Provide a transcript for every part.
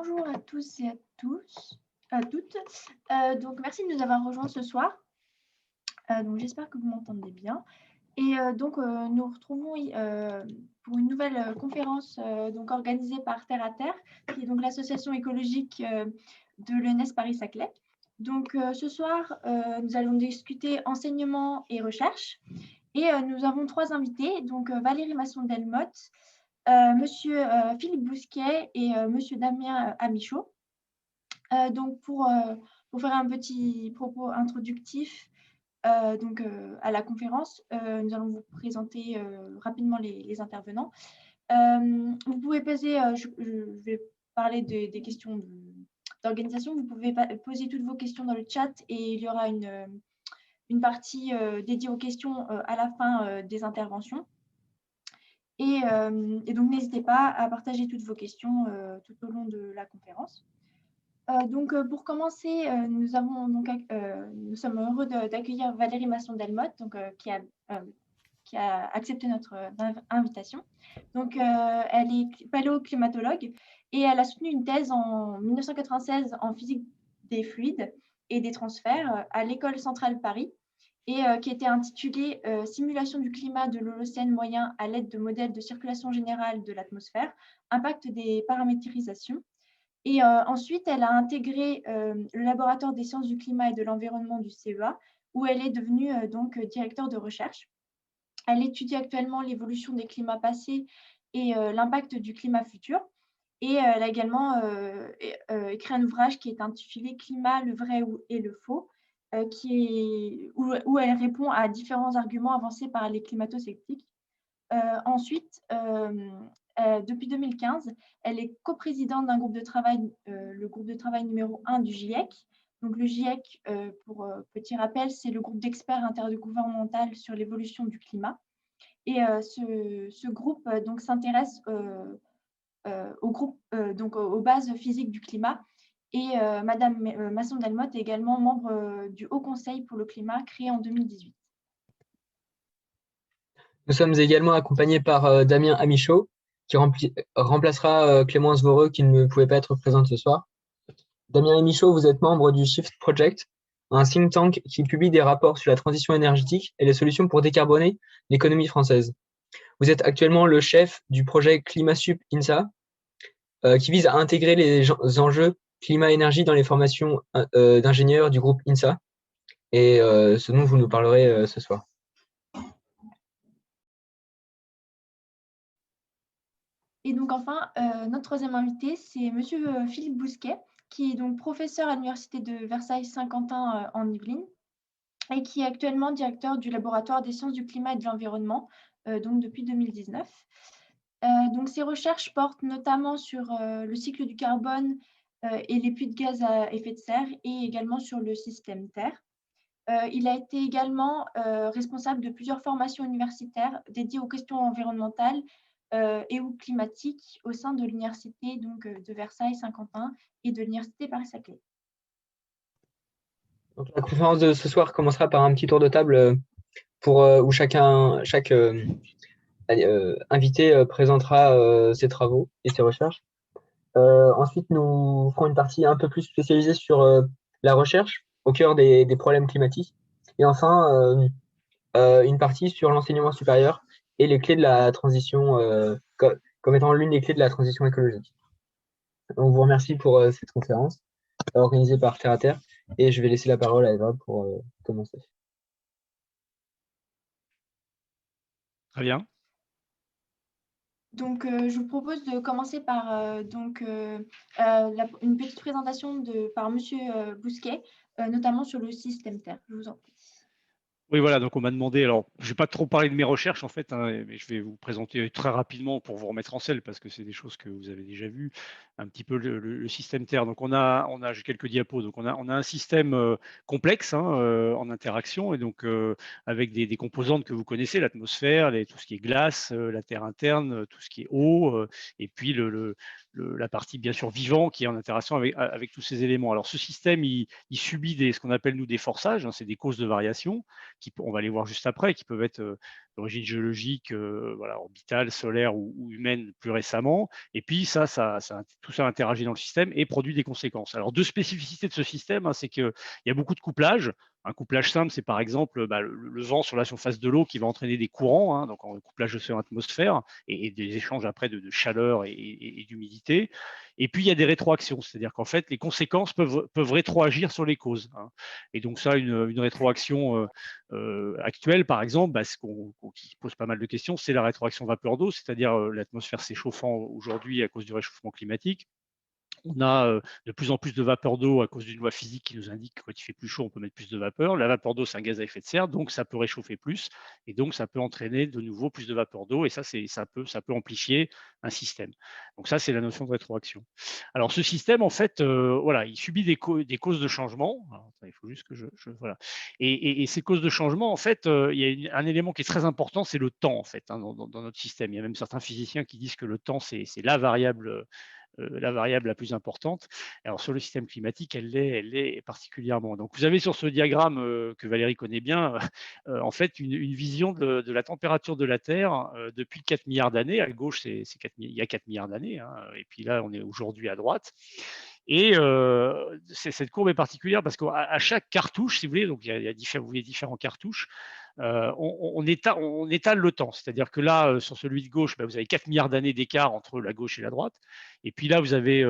Bonjour à tous et à tous, à toutes. Donc merci de nous avoir rejoints ce soir. Donc j'espère que vous m'entendez bien. Et nous retrouvons pour une nouvelle conférence donc organisée par Terre à Terre, qui est donc l'association écologique de l'ENS Paris-Saclay. Donc ce soir, nous allons discuter enseignement et recherche. Et nous avons trois invités, donc Valérie Masson-Delmotte, Monsieur Philippe Bousquet et Monsieur Damien Amichaud. Donc pour faire un petit propos introductif à la conférence, nous allons vous présenter rapidement les intervenants. Vous pouvez poser, je vais parler des questions d'organisation. Vous pouvez poser toutes vos questions dans le chat et il y aura une partie dédiée aux questions à la fin des interventions. Et donc, n'hésitez pas à partager toutes vos questions tout au long de la conférence. Pour commencer, nous sommes heureux d'accueillir Valérie Masson-Delmotte, qui a accepté notre invitation. Donc, elle est paléoclimatologue et elle a soutenu une thèse en 1996 en physique des fluides et des transferts à l'École centrale Paris et qui était intitulée Simulation du climat de l'Holocène moyen à l'aide de modèles de circulation générale de l'atmosphère, impact des paramétrisations. Et ensuite, elle a intégré le laboratoire des sciences du climat et de l'environnement du CEA, où elle est devenue directeur de recherche. Elle étudie actuellement l'évolution des climats passés et l'impact du climat futur. Et elle a également écrit un ouvrage qui est intitulé Climat, le vrai et le faux, où elle répond à différents arguments avancés par les climato-sceptiques. Ensuite, depuis 2015, elle est coprésidente d'un groupe de travail, le groupe de travail numéro 1 du GIEC. Donc, le GIEC, pour petit rappel, c'est le groupe d'experts intergouvernemental sur l'évolution du climat. Et ce groupe s'intéresse aux bases physiques du climat. Et Madame Masson-Delmotte est également membre du Haut Conseil pour le climat créé en 2018. Nous sommes également accompagnés par Damien Amichaud, qui remplacera Clémence Voreux, qui ne pouvait pas être présente ce soir. Damien Amichaud, vous êtes membre du Shift Project, un think tank qui publie des rapports sur la transition énergétique et les solutions pour décarboner l'économie française. Vous êtes actuellement le chef du projet ClimaSup INSA, qui vise à intégrer les enjeux climat-énergie dans les formations d'ingénieurs du groupe INSA, et ce dont vous nous parlerez ce soir. Et donc enfin, notre troisième invité, c'est Monsieur Philippe Bousquet, qui est donc professeur à l'Université de Versailles-Saint-Quentin en Yvelines et qui est actuellement directeur du laboratoire des sciences du climat et de l'environnement, donc depuis 2019. Donc ses recherches portent notamment sur le cycle du carbone et les puits de gaz à effet de serre et également sur le système Terre. Il a été également responsable de plusieurs formations universitaires dédiées aux questions environnementales et ou climatiques au sein de l'université de Versailles-Saint-Quentin et de l'université Paris-Saclay. Donc, la conférence de ce soir commencera par un petit tour de table où chaque invité présentera ses travaux et ses recherches. Ensuite, nous ferons une partie un peu plus spécialisée sur la recherche au cœur des problèmes climatiques. Et enfin, une partie sur l'enseignement supérieur et les clés de la transition, comme étant l'une des clés de la transition écologique. On vous remercie pour cette conférence organisée par Terre à Terre et je vais laisser la parole à Eva pour commencer. Très bien. Donc, je vous propose de commencer par une petite présentation par Monsieur Bousquet, notamment sur le système Terre. Je vous en prie. Oui, voilà, donc on m'a demandé, alors je ne vais pas trop parler de mes recherches en fait, hein, mais je vais vous présenter très rapidement pour vous remettre en selle, parce que c'est des choses que vous avez déjà vues, un petit peu le système Terre. Donc j'ai quelques diapos, donc on a un système complexe en interaction, et donc avec des composantes que vous connaissez, l'atmosphère, tout ce qui est glace, la Terre interne, tout ce qui est eau, et puis la partie bien sûr vivant qui est en interaction avec tous ces éléments. Alors ce système, il subit ce qu'on appelle nous des forçages, hein, c'est des causes de variation, on va les voir juste après, qui peuvent être d'origine géologique, voilà, orbitale, solaire ou humaine plus récemment. Et puis tout ça interagit dans le système et produit des conséquences. Alors deux spécificités de ce système, hein, c'est qu'il y a beaucoup de couplage. Un couplage simple, c'est par exemple le vent sur la surface de l'eau qui va entraîner des courants, hein, donc en couplage océan-atmosphère, et des échanges après de chaleur et d'humidité. Et puis, il y a des rétroactions, c'est-à-dire qu'en fait, les conséquences peuvent rétroagir sur les causes, hein. Et donc ça, une rétroaction actuelle, par exemple, qui pose pas mal de questions, c'est la rétroaction vapeur d'eau, c'est-à-dire l'atmosphère s'échauffant aujourd'hui à cause du réchauffement climatique. On a de plus en plus de vapeur d'eau à cause d'une loi physique qui nous indique que quand il fait plus chaud, on peut mettre plus de vapeur. La vapeur d'eau, c'est un gaz à effet de serre, donc ça peut réchauffer plus, et donc ça peut entraîner de nouveau plus de vapeur d'eau, et ça peut amplifier un système. Donc ça, c'est la notion de rétroaction. Alors ce système, en fait, voilà, il subit des causes de changement. Alors, il faut juste que voilà. Et ces causes de changement, en fait, il y a un élément qui est très important, c'est le temps, en fait, hein, dans notre système. Il y a même certains physiciens qui disent que le temps, c'est la variable la plus importante. Alors sur le système climatique, elle l'est particulièrement. Donc vous avez sur ce diagramme que Valérie connaît bien, en fait une vision de la température de la Terre depuis 4 milliards d'années. À gauche, il y a 4 milliards d'années, hein, et puis là, on est aujourd'hui à droite. Et cette courbe est particulière parce qu'à chaque cartouche, si vous voulez, donc il y a différents cartouches, on étale le temps. C'est-à-dire que là, sur celui de gauche, vous avez 4 milliards d'années d'écart entre la gauche et la droite. Et puis là, vous avez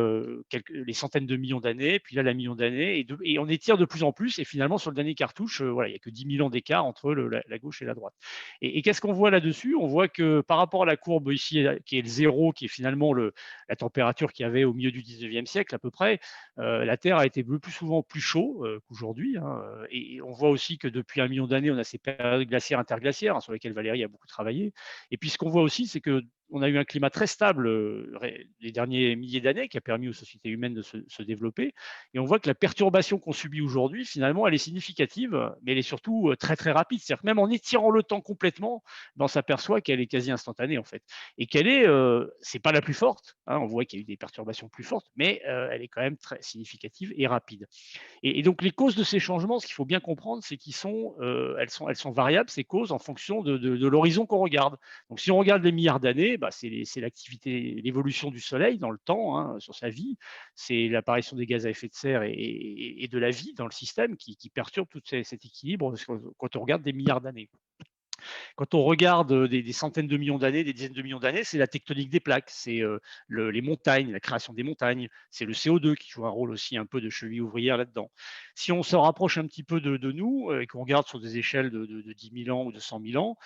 les centaines de millions d'années, puis là, la million d'années. Et on étire de plus en plus. Et finalement, sur le dernier cartouche, voilà, il n'y a que 10 000 ans d'écart entre la gauche et la droite. Et qu'est-ce qu'on voit là-dessus? On voit que par rapport à la courbe ici, qui est le zéro, qui est finalement la température qu'il y avait au milieu du 19e siècle à peu près, la Terre a été le plus souvent plus chaud qu'aujourd'hui, hein, et on voit aussi que depuis 1 million d'années, on a ces périodes glaciaires interglaciaires, hein, sur lesquelles Valérie a beaucoup travaillé. Et puis ce qu'on voit aussi, c'est qu'on a eu un climat très stable les derniers milliers d'années qui a permis aux sociétés humaines de se développer. Et on voit que la perturbation qu'on subit aujourd'hui, finalement, elle est significative, mais elle est surtout très très rapide. C'est-à-dire que même en étirant le temps complètement, on s'aperçoit qu'elle est quasi instantanée en fait. Et c'est pas la plus forte, hein, on voit qu'il y a eu des perturbations plus fortes, mais elle est quand même très significative et rapide. Et donc les causes de ces changements, ce qu'il faut bien comprendre, c'est elles sont variables, ces causes, en fonction de l'horizon qu'on regarde. Donc si on regarde les milliards d'années, c'est l'évolution du Soleil dans le temps, hein, sur sa vie, c'est l'apparition des gaz à effet de serre et de la vie dans le système qui perturbe tout cet équilibre quand on regarde des milliards d'années. Quand on regarde des centaines de millions d'années, des dizaines de millions d'années, c'est la tectonique des plaques, c'est les montagnes, la création des montagnes, c'est le CO2 qui joue un rôle aussi un peu de cheville ouvrière là-dedans. Si on se rapproche un petit peu de nous et qu'on regarde sur des échelles de 10 000 ans ou de 100 000 ans,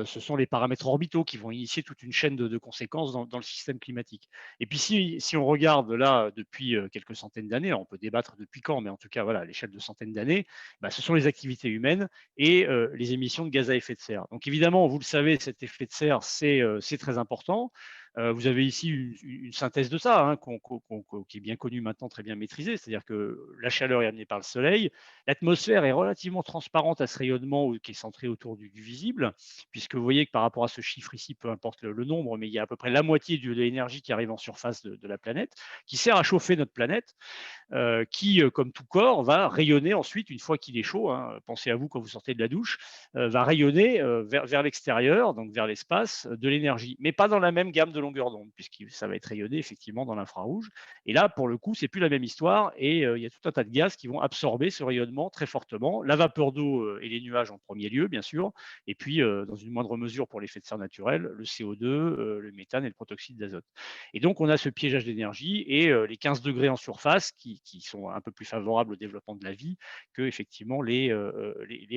ce sont les paramètres orbitaux qui vont initier toute une chaîne de conséquences dans le système climatique. Et puis si on regarde là depuis quelques centaines d'années, on peut débattre depuis quand, mais en tout cas voilà, à l'échelle de centaines d'années, ce sont les activités humaines et les émissions de gaz à effet de serre. Donc évidemment, vous le savez, cet effet de serre, c'est très important. Vous avez ici une synthèse de ça, hein, qui est bien connue maintenant, très bien maîtrisée, c'est-à-dire que la chaleur est amenée par le soleil, l'atmosphère est relativement transparente à ce rayonnement qui est centré autour du visible, puisque vous voyez que par rapport à ce chiffre ici, peu importe le nombre, mais il y a à peu près la moitié de l'énergie qui arrive en surface de la planète, qui sert à chauffer notre planète, qui, comme tout corps, va rayonner ensuite, une fois qu'il est chaud, hein, pensez à vous quand vous sortez de la douche, va rayonner vers l'extérieur, donc vers l'espace, de l'énergie, mais pas dans la même gamme de longueur d'onde, puisque ça va être rayonné effectivement dans l'infrarouge. Et là, pour le coup, c'est plus la même histoire, et il y a tout un tas de gaz qui vont absorber ce rayonnement très fortement, la vapeur d'eau et les nuages en premier lieu, bien sûr, et puis, dans une moindre mesure pour l'effet de serre naturel, le CO2, le méthane et le protoxyde d'azote. Et donc, on a ce piégeage d'énergie et les 15 degrés en surface qui sont un peu plus favorables au développement de la vie que effectivement les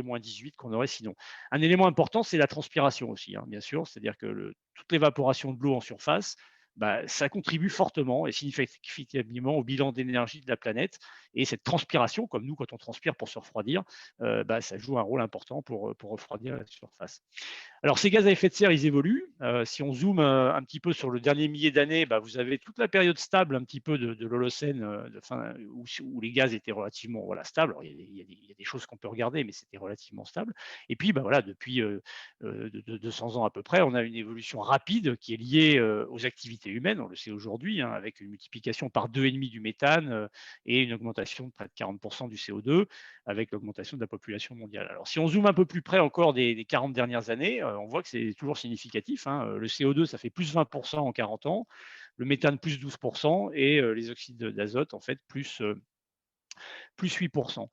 moins 18 qu'on aurait sinon. Un élément important, c'est la transpiration aussi, hein, bien sûr, c'est-à-dire que toute l'évaporation de l'eau en surface, ça contribue fortement et significativement au bilan d'énergie de la planète. Et cette transpiration, comme nous, quand on transpire pour se refroidir, ça joue un rôle important pour refroidir la surface. Alors, ces gaz à effet de serre, ils évoluent. Si on zoome un petit peu sur le dernier millier d'années, vous avez toute la période stable un petit peu de l'Holocène, où les gaz étaient relativement stables. Alors, il y a des choses qu'on peut regarder, mais c'était relativement stable. Et puis, depuis 200 ans à peu près, on a une évolution rapide qui est liée aux activités humaines, on le sait aujourd'hui, hein, avec une multiplication par 2,5 du méthane et une augmentation de près de 40% du CO2, avec l'augmentation de la population mondiale. Alors, si on zoome un peu plus près encore des 40 dernières années, on voit que c'est toujours significatif, hein. Le CO2, ça fait plus 20% en 40 ans, le méthane plus 12% et les oxydes d'azote, en fait, plus 8%.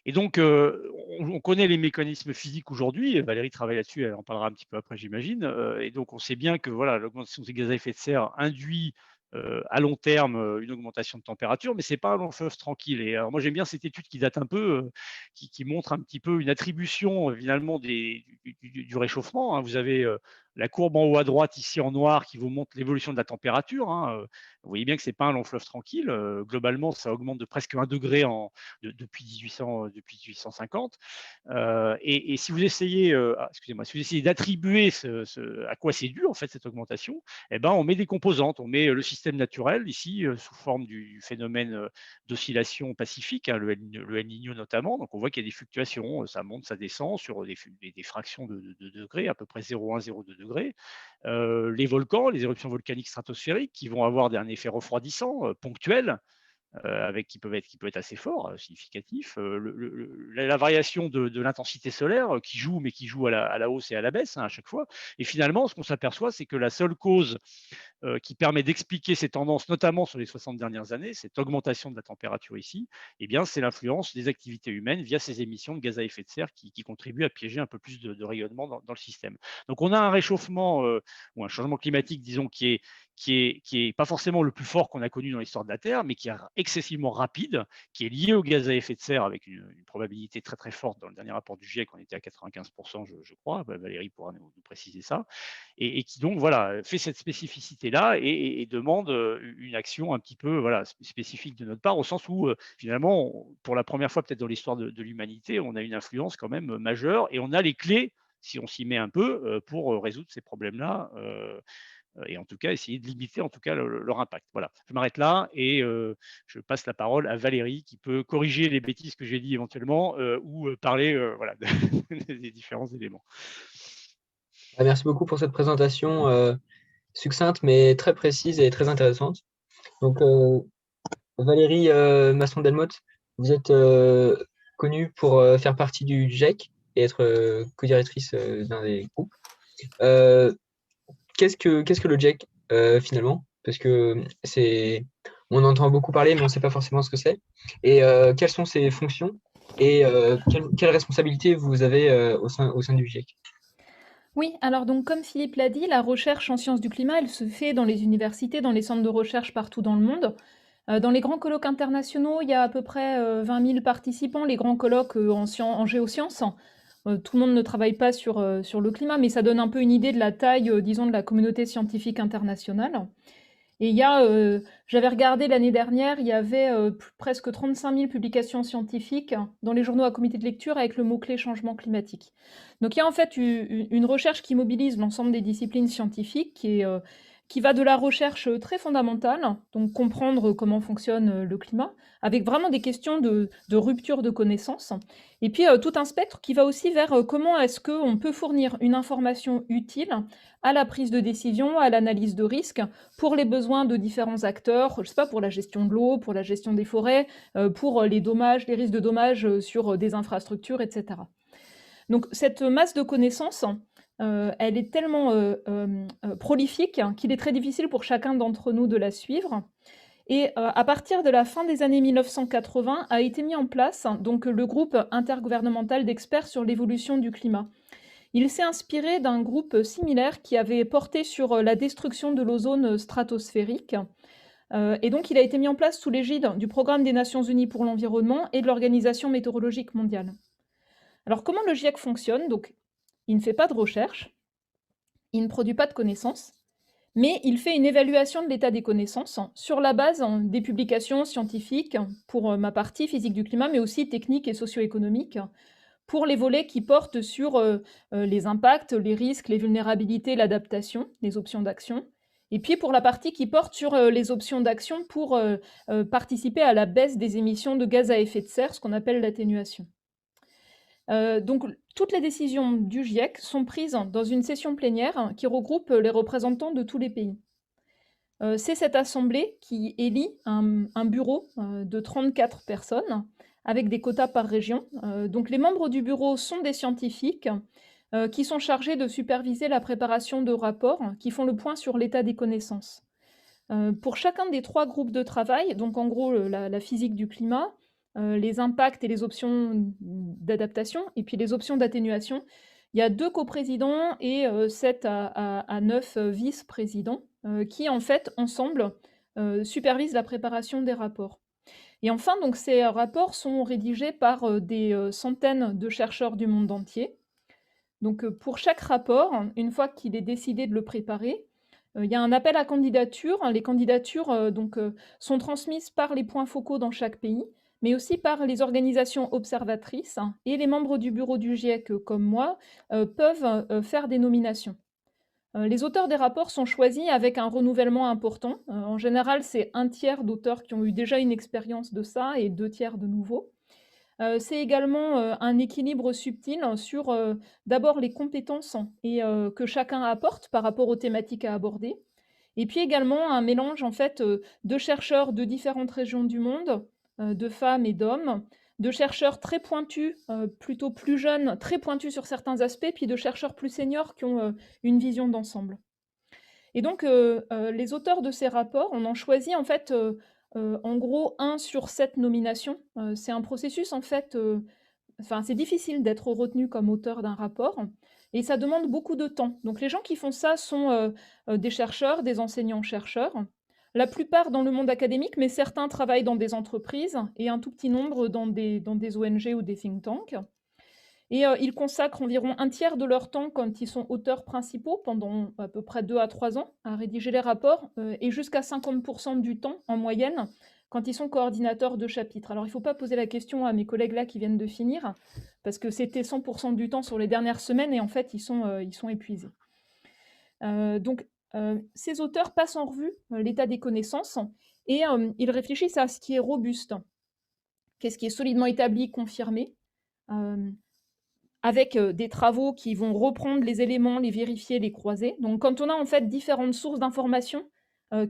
Et donc, on connaît les mécanismes physiques aujourd'hui. Valérie travaille là-dessus, elle en parlera un petit peu après, j'imagine. Et donc, on sait bien que l'augmentation des gaz à effet de serre induit à long terme une augmentation de température, mais ce n'est pas un long fleuve tranquille. Et alors, moi, j'aime bien cette étude qui date un peu, qui montre un petit peu une attribution finalement du réchauffement, hein. Vous avez la courbe en haut à droite, ici en noir, qui vous montre l'évolution de la température, hein. Vous voyez bien que ce n'est pas un long fleuve tranquille. Globalement, ça augmente de presque 1 degré depuis 1850. Et si vous essayez, excusez-moi, si vous essayez d'attribuer à quoi c'est dû en fait cette augmentation, on met des composantes. On met le système naturel ici sous forme du phénomène d'oscillation pacifique, hein, le El Niño notamment. Donc on voit qu'il y a des fluctuations, ça monte, ça descend sur des fractions de degrés, à peu près 0,1, 0,2 degrés. Les volcans, les éruptions volcaniques stratosphériques qui vont avoir un effet refroidissant ponctuel, qui peut être assez fort, significatif. La variation de l'intensité solaire qui joue, mais qui joue à la hausse et à la baisse, hein, à chaque fois. Et finalement, ce qu'on s'aperçoit, c'est que la seule cause qui permet d'expliquer ces tendances, notamment sur les 60 dernières années, cette augmentation de la température ici, c'est l'influence des activités humaines via ces émissions de gaz à effet de serre qui contribuent à piéger un peu plus de rayonnement dans le système. Donc on a un réchauffement ou un changement climatique, disons, qui est pas forcément le plus fort qu'on a connu dans l'histoire de la Terre, mais qui est excessivement rapide, qui est lié au gaz à effet de serre avec une probabilité très très forte. Dans le dernier rapport du GIEC, on était à 95%, je crois. Valérie pourra nous préciser ça. Et qui donc fait cette spécificité-là et demande une action un petit peu spécifique de notre part, au sens où finalement, pour la première fois peut-être dans l'histoire de l'humanité, on a une influence quand même majeure et on a les clés, si on s'y met un peu, pour résoudre ces problèmes-là. Et en tout cas, essayer de limiter en tout cas leur impact. Voilà, je m'arrête là et je passe la parole à Valérie qui peut corriger les bêtises que j'ai dit éventuellement ou parler des différents éléments. Merci beaucoup pour cette présentation succincte mais très précise et très intéressante. Donc, Valérie Masson-Delmotte, vous êtes connue pour faire partie du GIEC et être co-directrice d'un des groupes. Qu'est-ce que le GIEC finalement? Parce que on entend beaucoup parler, mais on ne sait pas forcément ce que c'est. Et quelles sont ses fonctions et quelles responsabilités vous avez au sein du GIEC? Oui, alors donc comme Philippe l'a dit, la recherche en sciences du climat, elle se fait dans les universités, dans les centres de recherche partout dans le monde. Dans les grands colloques internationaux, il y a à peu près 20 000 participants, les grands colloques en géosciences. Tout le monde ne travaille pas sur le climat, mais ça donne un peu une idée de la taille, disons, de la communauté scientifique internationale. Et j'avais regardé l'année dernière, il y avait presque 35 000 publications scientifiques dans les journaux à comité de lecture avec le mot-clé changement climatique. Donc il y a en fait une recherche qui mobilise l'ensemble des disciplines scientifiques, qui va de la recherche très fondamentale, donc comprendre comment fonctionne le climat, avec vraiment des questions de rupture de connaissances, et puis tout un spectre qui va aussi vers comment est-ce qu'on peut fournir une information utile à la prise de décision, à l'analyse de risque, pour les besoins de différents acteurs, je sais pas, pour la gestion de l'eau, pour la gestion des forêts, pour les risques de dommages sur des infrastructures, etc. Donc cette masse de connaissances, elle est tellement prolifique qu'il est très difficile pour chacun d'entre nous de la suivre. Et à partir de la fin des années 1980 a été mis en place donc le groupe intergouvernemental d'experts sur l'évolution du climat. Il s'est inspiré d'un groupe similaire qui avait porté sur la destruction de l'ozone stratosphérique. Et donc, il a été mis en place sous l'égide du Programme des Nations Unies pour l'environnement et de l'Organisation météorologique mondiale. Alors, comment le GIEC fonctionne? Donc, il ne fait pas de recherche, il ne produit pas de connaissances, mais il fait une évaluation de l'état des connaissances sur la base des publications scientifiques, pour ma partie physique du climat, mais aussi techniques et socio-économiques, pour les volets qui portent sur les impacts, les risques, les vulnérabilités, l'adaptation, les options d'action. Et puis pour la partie qui porte sur les options d'action pour participer à la baisse des émissions de gaz à effet de serre, ce qu'on appelle l'atténuation. Donc, toutes les décisions du GIEC sont prises dans une session plénière qui regroupe les représentants de tous les pays. C'est cette assemblée qui élit un bureau de 34 personnes avec des quotas par région. Donc, les membres du bureau sont des scientifiques qui sont chargés de superviser la préparation de rapports qui font le point sur l'état des connaissances. Pour chacun des 3 groupes de travail, donc en gros la physique du climat, les impacts et les options d'adaptation, et puis les options d'atténuation, il y a 2 coprésidents et 7 à 9 vice-présidents qui, en fait, ensemble, supervisent la préparation des rapports. Et enfin, donc, ces rapports sont rédigés par des centaines de chercheurs du monde entier. Donc, pour chaque rapport, une fois qu'il est décidé de le préparer, il y a un appel à candidature. Les candidatures sont transmises par les points focaux dans chaque pays, mais aussi par les organisations observatrices, et les membres du bureau du GIEC, comme moi, peuvent faire des nominations. Les auteurs des rapports sont choisis avec un renouvellement important. En général, c'est 1/3 d'auteurs qui ont eu déjà une expérience de ça et 2/3 de nouveaux. C'est également un équilibre subtil sur d'abord les compétences que chacun apporte par rapport aux thématiques à aborder, et puis également un mélange en fait de chercheurs de différentes régions du monde, de femmes et d'hommes, de chercheurs très pointus, plutôt plus jeunes, très pointus sur certains aspects, puis de chercheurs plus seniors qui ont une vision d'ensemble. Et donc les auteurs de ces rapports, on en choisit en fait en gros 1 sur 7 nominations. C'est un processus en fait, c'est difficile d'être retenu comme auteur d'un rapport et ça demande beaucoup de temps. Donc les gens qui font ça sont des chercheurs, des enseignants-chercheurs, la plupart dans le monde académique, mais certains travaillent dans des entreprises et un tout petit nombre dans des ONG ou des think tanks. Et ils consacrent environ 1/3 de leur temps quand ils sont auteurs principaux, pendant à peu près 2 à 3 ans, à rédiger les rapports, et jusqu'à 50% du temps, en moyenne, quand ils sont coordinateurs de chapitres. Alors il ne faut pas poser la question à mes collègues là qui viennent de finir, parce que c'était 100% du temps sur les dernières semaines, et en fait, ils sont épuisés. Ces auteurs passent en revue l'état des connaissances, et ils réfléchissent à ce qui est robuste, qu'est-ce qui est solidement établi, confirmé, avec des travaux qui vont reprendre les éléments, les vérifier, les croiser. Donc quand on a en fait différentes sources d'informations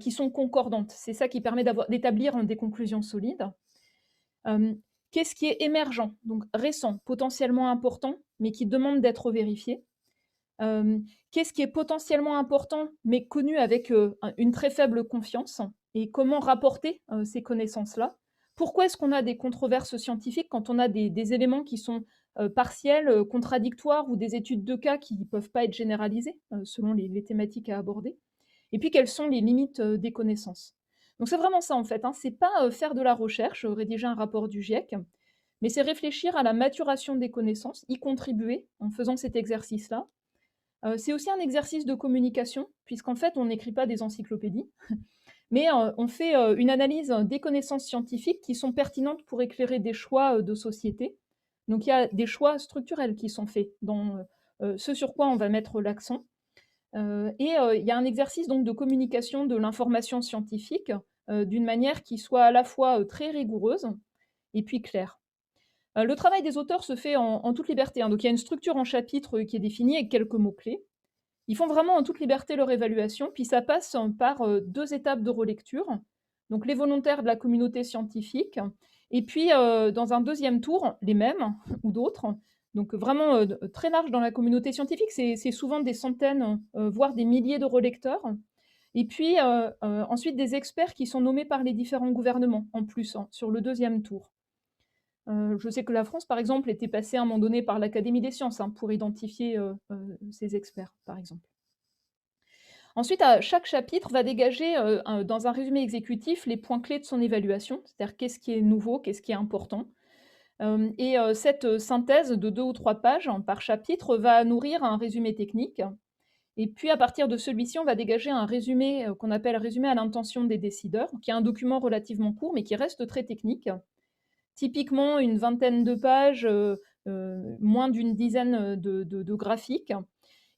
qui sont concordantes, c'est ça qui permet d'établir des conclusions solides. Qu'est-ce qui est émergent, donc récent, potentiellement important, mais qui demande d'être vérifié? Qu'est-ce qui est potentiellement important, mais connu avec une très faible confiance? Et comment rapporter ces connaissances-là? Pourquoi est-ce qu'on a des controverses scientifiques quand on a des éléments qui sont partiels, contradictoires, ou des études de cas qui ne peuvent pas être généralisées selon les thématiques à aborder? Et puis, quelles sont les limites des connaissances? Donc c'est vraiment ça en fait, hein. C'est pas faire de la recherche, rédiger un rapport du GIEC, mais c'est réfléchir à la maturation des connaissances, y contribuer en faisant cet exercice-là. C'est aussi un exercice de communication, puisqu'en fait, on n'écrit pas des encyclopédies, mais on fait une analyse des connaissances scientifiques qui sont pertinentes pour éclairer des choix de société. Donc il y a des choix structurels qui sont faits dans ce sur quoi on va mettre l'accent. Et il y a un exercice donc de communication de l'information scientifique d'une manière qui soit à la fois très rigoureuse et puis claire. Le travail des auteurs se fait en toute liberté, hein. Donc il y a une structure en chapitre qui est définie avec quelques mots-clés. Ils font vraiment en toute liberté leur évaluation, puis ça passe par 2 étapes de relecture. Donc les volontaires de la communauté scientifique, et puis dans un 2e tour, les mêmes ou d'autres. Donc vraiment très large dans la communauté scientifique, c'est souvent des centaines, voire des milliers de relecteurs. Et puis ensuite des experts qui sont nommés par les différents gouvernements en plus, hein, sur le 2e tour. Je sais que la France, par exemple, était passée à un moment donné par l'Académie des sciences, hein, pour identifier ces experts, par exemple. Ensuite, chaque chapitre va dégager dans un résumé exécutif les points clés de son évaluation, c'est-à-dire qu'est-ce qui est nouveau, qu'est-ce qui est important. Cette synthèse de 2 ou 3 pages par chapitre va nourrir un résumé technique. Et puis, à partir de celui-ci, on va dégager un résumé qu'on appelle résumé à l'intention des décideurs, qui est un document relativement court, mais qui reste très technique. Typiquement, une vingtaine de pages moins d'une dizaine de graphiques.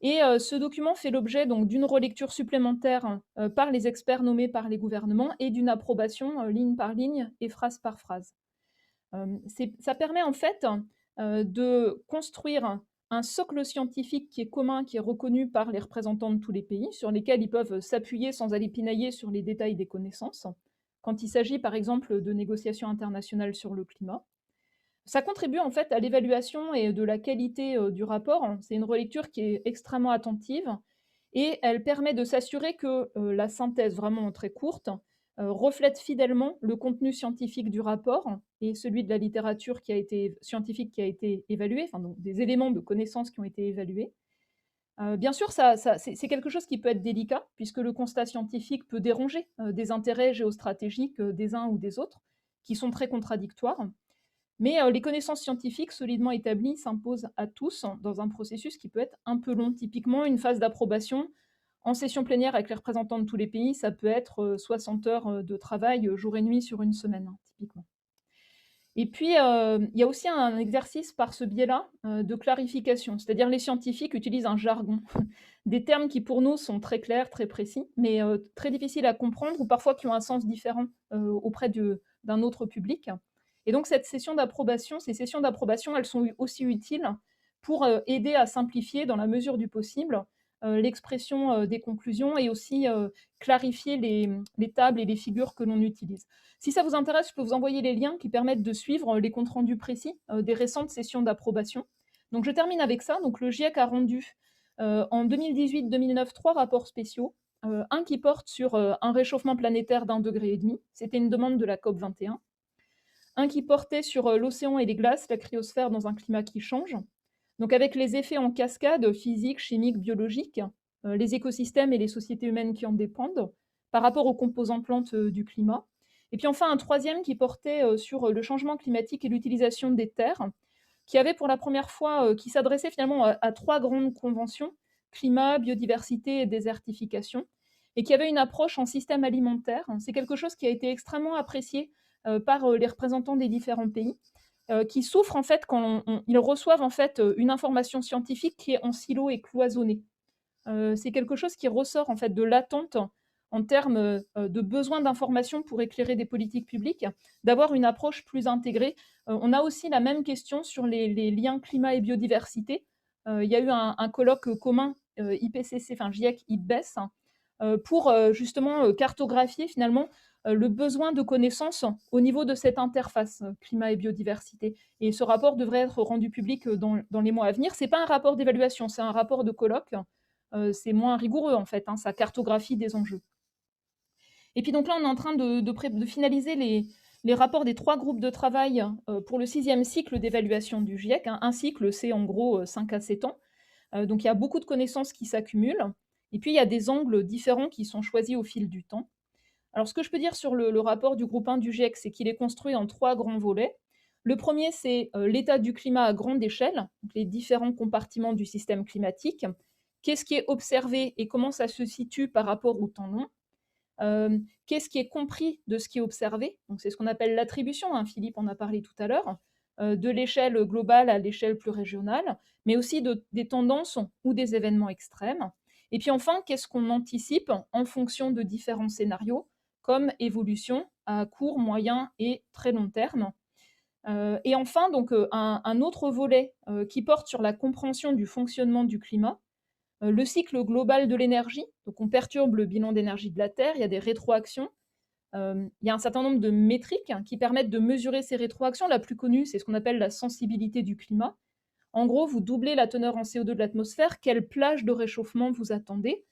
Et ce document fait l'objet donc d'une relecture supplémentaire par les experts nommés par les gouvernements et d'une approbation ligne par ligne et phrase par phrase. Ça permet en fait de construire un socle scientifique qui est commun, qui est reconnu par les représentants de tous les pays, sur lesquels ils peuvent s'appuyer sans aller pinailler sur les détails des connaissances, quand il s'agit par exemple de négociations internationales sur le climat. Ça contribue en fait à l'évaluation et de la qualité du rapport. C'est une relecture qui est extrêmement attentive et elle permet de s'assurer que la synthèse, vraiment très courte, reflète fidèlement le contenu scientifique du rapport et celui de la littérature scientifique qui a été évaluée, enfin, donc des éléments de connaissances qui ont été évalués. Bien sûr, c'est quelque chose qui peut être délicat, puisque le constat scientifique peut déranger des intérêts géostratégiques des uns ou des autres, qui sont très contradictoires. Mais les connaissances scientifiques solidement établies s'imposent à tous dans un processus qui peut être un peu long. Typiquement, une phase d'approbation en session plénière avec les représentants de tous les pays, ça peut être 60 heures de travail jour et nuit sur une semaine, typiquement. Et puis, il y a aussi un exercice par ce biais-là de clarification, c'est-à-dire les scientifiques utilisent un jargon, des termes qui pour nous sont très clairs, très précis, mais très difficiles à comprendre ou parfois qui ont un sens différent auprès d'un autre public. Et donc, ces sessions d'approbation, elles sont aussi utiles pour aider à simplifier, dans la mesure du possible, l'expression des conclusions et aussi clarifier les tables et les figures que l'on utilise. Si ça vous intéresse, je peux vous envoyer les liens qui permettent de suivre les comptes rendus précis des récentes sessions d'approbation. Donc, je termine avec ça. Donc, le GIEC a rendu en 2018-2009 3 rapports spéciaux. Un qui porte sur un réchauffement planétaire d'1,5 degré. C'était une demande de la COP21. Un qui portait sur l'océan et les glaces, la cryosphère dans un climat qui change. Donc avec les effets en cascade physiques, chimiques, biologiques, les écosystèmes et les sociétés humaines qui en dépendent, par rapport aux composants plantes du climat. Et puis enfin un troisième qui portait sur le changement climatique et l'utilisation des terres, qui avait pour la première fois, qui s'adressait finalement à 3 grandes conventions, climat, biodiversité et désertification, et qui avait une approche en système alimentaire. C'est quelque chose qui a été extrêmement apprécié par les représentants des différents pays, qui souffrent en fait quand ils reçoivent en fait une information scientifique qui est en silo et cloisonnée. C'est quelque chose qui ressort en fait de l'attente en termes de besoin d'information pour éclairer des politiques publiques, d'avoir une approche plus intégrée. On a aussi la même question sur les liens climat et biodiversité. Il y a eu un colloque commun IPCC, enfin GIEC, IPBES, pour justement cartographier finalement le besoin de connaissances au niveau de cette interface climat et biodiversité. Et ce rapport devrait être rendu public dans les mois à venir. Ce n'est pas un rapport d'évaluation, c'est un rapport de colloque. C'est moins rigoureux en fait, ça cartographie des enjeux. Et puis donc là, on est en train de finaliser les rapports des 3 groupes de travail pour le 6e cycle d'évaluation du GIEC. Un cycle, c'est en gros 5 à 7 ans. Donc il y a beaucoup de connaissances qui s'accumulent. Et puis il y a des angles différents qui sont choisis au fil du temps. Alors ce que je peux dire sur le rapport du groupe 1 du GIEC, c'est qu'il est construit en 3 grands volets. Le premier, c'est l'état du climat à grande échelle, donc les différents compartiments du système climatique. Qu'est-ce qui est observé et comment ça se situe par rapport au temps long. Qu'est-ce qui est compris de ce qui est observé. Donc c'est ce qu'on appelle l'attribution, Philippe en a parlé tout à l'heure, de l'échelle globale à l'échelle plus régionale, mais aussi des tendances ou des événements extrêmes. Et puis enfin, qu'est-ce qu'on anticipe en fonction de différents scénarios, comme évolution à court, moyen et très long terme. Et enfin, donc, un autre volet qui porte sur la compréhension du fonctionnement du climat, le cycle global de l'énergie. Donc on perturbe le bilan d'énergie de la Terre, il y a des rétroactions. Il y a un certain nombre de métriques qui permettent de mesurer ces rétroactions. La plus connue, c'est ce qu'on appelle la sensibilité du climat. En gros, vous doublez la teneur en CO2 de l'atmosphère, quelle plage de réchauffement vous attendez.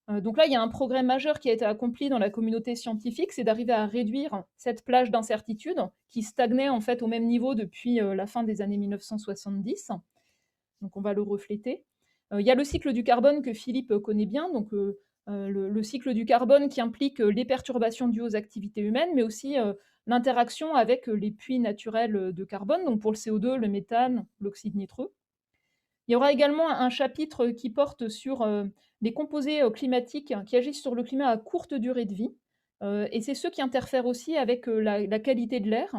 Donc là, il y a un progrès majeur qui a été accompli dans la communauté scientifique, c'est d'arriver à réduire cette plage d'incertitude qui stagnait en fait au même niveau depuis la fin des années 1970. Donc on va le refléter. Il y a le cycle du carbone que Philippe connaît bien, donc le cycle du carbone qui implique les perturbations dues aux activités humaines, mais aussi l'interaction avec les puits naturels de carbone, donc pour le CO2, le méthane, l'oxyde nitreux. Il y aura également un chapitre qui porte sur les composés climatiques qui agissent sur le climat à courte durée de vie, et c'est ceux qui interfèrent aussi avec la qualité de l'air.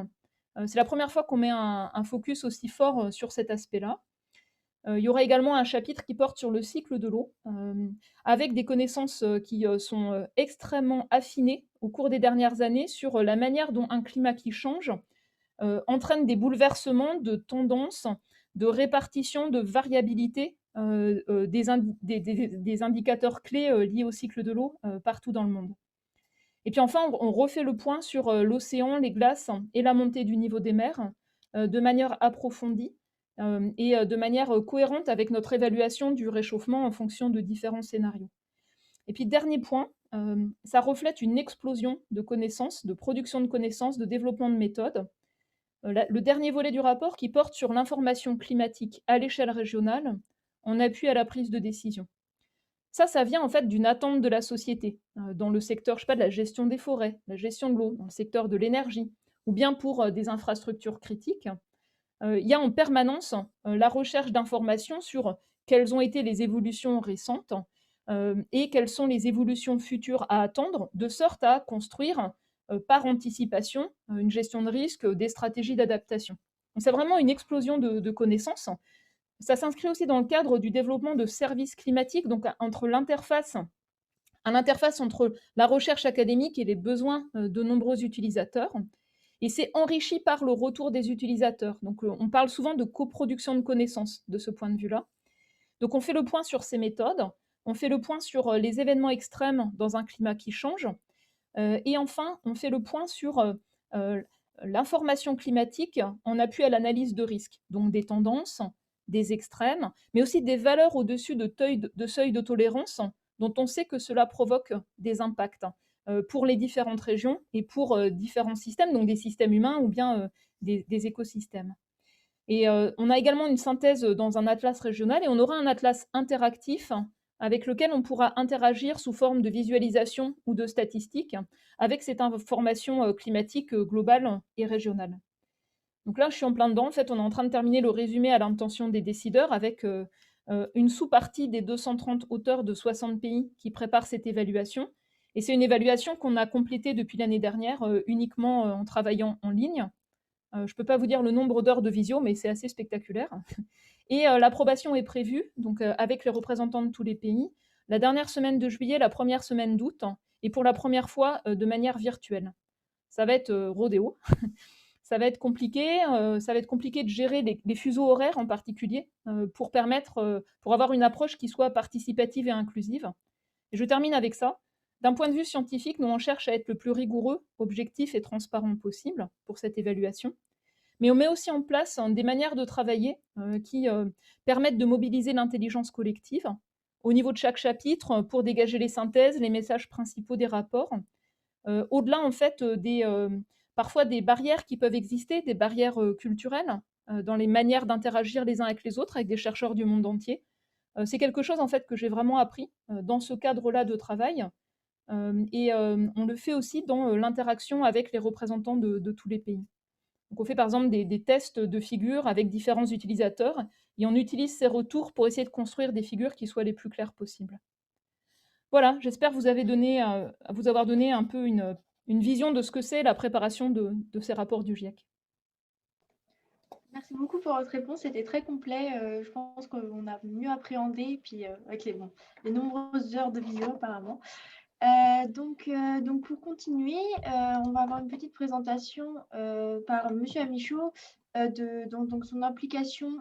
C'est la première fois qu'on met un focus aussi fort sur cet aspect-là. Il y aura également un chapitre qui porte sur le cycle de l'eau, avec des connaissances qui sont extrêmement affinées au cours des dernières années sur la manière dont un climat qui change entraîne des bouleversements de tendances, de répartition, de variabilité des indicateurs clés liés au cycle de l'eau partout dans le monde. Et puis enfin, on refait le point sur l'océan, les glaces et la montée du niveau des mers de manière approfondie et de manière cohérente avec notre évaluation du réchauffement en fonction de différents scénarios. Et puis dernier point, ça reflète une explosion de connaissances, de production de connaissances, de développement de méthodes. Le dernier volet du rapport qui porte sur l'information climatique à l'échelle régionale en appui à la prise de décision. Ça vient en fait d'une attente de la société, dans le secteur, je sais pas, de la gestion des forêts, la gestion de l'eau, dans le secteur de l'énergie, ou bien pour des infrastructures critiques. Il y a en permanence la recherche d'informations sur quelles ont été les évolutions récentes et quelles sont les évolutions futures à attendre, de sorte à construire par anticipation une gestion de risque, des stratégies d'adaptation. Donc c'est vraiment une explosion de connaissances. Ça s'inscrit aussi dans le cadre du développement de services climatiques, donc entre l'interface entre la recherche académique et les besoins de nombreux utilisateurs. Et c'est enrichi par le retour des utilisateurs. Donc on parle souvent de coproduction de connaissances de ce point de vue-là. Donc on fait le point sur ces méthodes, on fait le point sur les événements extrêmes dans un climat qui change, et enfin on fait le point sur l'information climatique en appui à l'analyse de risques, donc des tendances, des extrêmes, mais aussi des valeurs au-dessus de seuil de tolérance dont on sait que cela provoque des impacts pour les différentes régions et pour différents systèmes, donc des systèmes humains ou bien des écosystèmes. Et on a également une synthèse dans un atlas régional et on aura un atlas interactif avec lequel on pourra interagir sous forme de visualisation ou de statistiques avec cette information climatique globale et régionale. Donc là, je suis en plein dedans. En fait, on est en train de terminer le résumé à l'intention des décideurs avec une sous-partie des 230 auteurs de 60 pays qui préparent cette évaluation. Et c'est une évaluation qu'on a complétée depuis l'année dernière uniquement en travaillant en ligne. Je ne peux pas vous dire le nombre d'heures de visio, mais c'est assez spectaculaire. Et l'approbation est prévue, donc avec les représentants de tous les pays, la dernière semaine de juillet, la première semaine d'août, et pour la première fois de manière virtuelle. Ça va être rodéo. Ça va être compliqué de gérer les fuseaux horaires en particulier pour avoir une approche qui soit participative et inclusive. Et je termine avec ça. D'un point de vue scientifique, nous on cherche à être le plus rigoureux, objectif et transparent possible pour cette évaluation. Mais on met aussi en place des manières de travailler qui permettent de mobiliser l'intelligence collective au niveau de chaque chapitre pour dégager les synthèses, les messages principaux des rapports. Au-delà en fait parfois des barrières qui peuvent exister, des barrières culturelles dans les manières d'interagir les uns avec les autres, avec des chercheurs du monde entier. C'est quelque chose en fait que j'ai vraiment appris dans ce cadre-là de travail. Et on le fait aussi dans l'interaction avec les représentants de tous les pays. Donc on fait par exemple des tests de figures avec différents utilisateurs et on utilise ces retours pour essayer de construire des figures qui soient les plus claires possibles. Voilà, j'espère vous avoir donné un peu une vision de ce que c'est la préparation de ces rapports du GIEC. Merci beaucoup pour votre réponse, c'était très complet. Je pense qu'on a mieux appréhendé, puis avec les nombreuses heures de vidéo apparemment. Donc pour continuer, on va avoir une petite présentation par Monsieur Amichaud donc son implication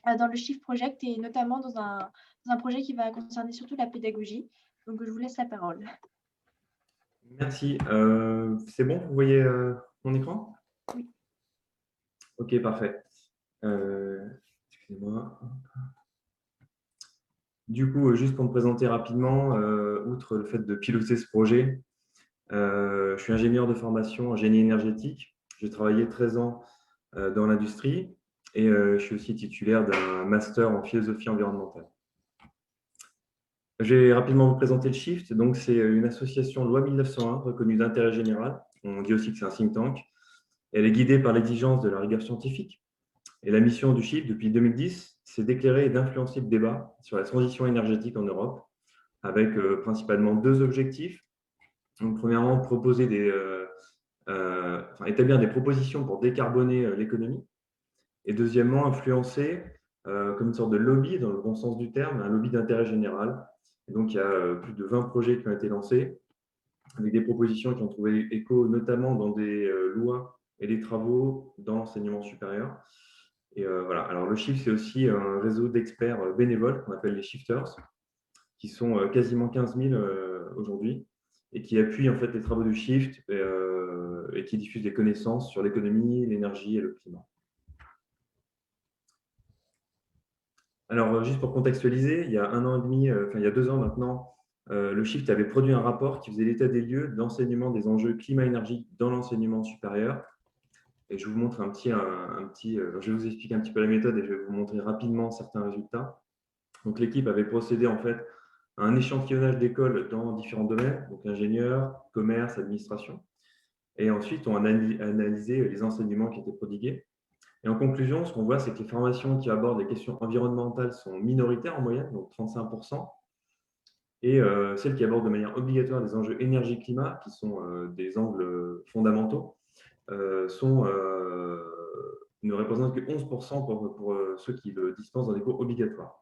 dans le Shift Project et notamment dans un projet qui va concerner surtout la pédagogie. Donc je vous laisse la parole. Merci. C'est bon, vous voyez mon écran? Oui. Ok, parfait. Excusez-moi. Du coup, juste pour me présenter rapidement, outre le fait de piloter ce projet, je suis ingénieur de formation en génie énergétique. J'ai travaillé 13 ans dans l'industrie et je suis aussi titulaire d'un master en philosophie environnementale. Je vais rapidement vous présenter le Shift. Donc, c'est une association loi 1901 reconnue d'intérêt général. On dit aussi que c'est un think tank. Elle est guidée par l'exigence de la rigueur scientifique. Et la mission du Shift, depuis 2010, c'est d'éclairer et d'influencer le débat sur la transition énergétique en Europe, avec principalement deux objectifs. Donc, premièrement, proposer établir des propositions pour décarboner l'économie. Et deuxièmement, influencer comme une sorte de lobby, dans le bon sens du terme, un lobby d'intérêt général. Et donc, il y a plus de 20 projets qui ont été lancés, avec des propositions qui ont trouvé écho notamment dans des lois et des travaux dans l'enseignement supérieur. Et voilà. Alors, le Shift, c'est aussi un réseau d'experts bénévoles qu'on appelle les Shifters, qui sont quasiment 15 000 aujourd'hui et qui appuient en fait les travaux du Shift et qui diffusent des connaissances sur l'économie, l'énergie et le climat. Alors, juste pour contextualiser, il y a 1 an et demi, il y a 2 ans maintenant, le Shift avait produit un rapport qui faisait l'état des lieux de l'enseignement des enjeux climat-énergie dans l'enseignement supérieur. Et je vous montre je vais vous expliquer un petit peu la méthode et je vais vous montrer rapidement certains résultats. Donc, l'équipe avait procédé en fait à un échantillonnage d'écoles dans différents domaines, donc ingénieurs, commerce, administration. Et ensuite, on a analysé les enseignements qui étaient prodigués. Et en conclusion, ce qu'on voit, c'est que les formations qui abordent les questions environnementales sont minoritaires en moyenne, donc 35%. Et celles qui abordent de manière obligatoire les enjeux énergie-climat, qui sont des angles fondamentaux, ne représentent que 11% pour ceux qui le dispensent dans des cours obligatoires.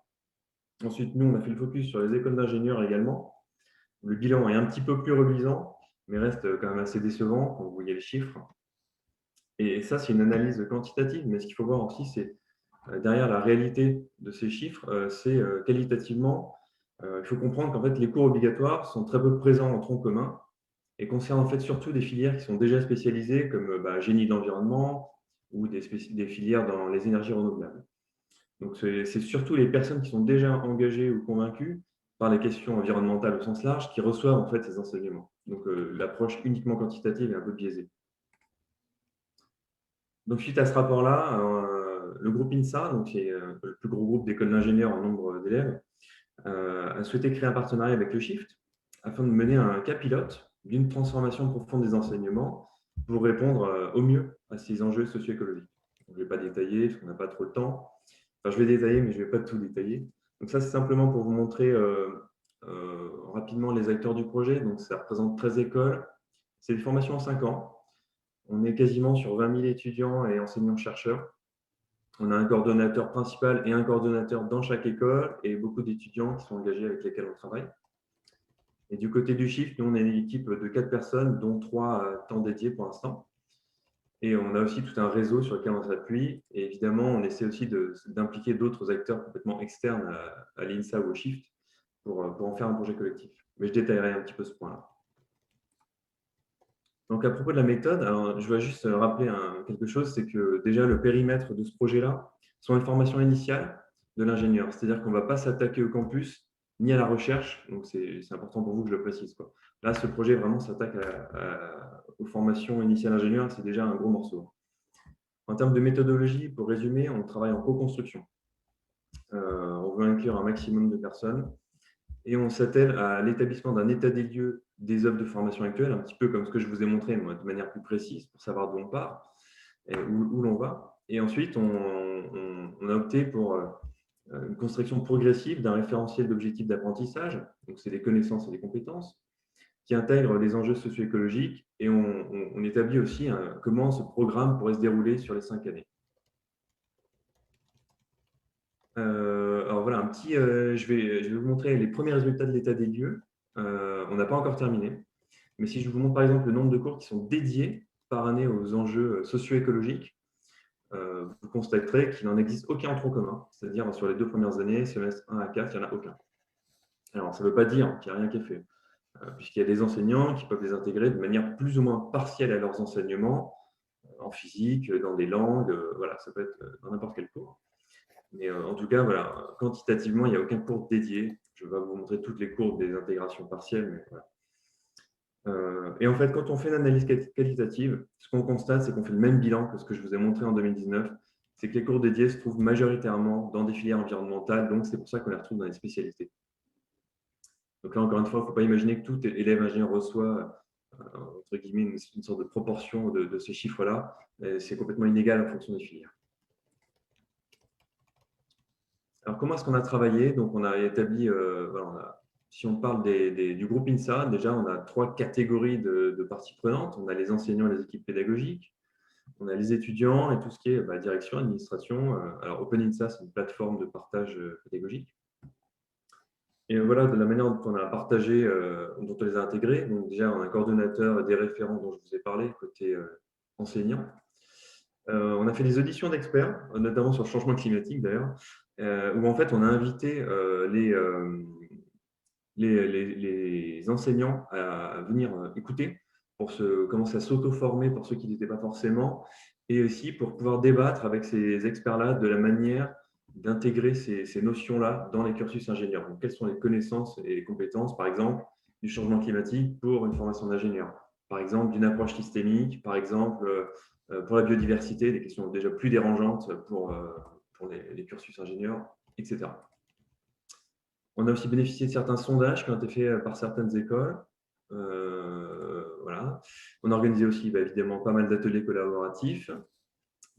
Ensuite, nous, on a fait le focus sur les écoles d'ingénieurs également. Le bilan est un petit peu plus reluisant, mais reste quand même assez décevant quand vous voyez les chiffres. Et ça, c'est une analyse quantitative, mais ce qu'il faut voir aussi, c'est derrière la réalité de ces chiffres, c'est qualitativement, il faut comprendre qu'en fait, les cours obligatoires sont très peu présents en tronc commun et concernent en fait surtout des filières qui sont déjà spécialisées comme génie de l'environnement ou des filières dans les énergies renouvelables. Donc, c'est surtout les personnes qui sont déjà engagées ou convaincues par les questions environnementales au sens large qui reçoivent en fait ces enseignements. Donc, l'approche uniquement quantitative est un peu biaisée. Donc, suite à ce rapport-là, le groupe INSA, donc qui est le plus gros groupe d'écoles d'ingénieurs en nombre d'élèves, a souhaité créer un partenariat avec le Shift afin de mener un cas pilote d'une transformation profonde des enseignements pour répondre au mieux à ces enjeux socio-écologiques. Je ne vais pas détailler parce qu'on n'a pas trop de temps. Enfin, je vais détailler, mais je ne vais pas tout détailler. Donc ça, c'est simplement pour vous montrer rapidement les acteurs du projet. Donc, ça représente 13 écoles. C'est des formations en 5 ans. On est quasiment sur 20 000 étudiants et enseignants-chercheurs. On a un coordonnateur principal et un coordonnateur dans chaque école et beaucoup d'étudiants qui sont engagés avec lesquels on travaille. Et du côté du Shift, nous, on est une équipe de 4 personnes, dont 3 à temps dédié pour l'instant. Et on a aussi tout un réseau sur lequel on s'appuie. Et évidemment, on essaie aussi d'impliquer d'autres acteurs complètement externes à l'INSA ou au Shift pour en faire un projet collectif. Mais je détaillerai un petit peu ce point-là. Donc, à propos de la méthode, alors, je dois juste rappeler quelque chose, c'est que déjà, le périmètre de ce projet-là sont les formations initiales de l'ingénieur. C'est-à-dire qu'on ne va pas s'attaquer au campus ni à la recherche. Donc, c'est important pour vous que je le précise, quoi. Là, ce projet vraiment s'attaque aux formations initiales ingénieurs. C'est déjà un gros morceau. En termes de méthodologie, pour résumer, on travaille en co-construction. On veut inclure un maximum de personnes et on s'attelle à l'établissement d'un état des lieux des offres de formation actuelles, un petit peu comme ce que je vous ai montré, mais de manière plus précise pour savoir d'où on part et où l'on va. Et ensuite, on a opté pour une construction progressive d'un référentiel d'objectifs d'apprentissage, donc c'est des connaissances et des compétences, qui intègre les enjeux socio-écologiques et on établit aussi comment ce programme pourrait se dérouler sur les 5 années. Alors voilà, je vais vous montrer les premiers résultats de l'état des lieux. On n'a pas encore terminé, mais si je vous montre par exemple le nombre de cours qui sont dédiés par année aux enjeux socio-écologiques, vous constaterez qu'il n'en existe aucun en tronc commun, c'est-à-dire sur les 2 premières années, semestre 1 à 4, il n'y en a aucun. Alors ça ne veut pas dire qu'il n'y a rien qui est fait, puisqu'il y a des enseignants qui peuvent les intégrer de manière plus ou moins partielle à leurs enseignements, en physique, dans des langues, voilà, ça peut être dans n'importe quel cours. Mais en tout cas, voilà, quantitativement, il n'y a aucun cours dédié. Je vais vous montrer toutes les courbes des intégrations partielles. Mais voilà. Et en fait, quand on fait une analyse qualitative, ce qu'on constate, c'est qu'on fait le même bilan que ce que je vous ai montré en 2019. C'est que les cours dédiés se trouvent majoritairement dans des filières environnementales. Donc, c'est pour ça qu'on les retrouve dans les spécialités. Donc là, encore une fois, il ne faut pas imaginer que tout élève ingénieur reçoit, entre guillemets, une sorte de proportion de ces chiffres-là. C'est complètement inégal en fonction des filières. Alors, comment est-ce qu'on a travaillé? Donc, on a établi, voilà, on a si on parle du groupe INSA, déjà, on a 3 catégories de parties prenantes. On a les enseignants et les équipes pédagogiques. On a les étudiants et tout ce qui est direction, administration. Alors, OpenINSA, c'est une plateforme de partage pédagogique. Et voilà, de la manière dont on a partagé, dont on les a intégrés. Donc, déjà, on a un coordonnateur et des référents dont je vous ai parlé, côté enseignant. On a fait des auditions d'experts, notamment sur le changement climatique d'ailleurs, où en fait, on a invité les enseignants à venir écouter pour commencer à s'auto-former pour ceux qui n'étaient pas forcément, et aussi pour pouvoir débattre avec ces experts-là de la manière d'intégrer ces notions-là dans les cursus ingénieurs. Donc, quelles sont les connaissances et les compétences, par exemple, du changement climatique pour une formation d'ingénieur, par exemple, d'une approche systémique, par exemple, pour la biodiversité, des questions déjà plus dérangeantes pour les cursus ingénieurs, etc. On a aussi bénéficié de certains sondages qui ont été faits par certaines écoles. Voilà. On a organisé aussi évidemment pas mal d'ateliers collaboratifs.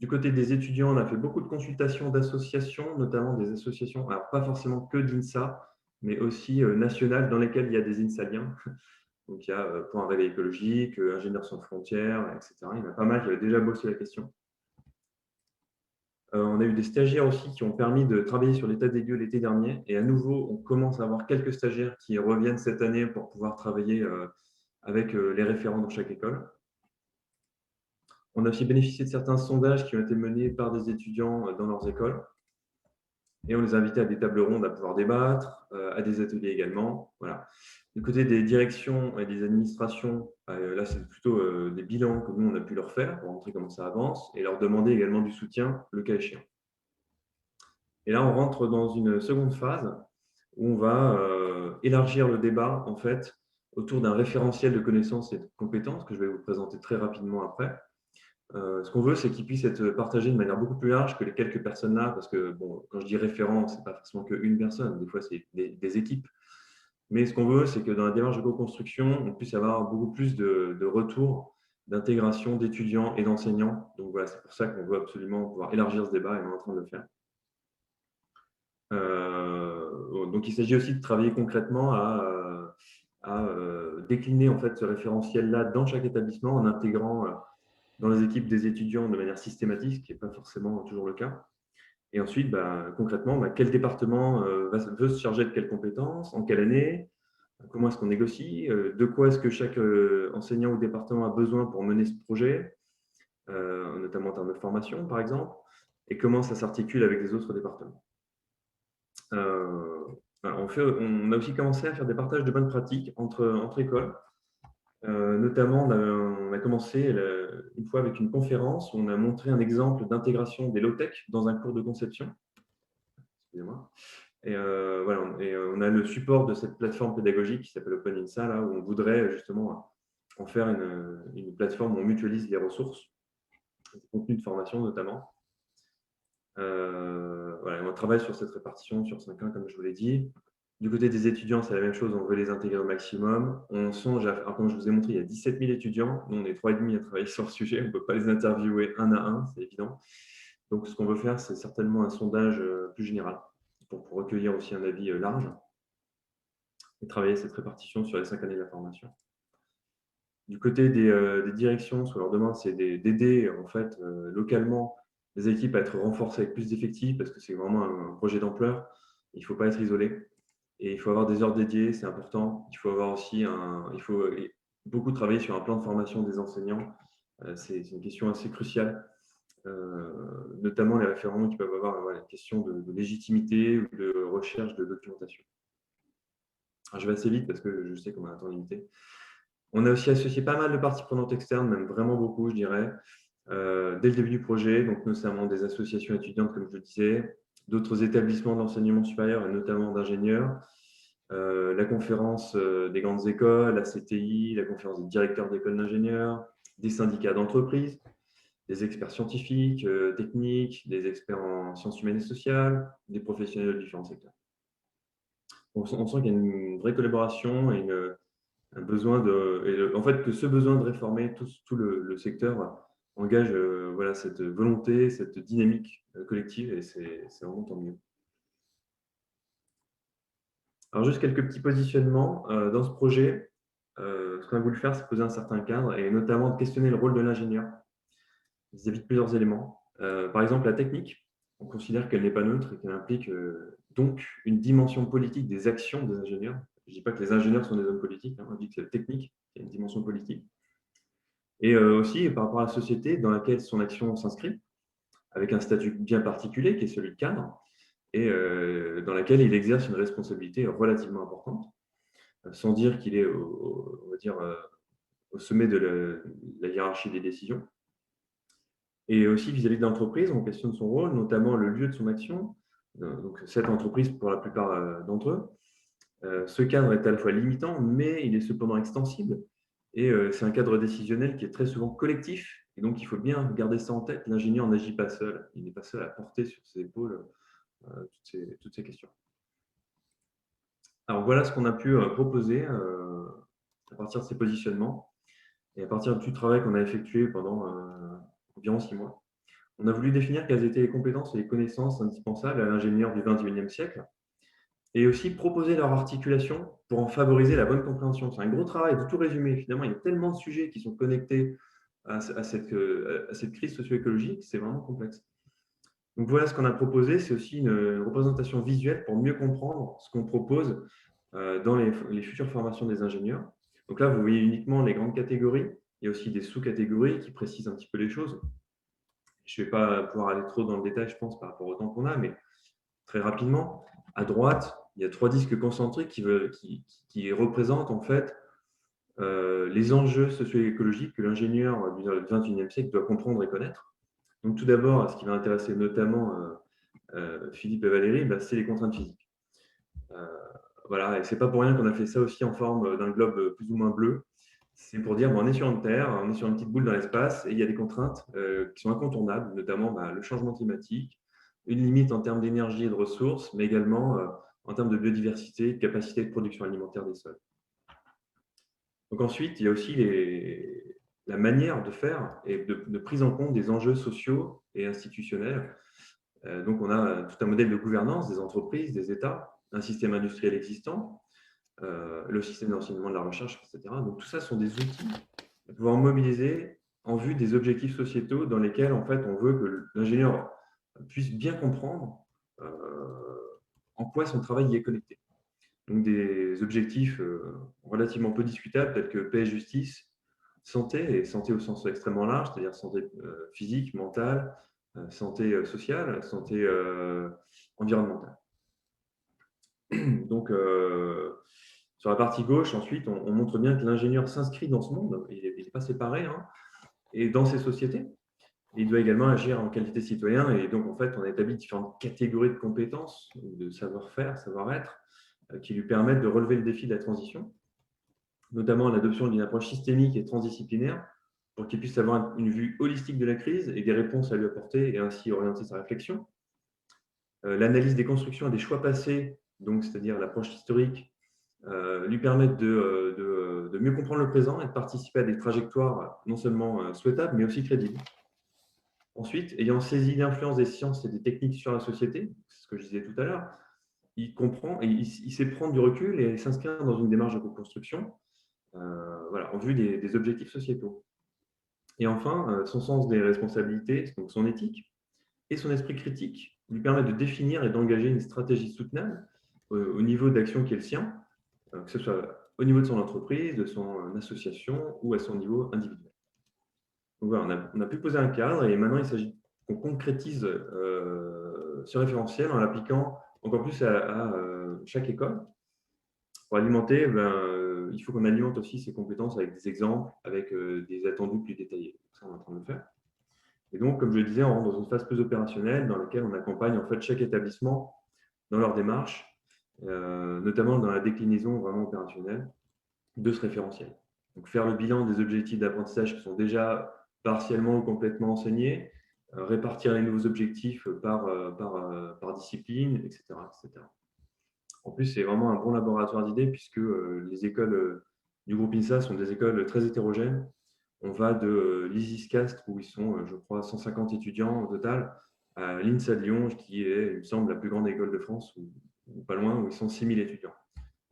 Du côté des étudiants, on a fait beaucoup de consultations d'associations, notamment des associations, alors pas forcément que d'INSA, mais aussi nationales dans lesquelles il y a des INSAliens. Donc il y a Pour un réveil écologique, Ingénieurs sans frontières, etc. Il y en a pas mal qui avaient déjà bossé la question. On a eu des stagiaires aussi qui ont permis de travailler sur l'état des lieux l'été dernier. Et à nouveau, on commence à avoir quelques stagiaires qui reviennent cette année pour pouvoir travailler avec les référents dans chaque école. On a aussi bénéficié de certains sondages qui ont été menés par des étudiants dans leurs écoles. Et on les a invités à des tables rondes à pouvoir débattre, à des ateliers également. Voilà. Du côté des directions et des administrations, là, c'est plutôt des bilans que nous, on a pu leur faire pour montrer comment ça avance et leur demander également du soutien, le cas échéant. Et là, on rentre dans une seconde phase où on va élargir le débat, en fait, autour d'un référentiel de connaissances et de compétences que je vais vous présenter très rapidement après. Ce qu'on veut, c'est qu'ils puissent être partagés de manière beaucoup plus large que les quelques personnes là, parce que bon, quand je dis référent, ce n'est pas forcément qu'une personne, des fois c'est des équipes. Mais ce qu'on veut, c'est que dans la démarche de co-construction, on puisse avoir beaucoup plus de retours, d'intégration d'étudiants et d'enseignants. Donc voilà, c'est pour ça qu'on veut absolument pouvoir élargir ce débat et on est en train de le faire. Donc il s'agit aussi de travailler concrètement à décliner en fait ce référentiel-là dans chaque établissement en intégrant dans les équipes des étudiants de manière systématique, ce qui n'est pas forcément toujours le cas. Et ensuite, concrètement, quel département veut se charger de quelles compétences, en quelle année, comment est-ce qu'on négocie, de quoi est-ce que chaque enseignant ou département a besoin pour mener ce projet, notamment en termes de formation, par exemple, et comment ça s'articule avec les autres départements. On a aussi commencé à faire des partages de bonnes pratiques entre écoles. Notamment, on a commencé une fois avec une conférence où on a montré un exemple d'intégration des low-tech dans un cours de conception. Excusez-moi. Et on a le support de cette plateforme pédagogique qui s'appelle OpenINSA, là, où on voudrait justement en faire une plateforme où on mutualise les ressources, les contenus de formation notamment. On travaille sur cette répartition sur 5 ans, comme je vous l'ai dit. Du côté des étudiants, c'est la même chose, on veut les intégrer au maximum. On songe, comme je vous ai montré, il y a 17 000 étudiants. Nous, on est 3,5 à travailler sur le sujet. On ne peut pas les interviewer un à un, c'est évident. Donc, ce qu'on veut faire, c'est certainement un sondage plus général pour recueillir aussi un avis large et travailler cette répartition sur les 5 années de la formation. Du côté des directions, ce qu'on leur demande, c'est d'aider en fait, localement les équipes à être renforcées avec plus d'effectifs parce que c'est vraiment un projet d'ampleur. Il ne faut pas être isolé. Et il faut avoir des heures dédiées, c'est important. Il faut avoir aussi beaucoup travailler sur un plan de formation des enseignants. C'est une question assez cruciale, notamment les référents qui peuvent avoir une question de légitimité ou de recherche de documentation. Alors, je vais assez vite parce que je sais qu'on a un temps limité. On a aussi associé pas mal de parties prenantes externes, même vraiment beaucoup, je dirais, dès le début du projet, donc notamment des associations étudiantes, comme je le disais, d'autres établissements d'enseignement supérieur et notamment d'ingénieurs, la conférence des grandes écoles, la CTI, la conférence des directeurs d'écoles d'ingénieurs, des syndicats d'entreprise, des experts scientifiques, techniques, des experts en sciences humaines et sociales, des professionnels de différents secteurs. On sent qu'il y a une vraie collaboration et un besoin en fait, que ce besoin de réformer tout le secteur engage cette volonté, cette dynamique collective, et c'est vraiment tant mieux. Alors, juste quelques petits positionnements. Dans ce projet, ce qu'on a voulu faire, c'est poser un certain cadre et notamment de questionner le rôle de l'ingénieur vis-à-vis de plusieurs éléments. Par exemple, la technique, on considère qu'elle n'est pas neutre et qu'elle implique donc une dimension politique des actions des ingénieurs. Je ne dis pas que les ingénieurs sont des hommes politiques, hein, on dit que c'est la technique qui a une dimension politique. Et aussi par rapport à la société dans laquelle son action s'inscrit, avec un statut bien particulier qui est celui de cadre, et dans laquelle il exerce une responsabilité relativement importante, sans dire qu'il est on va dire, au sommet de la hiérarchie des décisions. Et aussi vis-à-vis de l'entreprise, on questionne son rôle, notamment le lieu de son action. Donc, cette entreprise, pour la plupart d'entre eux, ce cadre est à la fois limitant, mais il est cependant extensible. Et c'est un cadre décisionnel qui est très souvent collectif. Et donc, il faut bien garder ça en tête. L'ingénieur n'agit pas seul. Il n'est pas seul à porter sur ses épaules toutes ces questions. Alors, voilà ce qu'on a pu proposer à partir de ces positionnements et à partir du travail qu'on a effectué pendant environ 6 mois. On a voulu définir quelles étaient les compétences et les connaissances indispensables à l'ingénieur du XXIe siècle et aussi proposer leur articulation pour en favoriser la bonne compréhension. C'est un gros travail de tout résumer. Finalement, il y a tellement de sujets qui sont connectés à cette crise socio-écologique, c'est vraiment complexe. Donc voilà ce qu'on a proposé, c'est aussi une représentation visuelle pour mieux comprendre ce qu'on propose dans les futures formations des ingénieurs. Donc là, vous voyez uniquement les grandes catégories. Il y a aussi des sous-catégories qui précisent un petit peu les choses. Je ne vais pas pouvoir aller trop dans le détail, je pense, par rapport au temps qu'on a, mais très rapidement, à droite, il y a 3 disques concentriques qui représentent en fait les enjeux socio-écologiques que l'ingénieur du XXIe siècle doit comprendre et connaître. Donc tout d'abord, ce qui va intéresser notamment Philippe et Valérie, c'est les contraintes physiques. Voilà, et ce n'est pas pour rien qu'on a fait ça aussi en forme d'un globe plus ou moins bleu. C'est pour dire on est sur une Terre, on est sur une petite boule dans l'espace et il y a des contraintes qui sont incontournables, notamment le changement climatique, une limite en termes d'énergie et de ressources, mais également en termes de biodiversité, de capacité de production alimentaire des sols. Donc ensuite, il y a aussi la manière de faire et de prise en compte des enjeux sociaux et institutionnels. Donc on a tout un modèle de gouvernance des entreprises, des États, un système industriel existant, le système d'enseignement de la recherche, etc. Donc tout ça sont des outils à pouvoir mobiliser en vue des objectifs sociétaux dans lesquels en fait on veut que l'ingénieur puisse bien comprendre en quoi son travail y est connecté. Donc des objectifs relativement peu discutables tels que paix et justice, santé, et santé au sens extrêmement large, c'est-à-dire santé physique, mentale, santé sociale, santé environnementale. Donc, sur la partie gauche, ensuite, on montre bien que l'ingénieur s'inscrit dans ce monde, il n'est pas séparé, hein, et dans ces sociétés. Il doit également agir en qualité de citoyen, et donc, en fait, on a établi différentes catégories de compétences, de savoir-faire, savoir-être, qui lui permettent de relever le défi de la transition, notamment l'adoption d'une approche systémique et transdisciplinaire, pour qu'il puisse avoir une vue holistique de la crise et des réponses à lui apporter, et ainsi orienter sa réflexion. L'analyse des constructions et des choix passés, donc c'est-à-dire l'approche historique, lui permettent de mieux comprendre le présent et de participer à des trajectoires non seulement souhaitables, mais aussi crédibles. Ensuite, ayant saisi l'influence des sciences et des techniques sur la société, c'est ce que je disais tout à l'heure, il comprend et il sait prendre du recul et s'inscrire dans une démarche de co-construction en vue des objectifs sociétaux. Et enfin, son sens des responsabilités, donc son éthique et son esprit critique lui permettent de définir et d'engager une stratégie soutenable au niveau d'action qui est le sien, que ce soit au niveau de son entreprise, de son association ou à son niveau individuel. Donc voilà, on a pu poser un cadre et maintenant il s'agit qu'on concrétise ce référentiel en l'appliquant encore plus à chaque école. Pour alimenter, il faut qu'on alimente aussi ces compétences avec des exemples, avec des attendus plus détaillés. Ça, on est en train de le faire. Et donc, comme je le disais, on rentre dans une phase plus opérationnelle dans laquelle on accompagne en fait chaque établissement dans leur démarche, notamment dans la déclinaison vraiment opérationnelle de ce référentiel. Donc, faire le bilan des objectifs d'apprentissage qui sont déjà partiellement ou complètement enseignés, répartir les nouveaux objectifs par discipline, etc., etc. En plus, c'est vraiment un bon laboratoire d'idées puisque les écoles du groupe INSA sont des écoles très hétérogènes. On va de l'ISIS-Castres, où ils sont, je crois, 150 étudiants au total, à l'INSA de Lyon, qui est, il me semble, la plus grande école de France, ou pas loin, où ils sont 6000 étudiants.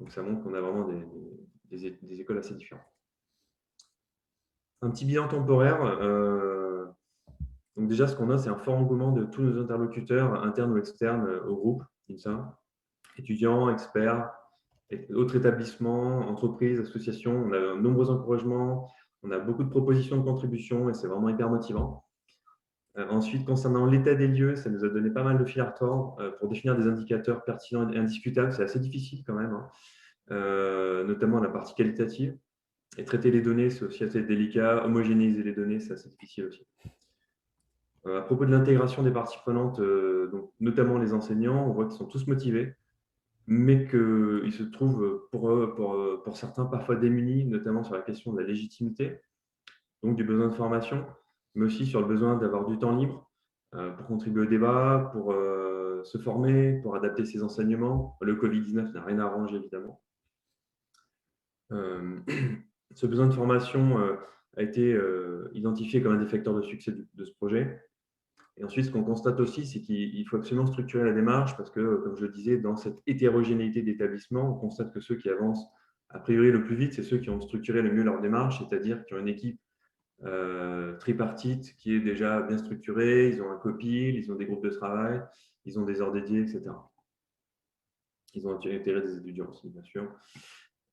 Donc, ça montre qu'on a vraiment des écoles assez différentes. Un petit bilan temporaire. Donc déjà, ce qu'on a, c'est un fort engouement de tous nos interlocuteurs, internes ou externes, au groupe INSA, étudiants, experts, autres établissements, entreprises, associations. On a de nombreux encouragements, on a beaucoup de propositions de contributions et c'est vraiment hyper motivant. Ensuite, concernant l'état des lieux, ça nous a donné pas mal de fil à retordre pour définir des indicateurs pertinents et indiscutables. C'est assez difficile quand même, notamment la partie qualitative. Et traiter les données, c'est aussi assez délicat. Homogénéiser les données, c'est assez difficile aussi. À propos de l'intégration des parties prenantes, donc notamment les enseignants, on voit qu'ils sont tous motivés, mais qu'ils se trouvent pour certains parfois démunis, notamment sur la question de la légitimité, donc du besoin de formation, mais aussi sur le besoin d'avoir du temps libre pour contribuer au débat, pour se former, pour adapter ses enseignements. Le Covid-19 n'a rien arrangé, évidemment. Ce besoin de formation a été identifié comme un des facteurs de succès de ce projet. Et ensuite, ce qu'on constate aussi, c'est qu'il faut absolument structurer la démarche parce que, comme je le disais, dans cette hétérogénéité d'établissements, on constate que ceux qui avancent a priori le plus vite, c'est ceux qui ont structuré le mieux leur démarche, c'est-à-dire qui ont une équipe tripartite qui est déjà bien structurée, ils ont un copil, ils ont des groupes de travail, ils ont des heures dédiées, etc. Ils ont intégré des étudiants aussi, bien sûr.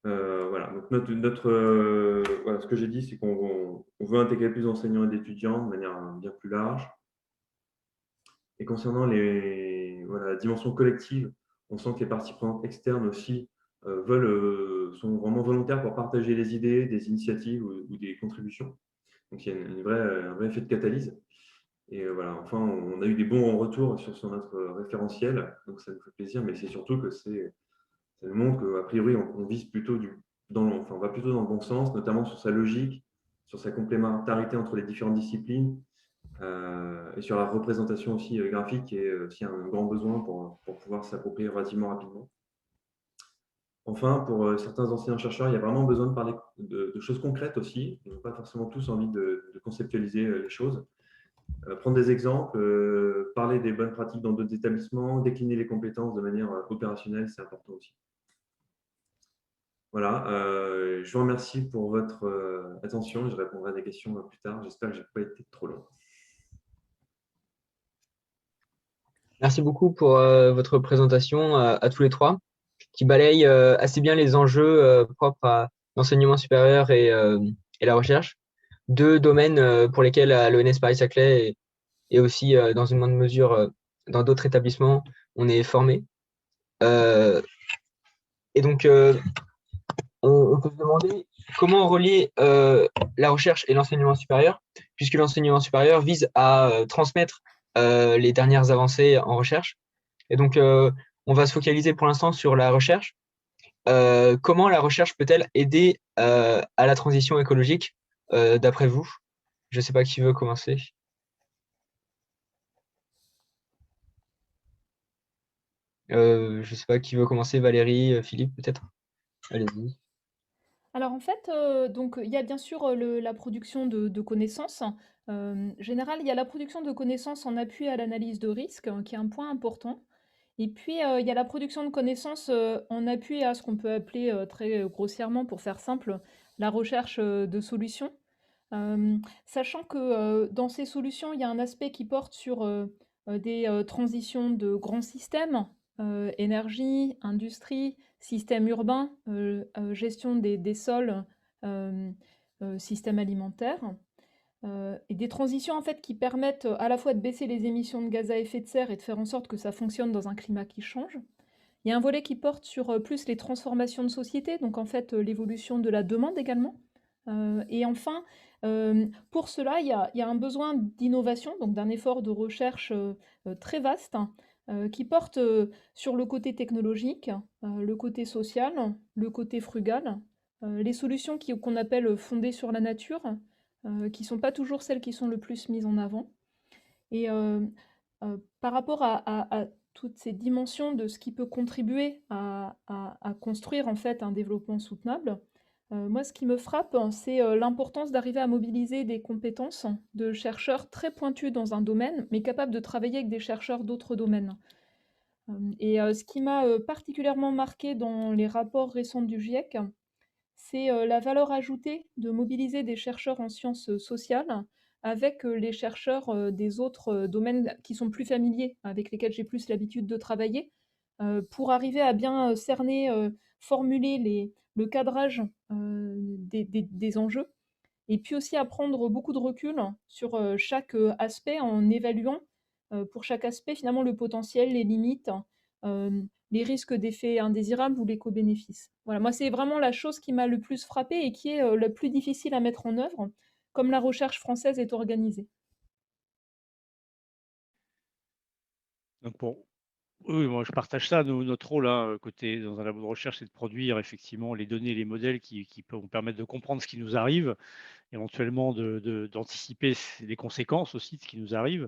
Voilà, donc voilà, ce que j'ai dit, c'est qu'on veut intégrer plus d'enseignants et d'étudiants de manière bien plus large. Et concernant la dimension collective, on sent que les parties prenantes externes aussi sont vraiment volontaires pour partager les idées, des initiatives ou des contributions. Donc, il y a un vrai effet de catalyse. Et voilà, enfin, on a eu des bons retours sur notre référentiel, donc ça nous fait plaisir, mais c'est surtout que ça nous montre qu'a priori, on vise plutôt on va plutôt dans le bon sens, notamment sur sa logique, sur sa complémentarité entre les différentes disciplines, et sur la représentation aussi graphique, qui est aussi un grand besoin pour pouvoir s'approprier relativement rapidement. Enfin, pour certains enseignants-chercheurs, il y a vraiment besoin de parler de choses concrètes aussi. Ils n'ont pas forcément tous envie de conceptualiser les choses. Prendre des exemples, parler des bonnes pratiques dans d'autres établissements, décliner les compétences de manière opérationnelle, c'est important aussi. Voilà, je vous remercie pour votre attention et je répondrai à des questions plus tard. J'espère que je n'ai pas été trop long. Merci beaucoup pour votre présentation à tous les trois, qui balaye assez bien les enjeux propres à l'enseignement supérieur et la recherche. Deux domaines pour lesquels l'ENS Paris-Saclay et aussi dans une moindre mesure dans d'autres établissements, on est formé. Et donc, on peut se demander comment relier la recherche et l'enseignement supérieur, puisque l'enseignement supérieur vise à transmettre les dernières avancées en recherche. Et donc, on va se focaliser pour l'instant sur la recherche. Comment la recherche peut-elle aider à la transition écologique, d'après vous? Je ne sais pas qui veut commencer. Je ne sais pas qui veut commencer, Valérie, Philippe, peut-être? Allez-y. Alors en fait, donc il y a bien sûr, la production de connaissances. Général, il y a la production de connaissances en appui à l'analyse de risque, qui est un point important. Et puis, il y a la production de connaissances, en appui à ce qu'on peut appeler, très grossièrement, pour faire simple, la recherche, de solutions. Sachant que, dans ces solutions, il y a un aspect qui porte sur, des, transitions de grands systèmes, énergie, industrie, système urbain, gestion des sols, système alimentaire, et des transitions en fait qui permettent à la fois de baisser les émissions de gaz à effet de serre et de faire en sorte que ça fonctionne dans un climat qui change. Il y a un volet qui porte sur plus les transformations de société, donc en fait l'évolution de la demande également. Et enfin, pour cela, il y a un besoin d'innovation, donc d'un effort de recherche très vaste, qui porte sur le côté technologique, le côté social, le côté frugal, les solutions qu'on appelle fondées sur la nature, qui ne sont pas toujours celles qui sont le plus mises en avant. Et par rapport à toutes ces dimensions de ce qui peut contribuer à construire en fait un développement soutenable, moi ce qui me frappe, c'est l'importance d'arriver à mobiliser des compétences de chercheurs très pointus dans un domaine, mais capables de travailler avec des chercheurs d'autres domaines. Et ce qui m'a particulièrement marqué dans les rapports récents du GIEC, c'est la valeur ajoutée de mobiliser des chercheurs en sciences sociales avec les chercheurs des autres domaines qui sont plus familiers, avec lesquels j'ai plus l'habitude de travailler, pour arriver à bien cerner, formuler le cadrage des enjeux, et puis aussi à prendre beaucoup de recul sur chaque aspect en évaluant pour chaque aspect finalement le potentiel, les limites, euh, les risques d'effets indésirables ou l'éco-bénéfice. Voilà, moi c'est vraiment la chose qui m'a le plus frappée et qui est la plus difficile à mettre en œuvre, comme la recherche française est organisée. Donc oui, moi je partage ça. Notre rôle, hein, côté dans un labo de recherche, c'est de produire effectivement les données, les modèles qui peuvent nous permettre de comprendre ce qui nous arrive, éventuellement d'anticiper les conséquences aussi de ce qui nous arrive,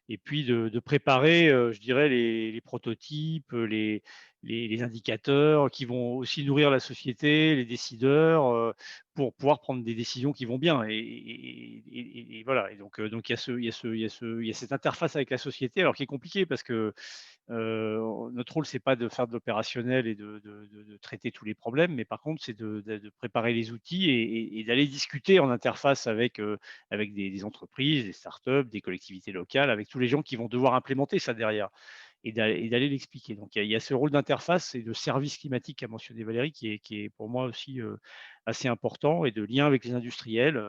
et puis de préparer, je dirais, les prototypes, les indicateurs qui vont aussi nourrir la société, les décideurs, pour pouvoir prendre des décisions qui vont bien. Et voilà. Et donc il y a cette interface avec la société, alors qui est compliquée parce que notre rôle, c'est pas de faire de l'opérationnel et de traiter tous les problèmes, mais par contre, c'est de préparer les outils et d'aller discuter en interface avec des entreprises, des startups, des collectivités locales, avec tous les gens qui vont devoir implémenter ça derrière et d'aller l'expliquer. Donc, il y a ce rôle d'interface et de service climatique qu'a mentionné Valérie qui est pour moi aussi assez important, et de lien avec les industriels.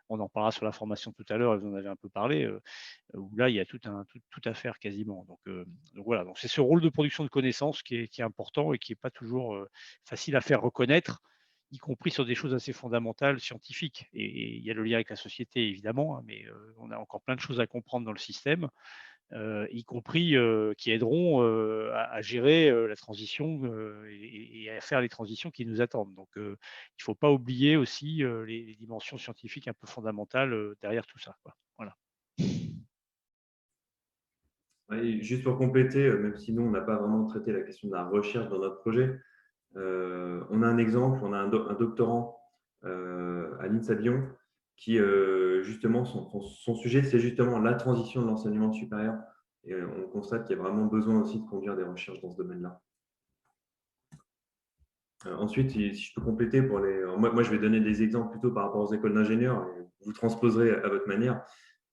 On en parlera sur la formation tout à l'heure, vous en avez un peu parlé, où là, il y a tout à faire quasiment. Donc voilà, donc c'est ce rôle de production de connaissances qui est important et qui n'est pas toujours facile à faire reconnaître, y compris sur des choses assez fondamentales, scientifiques. Et il y a le lien avec la société, évidemment, hein, mais on a encore plein de choses à comprendre dans le système, y compris qui aideront à gérer la transition et à faire les transitions qui nous attendent. Donc, il ne faut pas oublier aussi les dimensions scientifiques un peu fondamentales derrière tout ça, quoi. Voilà. Ouais, juste pour compléter, même si nous, on n'a pas vraiment traité la question de la recherche dans notre projet, on a un exemple, on a un doctorant à l'INSA Lyon qui, justement, son sujet, c'est justement la transition de l'enseignement supérieur. Et on constate qu'il y a vraiment besoin aussi de conduire des recherches dans ce domaine-là. Ensuite, si je peux compléter pour les. Moi, je vais donner des exemples plutôt par rapport aux écoles d'ingénieurs, et vous transposerez à votre manière.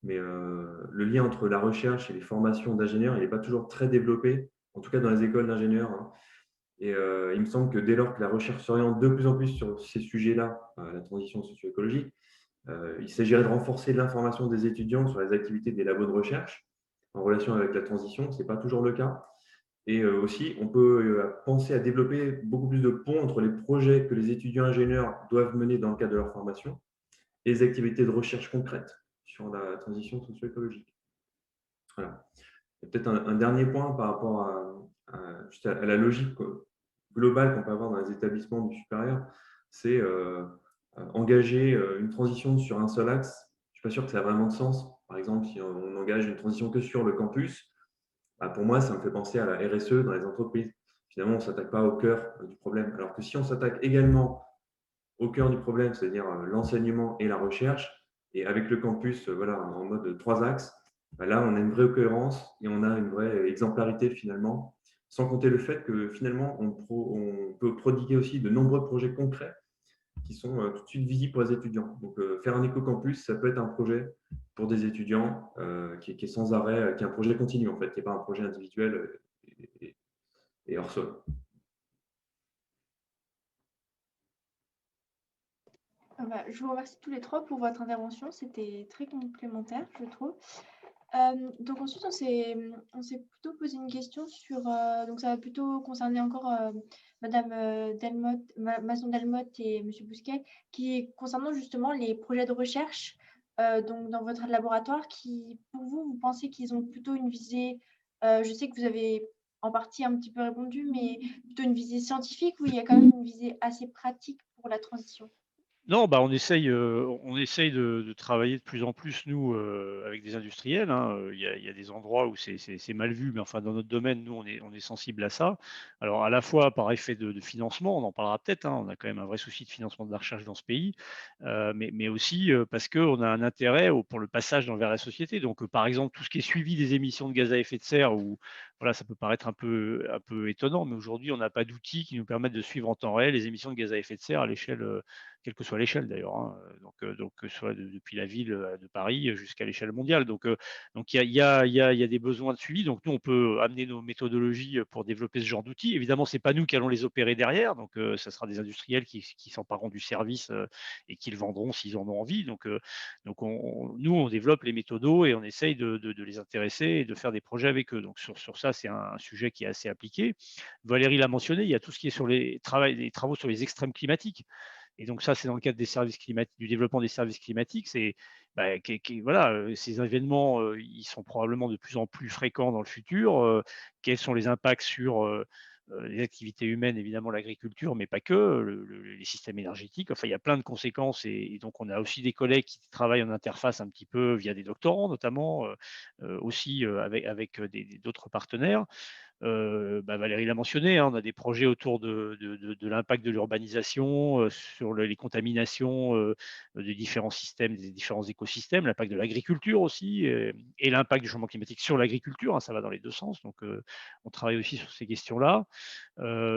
Mais le lien entre la recherche et les formations d'ingénieurs, il n'est pas toujours très développé, en tout cas dans les écoles d'ingénieurs, hein. Et il me semble que dès lors que la recherche s'oriente de plus en plus sur ces sujets-là, la transition socio-écologique, il s'agirait de renforcer l'information des étudiants sur les activités des labos de recherche en relation avec la transition. Ce n'est pas toujours le cas. Et aussi, on peut penser à développer beaucoup plus de ponts entre les projets que les étudiants ingénieurs doivent mener dans le cadre de leur formation et les activités de recherche concrètes sur la transition socio-écologique. Voilà. Peut-être un dernier point par rapport juste à la logique globale qu'on peut avoir dans les établissements du supérieur, c'est engager une transition sur un seul axe. Je ne suis pas sûr que ça a vraiment de sens. Par exemple, si on engage une transition que sur le campus, pour moi, ça me fait penser à la RSE dans les entreprises. Finalement, on ne s'attaque pas au cœur du problème. Alors que si on s'attaque également au cœur du problème, c'est-à-dire l'enseignement et la recherche, et avec le campus voilà, en mode 3 axes, là, on a une vraie cohérence et on a une vraie exemplarité finalement, sans compter le fait que finalement, on peut prodiguer aussi de nombreux projets concrets qui sont tout de suite visibles pour les étudiants. Donc, faire un éco-campus, ça peut être un projet pour des étudiants qui est sans arrêt, qui est un projet continu en fait, qui n'est pas un projet individuel et hors sol. Je vous remercie tous les trois pour votre intervention. C'était très complémentaire, je trouve. Donc ensuite, on s'est plutôt posé une question sur... donc ça va plutôt concerner encore Madame Delmotte, Masson-Delmotte et Monsieur Bousquet, qui est concernant justement les projets de recherche donc dans votre laboratoire, qui, pour vous, vous pensez qu'ils ont plutôt une visée... je sais que vous avez en partie un petit peu répondu, mais plutôt une visée scientifique, ou il y a quand même une visée assez pratique pour la transition? Non, bah, on essaye de travailler de plus en plus, nous, avec des industriels, hein. Il y a des endroits où c'est mal vu, mais enfin, dans notre domaine, nous, on est sensible à ça. Alors, à la fois par effet de financement, on en parlera peut-être, hein, on a quand même un vrai souci de financement de la recherche dans ce pays, mais aussi parce qu'on a un intérêt pour le passage vers la société. Donc, par exemple, tout ce qui est suivi des émissions de gaz à effet de serre, où voilà, ça peut paraître un peu étonnant, mais aujourd'hui, on n'a pas d'outils qui nous permettent de suivre en temps réel les émissions de gaz à effet de serre à l'échelle, quelle que soit l'échelle d'ailleurs, hein, donc que ce soit depuis la ville de Paris jusqu'à l'échelle mondiale. Donc il y a des besoins de suivi. Donc nous, on peut amener nos méthodologies pour développer ce genre d'outils. Évidemment, c'est pas nous qui allons les opérer derrière. Donc ça sera des industriels qui s'empareront du service et qui le vendront s'ils en ont envie. Donc nous, on développe les méthodos et on essaye de les intéresser et de faire des projets avec eux. Donc sur ça, c'est un sujet qui est assez appliqué. Valérie l'a mentionné, il y a tout ce qui est sur les travaux sur les extrêmes climatiques. Et donc ça, c'est dans le cadre des services climatiques, du développement des services climatiques. C'est voilà, ces événements, ils sont probablement de plus en plus fréquents dans le futur. Quels sont les impacts sur les activités humaines, évidemment l'agriculture, mais pas que, les systèmes énergétiques. Enfin, il y a plein de conséquences et donc on a aussi des collègues qui travaillent en interface un petit peu via des doctorants notamment, aussi avec d'autres partenaires. Valérie l'a mentionné, hein, on a des projets autour de l'impact de l'urbanisation, sur les contaminations des différents systèmes, des différents écosystèmes, l'impact de l'agriculture aussi, et l'impact du changement climatique sur l'agriculture, hein, ça va dans les deux sens. Donc, on travaille aussi sur ces questions-là.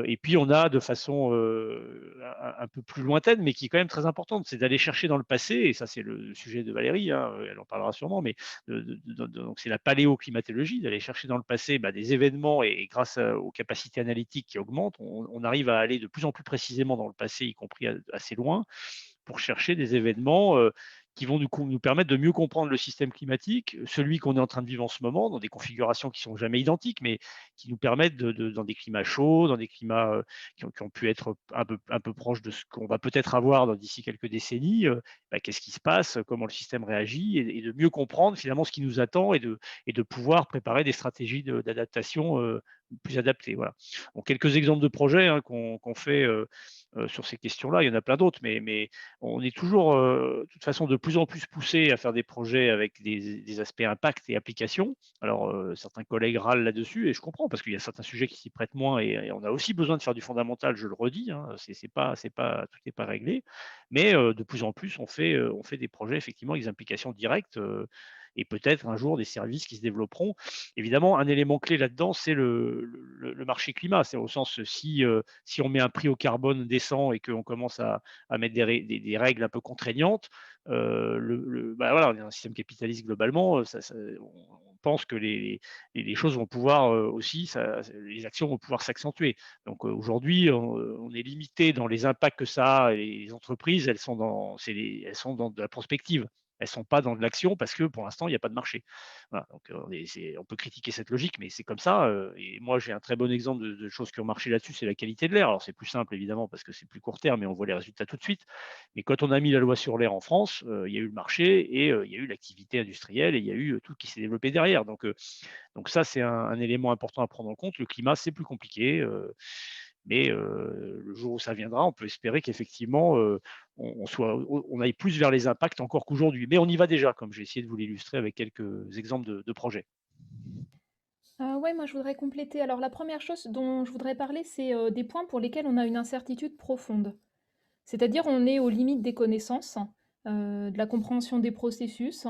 Et puis, on a de façon un peu plus lointaine, mais qui est quand même très importante, c'est d'aller chercher dans le passé, et ça, c'est le sujet de Valérie, hein, elle en parlera sûrement, mais donc c'est la paléoclimatologie, d'aller chercher dans le passé des événements et grâce aux capacités analytiques qui augmentent, on arrive à aller de plus en plus précisément dans le passé, y compris assez loin, pour chercher des événements qui vont nous permettre de mieux comprendre le système climatique, celui qu'on est en train de vivre en ce moment, dans des configurations qui sont jamais identiques, mais qui nous permettent, dans des climats chauds, dans des climats qui ont pu être un peu proches de ce qu'on va peut-être avoir d'ici quelques décennies, qu'est-ce qui se passe, comment le système réagit, et de mieux comprendre finalement ce qui nous attend et de pouvoir préparer des stratégies d'adaptation plus adaptées. Voilà. Donc, quelques exemples de projets, hein, qu'on fait sur ces questions-là. Il y en a plein d'autres, mais on est toujours, de toute façon, de plus en plus poussé à faire des projets avec des aspects impact et application. Alors, certains collègues râlent là-dessus, et je comprends, parce qu'il y a certains sujets qui s'y prêtent moins, et on a aussi besoin de faire du fondamental, je le redis, hein, tout n'est pas réglé, mais de plus en plus, on fait des projets effectivement avec des implications directes, et peut-être un jour des services qui se développeront. Évidemment, un élément clé là-dedans, c'est le marché climat. C'est au sens, si on met un prix au carbone décent et qu'on commence à mettre des règles un peu contraignantes, voilà, on est dans un système capitaliste globalement, on pense que les choses vont pouvoir aussi, les actions vont pouvoir s'accentuer. Donc aujourd'hui, on est limité dans les impacts que ça a, et les entreprises, elles sont dans de la prospective. Elles ne sont pas dans de l'action parce que pour l'instant, il n'y a pas de marché. Voilà, donc on peut critiquer cette logique, mais c'est comme ça. Et moi, j'ai un très bon exemple de choses qui ont marché là-dessus, c'est la qualité de l'air. Alors, c'est plus simple, évidemment, parce que c'est plus court terme et on voit les résultats tout de suite. Mais quand on a mis la loi sur l'air en France, il y a eu le marché et il y a eu l'activité industrielle et il y a eu tout qui s'est développé derrière. Donc ça, c'est un élément important à prendre en compte. Le climat, c'est plus compliqué. Mais le jour où ça viendra, on peut espérer qu'effectivement, on aille plus vers les impacts encore qu'aujourd'hui. Mais on y va déjà, comme j'ai essayé de vous l'illustrer avec quelques exemples de projets. Ouais, moi je voudrais compléter. Alors la première chose dont je voudrais parler, c'est des points pour lesquels on a une incertitude profonde. C'est-à-dire on est aux limites des connaissances, de la compréhension des processus.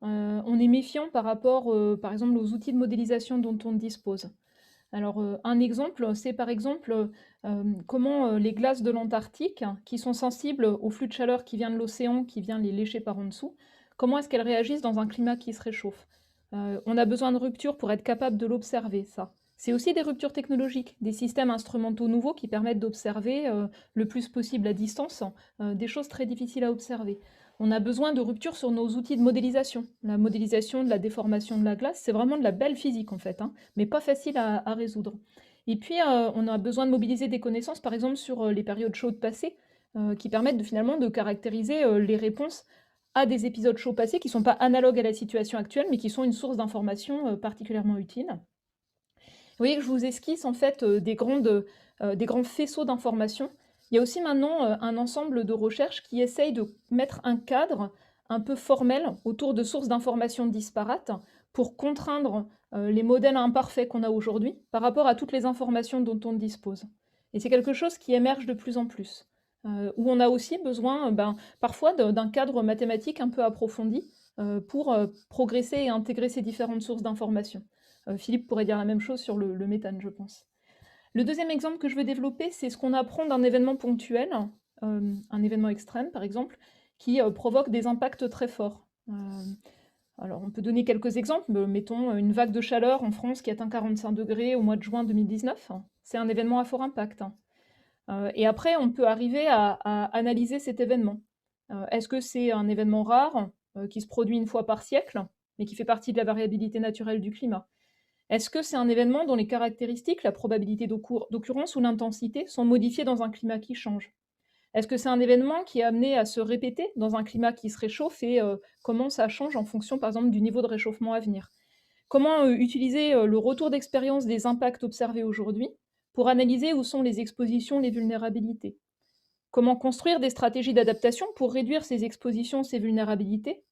On est méfiant par rapport, par exemple, aux outils de modélisation dont on dispose. Alors, un exemple, c'est par exemple, comment, les glaces de l'Antarctique, qui sont sensibles au flux de chaleur qui vient de l'océan, qui vient les lécher par en dessous, comment est-ce qu'elles réagissent dans un climat qui se réchauffe? On a besoin de ruptures pour être capable de l'observer, ça. C'est aussi des ruptures technologiques, des systèmes instrumentaux nouveaux qui permettent d'observer, le plus possible à distance, des choses très difficiles à observer. On a besoin de ruptures sur nos outils de modélisation. La modélisation de la déformation de la glace, c'est vraiment de la belle physique en fait, hein, mais pas facile à résoudre. Et puis, on a besoin de mobiliser des connaissances, par exemple, sur les périodes chaudes passées, qui permettent finalement de caractériser les réponses à des épisodes chauds passés qui ne sont pas analogues à la situation actuelle, mais qui sont une source d'information particulièrement utile. Vous voyez que je vous esquisse en fait des grands faisceaux d'informations. Il y a aussi maintenant un ensemble de recherches qui essayent de mettre un cadre un peu formel autour de sources d'informations disparates pour contraindre les modèles imparfaits qu'on a aujourd'hui par rapport à toutes les informations dont on dispose. Et c'est quelque chose qui émerge de plus en plus, où on a aussi besoin parfois d'un cadre mathématique un peu approfondi pour progresser et intégrer ces différentes sources d'informations. Philippe pourrait dire la même chose sur le méthane, je pense. Le deuxième exemple que je veux développer, c'est ce qu'on apprend d'un événement ponctuel, un événement extrême par exemple, qui provoque des impacts très forts. Alors on peut donner quelques exemples, mettons une vague de chaleur en France qui atteint 45 degrés au mois de juin 2019, c'est un événement à fort impact. Et après, on peut arriver à analyser cet événement. Est-ce que c'est un événement rare qui se produit une fois par siècle, mais qui fait partie de la variabilité naturelle du climat? Est-ce que c'est un événement dont les caractéristiques, la probabilité d'occurrence ou l'intensité sont modifiées dans un climat qui change? Est-ce que c'est un événement qui est amené à se répéter dans un climat qui se réchauffe et comment ça change en fonction, par exemple, du niveau de réchauffement à venir? Comment utiliser le retour d'expérience des impacts observés aujourd'hui pour analyser où sont les expositions, les vulnérabilités? Comment construire des stratégies d'adaptation pour réduire ces expositions, ces vulnérabilités,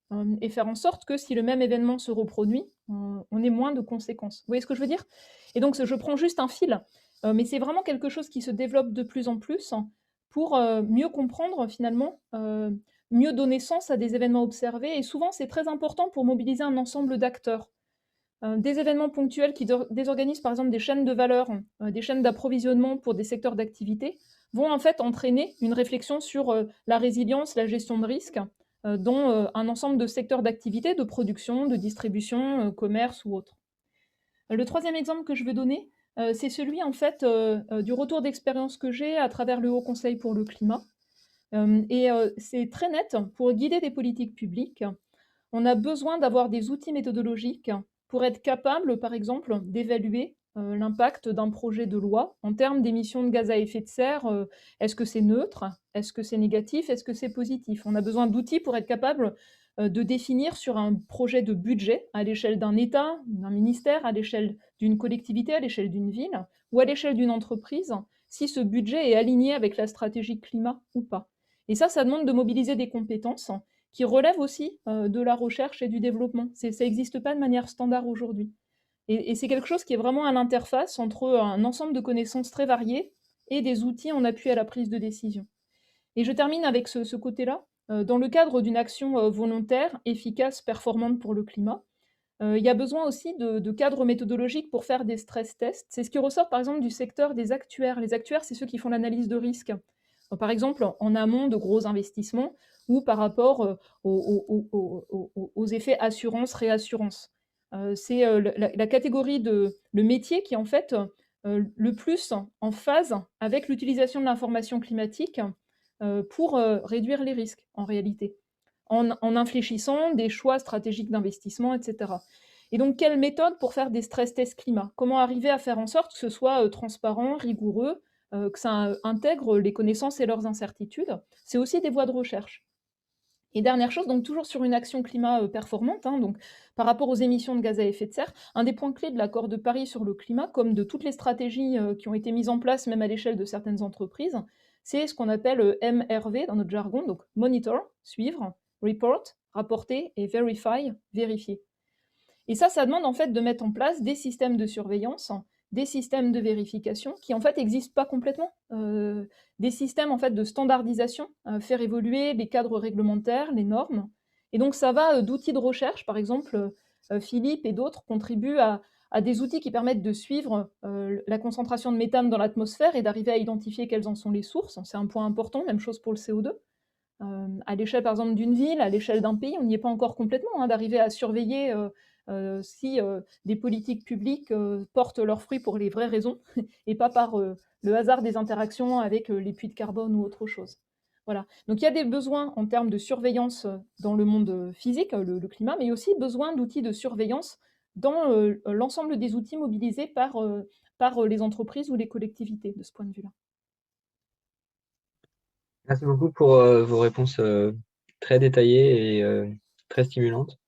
et faire en sorte que si le même événement se reproduit, on ait moins de conséquences. Vous voyez ce que je veux dire? Et donc, je prends juste un fil, mais c'est vraiment quelque chose qui se développe de plus en plus pour mieux comprendre finalement, mieux donner sens à des événements observés. Et souvent, c'est très important pour mobiliser un ensemble d'acteurs. Des événements ponctuels qui désorganisent par exemple des chaînes de valeur, des chaînes d'approvisionnement pour des secteurs d'activité, vont en fait entraîner une réflexion sur la résilience, la gestion de risque, dans un ensemble de secteurs d'activité, de production, de distribution, commerce ou autres. Le troisième exemple que je veux donner, c'est celui en fait du retour d'expérience que j'ai à travers le Haut Conseil pour le climat. C'est très net, pour guider des politiques publiques, on a besoin d'avoir des outils méthodologiques pour être capable, par exemple, d'évaluer l'impact d'un projet de loi en termes d'émissions de gaz à effet de serre. Est-ce que c'est neutre? Est-ce que c'est négatif? Est-ce que c'est positif? On a besoin d'outils pour être capable de définir sur un projet de budget à l'échelle d'un État, d'un ministère, à l'échelle d'une collectivité, à l'échelle d'une ville ou à l'échelle d'une entreprise, si ce budget est aligné avec la stratégie climat ou pas. Et ça demande de mobiliser des compétences qui relèvent aussi de la recherche et du développement. Ça n'existe pas de manière standard aujourd'hui. Et c'est quelque chose qui est vraiment à l'interface entre un ensemble de connaissances très variées et des outils en appui à la prise de décision. Et je termine avec ce côté-là. Dans le cadre d'une action volontaire, efficace, performante pour le climat, il y a besoin aussi de cadres méthodologiques pour faire des stress tests. C'est ce qui ressort par exemple du secteur des actuaires. Les actuaires, c'est ceux qui font l'analyse de risque. Par exemple, en amont de gros investissements ou par rapport aux effets assurance-réassurance. C'est la catégorie le métier qui est en fait le plus en phase avec l'utilisation de l'information climatique pour réduire les risques en réalité, en infléchissant des choix stratégiques d'investissement, etc. Et donc, quelle méthode pour faire des stress tests climat? Comment arriver à faire en sorte que ce soit transparent, rigoureux, que ça intègre les connaissances et leurs incertitudes? C'est aussi des voies de recherche. Et dernière chose, donc toujours sur une action climat performante, donc par rapport aux émissions de gaz à effet de serre, un des points clés de l'accord de Paris sur le climat, comme de toutes les stratégies qui ont été mises en place, même à l'échelle de certaines entreprises, c'est ce qu'on appelle MRV dans notre jargon, donc monitor, suivre, report, rapporter, et verify, vérifier. Et ça demande en fait de mettre en place des systèmes de surveillance, des systèmes de vérification qui en fait n'existent pas complètement, des systèmes en fait de standardisation, faire évoluer les cadres réglementaires, les normes. Et donc ça va d'outils de recherche, par exemple, Philippe et d'autres contribuent à des outils qui permettent de suivre la concentration de méthane dans l'atmosphère et d'arriver à identifier quelles en sont les sources. C'est un point important, même chose pour le CO2. À l'échelle par exemple d'une ville, à l'échelle d'un pays, on n'y est pas encore complètement, d'arriver à surveiller si des politiques publiques portent leurs fruits pour les vraies raisons et pas par le hasard des interactions avec les puits de carbone ou autre chose. Voilà. Donc il y a des besoins en termes de surveillance dans le monde physique, le climat, mais aussi besoin d'outils de surveillance dans l'ensemble des outils mobilisés par les entreprises ou les collectivités de ce point de vue-là. Merci beaucoup pour vos réponses très détaillées et très stimulantes.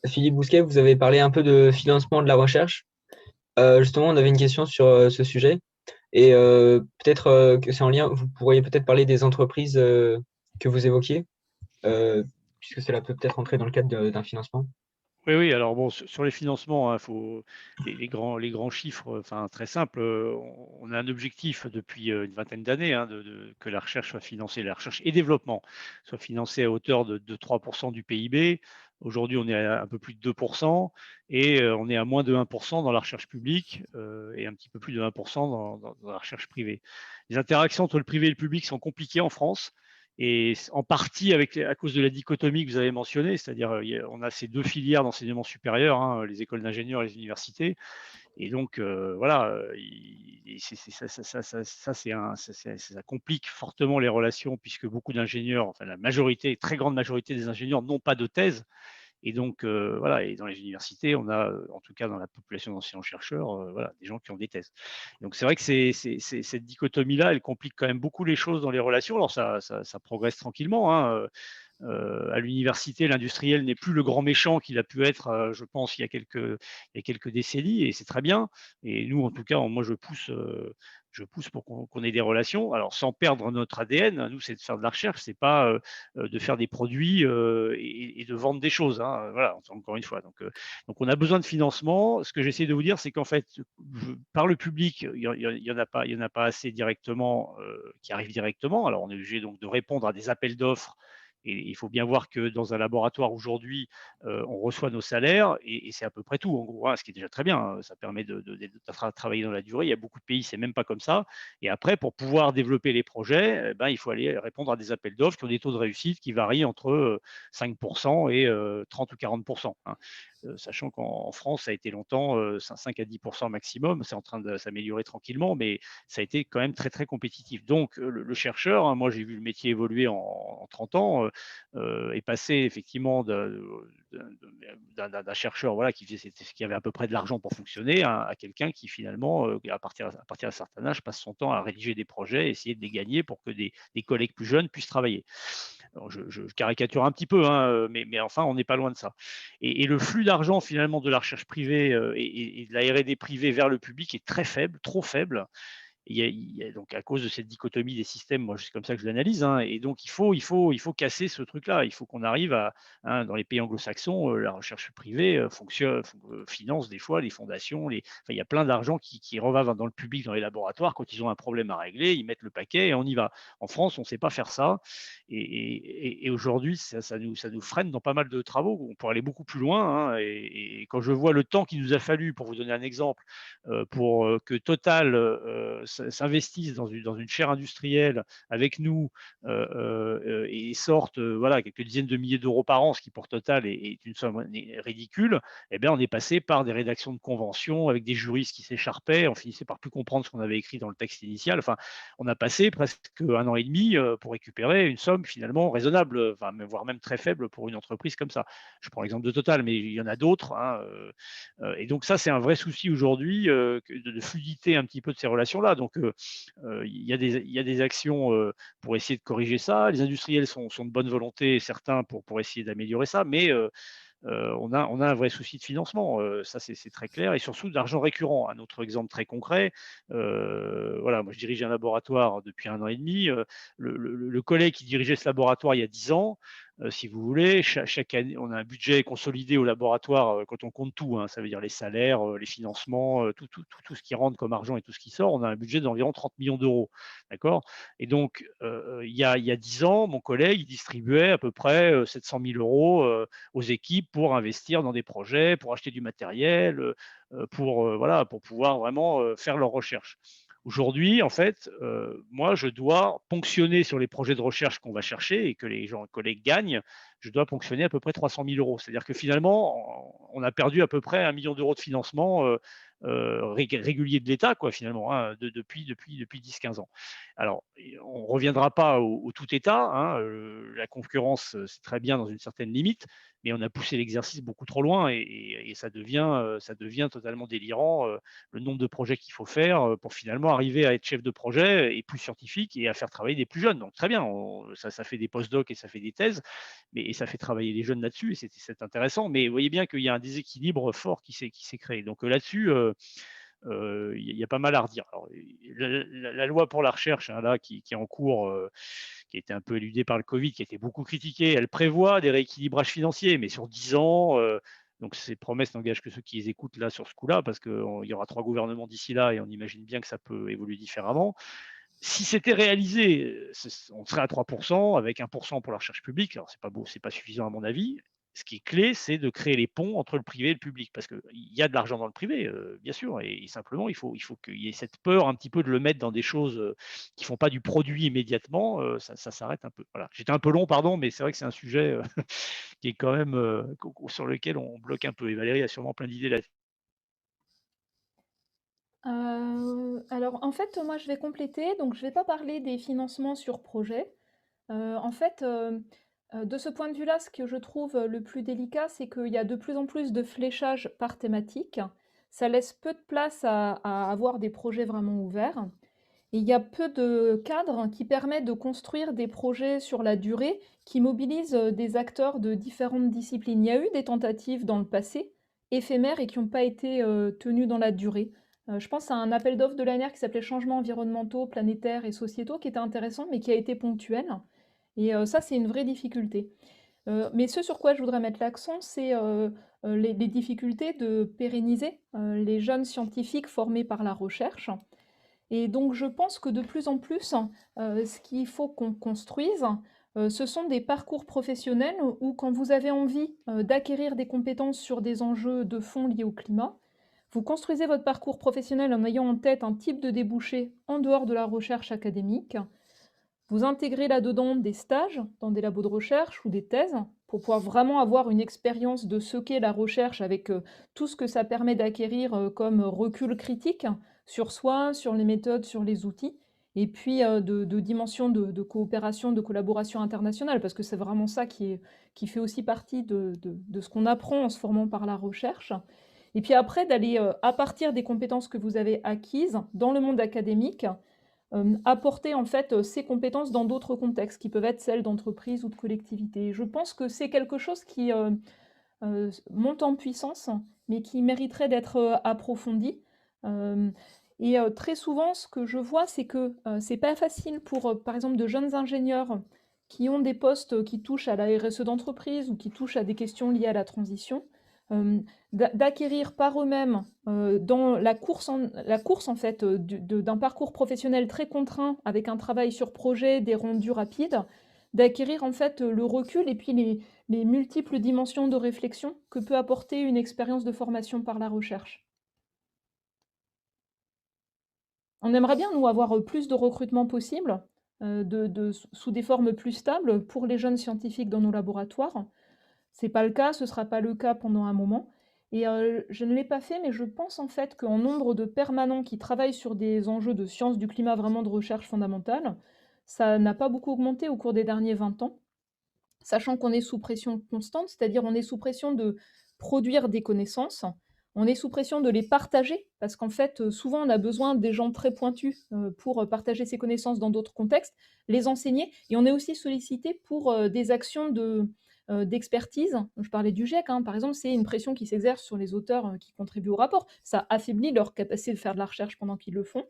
Philippe Bousquet, vous avez parlé un peu de financement de la recherche. Justement, on avait une question sur ce sujet. Et peut-être que c'est en lien, vous pourriez peut-être parler des entreprises que vous évoquiez, puisque cela peut peut-être entrer dans le cadre d'un financement. Oui, oui, alors bon, sur les financements, hein, les grands chiffres, enfin très simples, on a un objectif depuis une vingtaine d'années, hein, que la recherche soit financée, la recherche et développement soit financée à hauteur de 3% du PIB. Aujourd'hui, on est à un peu plus de 2% et on est à moins de 1% dans la recherche publique et un petit peu plus de 1% dans la recherche privée. Les interactions entre le privé et le public sont compliquées en France. Et en partie à cause de la dichotomie que vous avez mentionnée, c'est-à-dire on a ces deux filières d'enseignement supérieur, hein, les écoles d'ingénieurs et les universités, et donc voilà, ça complique fortement les relations puisque beaucoup d'ingénieurs, enfin la majorité, très grande majorité des ingénieurs n'ont pas de thèse. Et donc, voilà, et dans les universités, on a, en tout cas dans la population d'enseignants-chercheurs, voilà, des gens qui ont des thèses. Donc, c'est vrai que cette dichotomie-là, elle complique quand même beaucoup les choses dans les relations. Alors, ça progresse tranquillement, hein. À l'université, l'industriel n'est plus le grand méchant qu'il a pu être, je pense, il y a quelques décennies, et c'est très bien. Et nous, en tout cas, moi, je pousse pour qu'on ait des relations. Alors, sans perdre notre ADN, nous, c'est de faire de la recherche, c'est pas de faire des produits et de vendre des choses, hein. Voilà, encore une fois. Donc, on a besoin de financement. Ce que j'essaie de vous dire, c'est qu'en fait, par le public, il y en a pas assez directement qui arrivent directement. Alors, on est obligé donc de répondre à des appels d'offres. Et il faut bien voir que dans un laboratoire aujourd'hui, on reçoit nos salaires et c'est à peu près tout, en gros, hein, ce qui est déjà très bien, hein. Ça permet de travailler dans la durée. Il y a beaucoup de pays, c'est même pas comme ça. Et après, pour pouvoir développer les projets, ben, il faut aller répondre à des appels d'offres qui ont des taux de réussite qui varient entre 5% et 30 ou 40%, hein. Sachant qu'en France, ça a été longtemps 5 à 10% maximum. C'est en train de s'améliorer tranquillement, mais ça a été quand même très, très compétitif. Donc, le chercheur, hein, moi, j'ai vu le métier évoluer en 30 ans, est passé effectivement d'un chercheur, voilà, qui avait à peu près de l'argent pour fonctionner à quelqu'un qui finalement, à partir d'un certain âge, passe son temps à rédiger des projets, essayer de les gagner pour que des collègues plus jeunes puissent travailler. Alors, je caricature un petit peu, hein, mais enfin, on n'est pas loin de ça. Et le flux d'argent finalement de la recherche privée et de la R&D privée vers le public est très faible, trop faible. Donc à cause de cette dichotomie des systèmes, moi c'est comme ça que je l'analyse, hein, et donc il faut casser ce truc-là. Il faut qu'on arrive à, hein, dans les pays anglo-saxons, la recherche privée finance des fois les fondations, enfin, il y a plein d'argent qui revient dans le public, dans les laboratoires. Quand ils ont un problème à régler, ils mettent le paquet et on y va. En France, on ne sait pas faire ça, et aujourd'hui ça nous freine dans pas mal de travaux. On pourrait aller beaucoup plus loin, hein, et quand je vois le temps qu'il nous a fallu, pour vous donner un exemple, pour que Total s'investissent dans une chaire industrielle avec nous et sortent voilà, quelques dizaines de milliers d'euros par an, ce qui pour Total est une somme ridicule, eh bien, on est passé par des rédactions de conventions avec des juristes qui s'écharpaient, on finissait par plus comprendre ce qu'on avait écrit dans le texte initial. Enfin, on a passé presque 1 an et demi pour récupérer une somme finalement raisonnable, enfin, voire même très faible pour une entreprise comme ça. Je prends l'exemple de Total, mais il y en a d'autres, hein, et donc ça, c'est un vrai souci aujourd'hui de fluidité un petit peu de ces relations-là. Donc il y a des actions pour essayer de corriger ça. Les industriels sont de bonne volonté, certains, pour essayer d'améliorer ça, mais on a un vrai souci de financement, ça c'est très clair, et surtout d'argent récurrent. Un autre exemple très concret, voilà, moi je dirige un laboratoire depuis 1 an et demi. Le collègue qui dirigeait ce laboratoire il y a 10 ans, si vous voulez, chaque année, on a un budget consolidé au laboratoire quand on compte tout, hein, ça veut dire les salaires, les financements, tout ce qui rentre comme argent et tout ce qui sort, on a un budget d'environ 30 millions d'euros. D'accord. Et donc, il y a 10 ans, mon collègue il distribuait à peu près 700 000 euros aux équipes pour investir dans des projets, pour acheter du matériel, voilà, pour pouvoir vraiment faire leurs recherches. Aujourd'hui, en fait, moi, je dois ponctionner sur les projets de recherche qu'on va chercher et que les collègues gagnent, je dois ponctionner à peu près 300 000 euros. C'est-à-dire que finalement, on a perdu à peu près 1 million d'euros de financement régulier de l'État, quoi, finalement, hein, depuis 10-15 ans. Alors, on ne reviendra pas au tout État, hein, la concurrence, c'est très bien dans une certaine limite, mais on a poussé l'exercice beaucoup trop loin et ça devient totalement délirant, le nombre de projets qu'il faut faire pour finalement arriver à être chef de projet et plus scientifique et à faire travailler des plus jeunes. Donc très bien, ça fait des post-docs et ça fait des thèses, et ça fait travailler les jeunes là-dessus et c'est intéressant. Mais vous voyez bien qu'il y a un déséquilibre fort qui s'est créé. Donc là-dessus, il y a pas mal à redire. Alors, la loi pour la recherche, hein, là, qui est en cours, qui a été un peu éludée par le Covid, qui a été beaucoup critiquée, elle prévoit des rééquilibrages financiers, mais sur 10 ans, Donc ces promesses n'engagent que ceux qui les écoutent là sur ce coup-là, parce qu'il y aura 3 gouvernements d'ici là et on imagine bien que ça peut évoluer différemment. Si c'était réalisé, on serait à 3% avec 1% pour la recherche publique. Alors, c'est pas suffisant à mon avis. Ce qui est clé, c'est de créer les ponts entre le privé et le public, parce qu'il y a de l'argent dans le privé, bien sûr, et simplement, il faut qu'il y ait cette peur un petit peu de le mettre dans des choses qui font pas du produit immédiatement, ça s'arrête un peu. Voilà. J'étais un peu long, pardon, mais c'est vrai que c'est un sujet qui est quand même sur lequel on bloque un peu. Et Valérie a sûrement plein d'idées là-dessus. Alors en fait, moi je vais compléter, donc je vais pas parler des financements sur projet. En fait, de ce point de vue-là, ce que je trouve le plus délicat, c'est qu'il y a de plus en plus de fléchage par thématique. Ça laisse peu de place à avoir des projets vraiment ouverts. Et il y a peu de cadres qui permettent de construire des projets sur la durée qui mobilisent des acteurs de différentes disciplines. Il y a eu des tentatives dans le passé, éphémères et qui n'ont pas été tenues dans la durée. Je pense à un appel d'offres de l'ANR qui s'appelait Changements environnementaux, planétaires et sociétaux, qui était intéressant, mais qui a été ponctuel. Et ça, c'est une vraie difficulté. Mais ce sur quoi je voudrais mettre l'accent, c'est les difficultés de pérenniser les jeunes scientifiques formés par la recherche. Et donc je pense que de plus en plus, ce qu'il faut qu'on construise, ce sont des parcours professionnels où quand vous avez envie, d'acquérir des compétences sur des enjeux de fond liés au climat, vous construisez votre parcours professionnel en ayant en tête un type de débouché en dehors de la recherche académique. Vous intégrez là-dedans des stages dans des labos de recherche ou des thèses pour pouvoir vraiment avoir une expérience de ce qu'est la recherche avec tout ce que ça permet d'acquérir comme recul critique sur soi, sur les méthodes, sur les outils, et puis de dimension de coopération, de collaboration internationale, parce que c'est vraiment ça qui fait aussi partie de ce qu'on apprend en se formant par la recherche. Et puis après, d'aller, à partir des compétences que vous avez acquises dans le monde académique, apporter en fait, ces compétences dans d'autres contextes qui peuvent être celles d'entreprise ou de collectivité. Je pense que c'est quelque chose qui, monte en puissance, mais qui mériterait d'être, approfondi. Hem et très souvent, ce que je vois, c'est que, c'est pas facile pour, par exemple, de jeunes ingénieurs qui ont des postes, qui touchent à la RSE d'entreprise ou qui touchent à des questions liées à la transition, d'acquérir par eux-mêmes, dans la course en fait, d'un parcours professionnel très contraint avec un travail sur projet, des rendus rapides, d'acquérir en fait, le recul et puis les multiples dimensions de réflexion que peut apporter une expérience de formation par la recherche. On aimerait bien, nous, avoir plus de recrutement possible, sous des formes plus stables pour les jeunes scientifiques dans nos laboratoires. C'est pas le cas, ce sera pas le cas pendant un moment et je ne l'ai pas fait, mais je pense en fait qu'en nombre de permanents qui travaillent sur des enjeux de sciences du climat, vraiment de recherche fondamentale, ça n'a pas beaucoup augmenté au cours des derniers 20 ans. Sachant qu'on est sous pression constante, c'est-à-dire on est sous pression de produire des connaissances, on est sous pression de les partager, parce qu'en fait, souvent on a besoin des gens très pointus pour partager ces connaissances dans d'autres contextes, les enseigner, et on est aussi sollicité pour des actions d'expertise. Je parlais du GIEC, hein, par exemple, c'est une pression qui s'exerce sur les auteurs qui contribuent au rapport. Ça affaiblit leur capacité de faire de la recherche pendant qu'ils le font.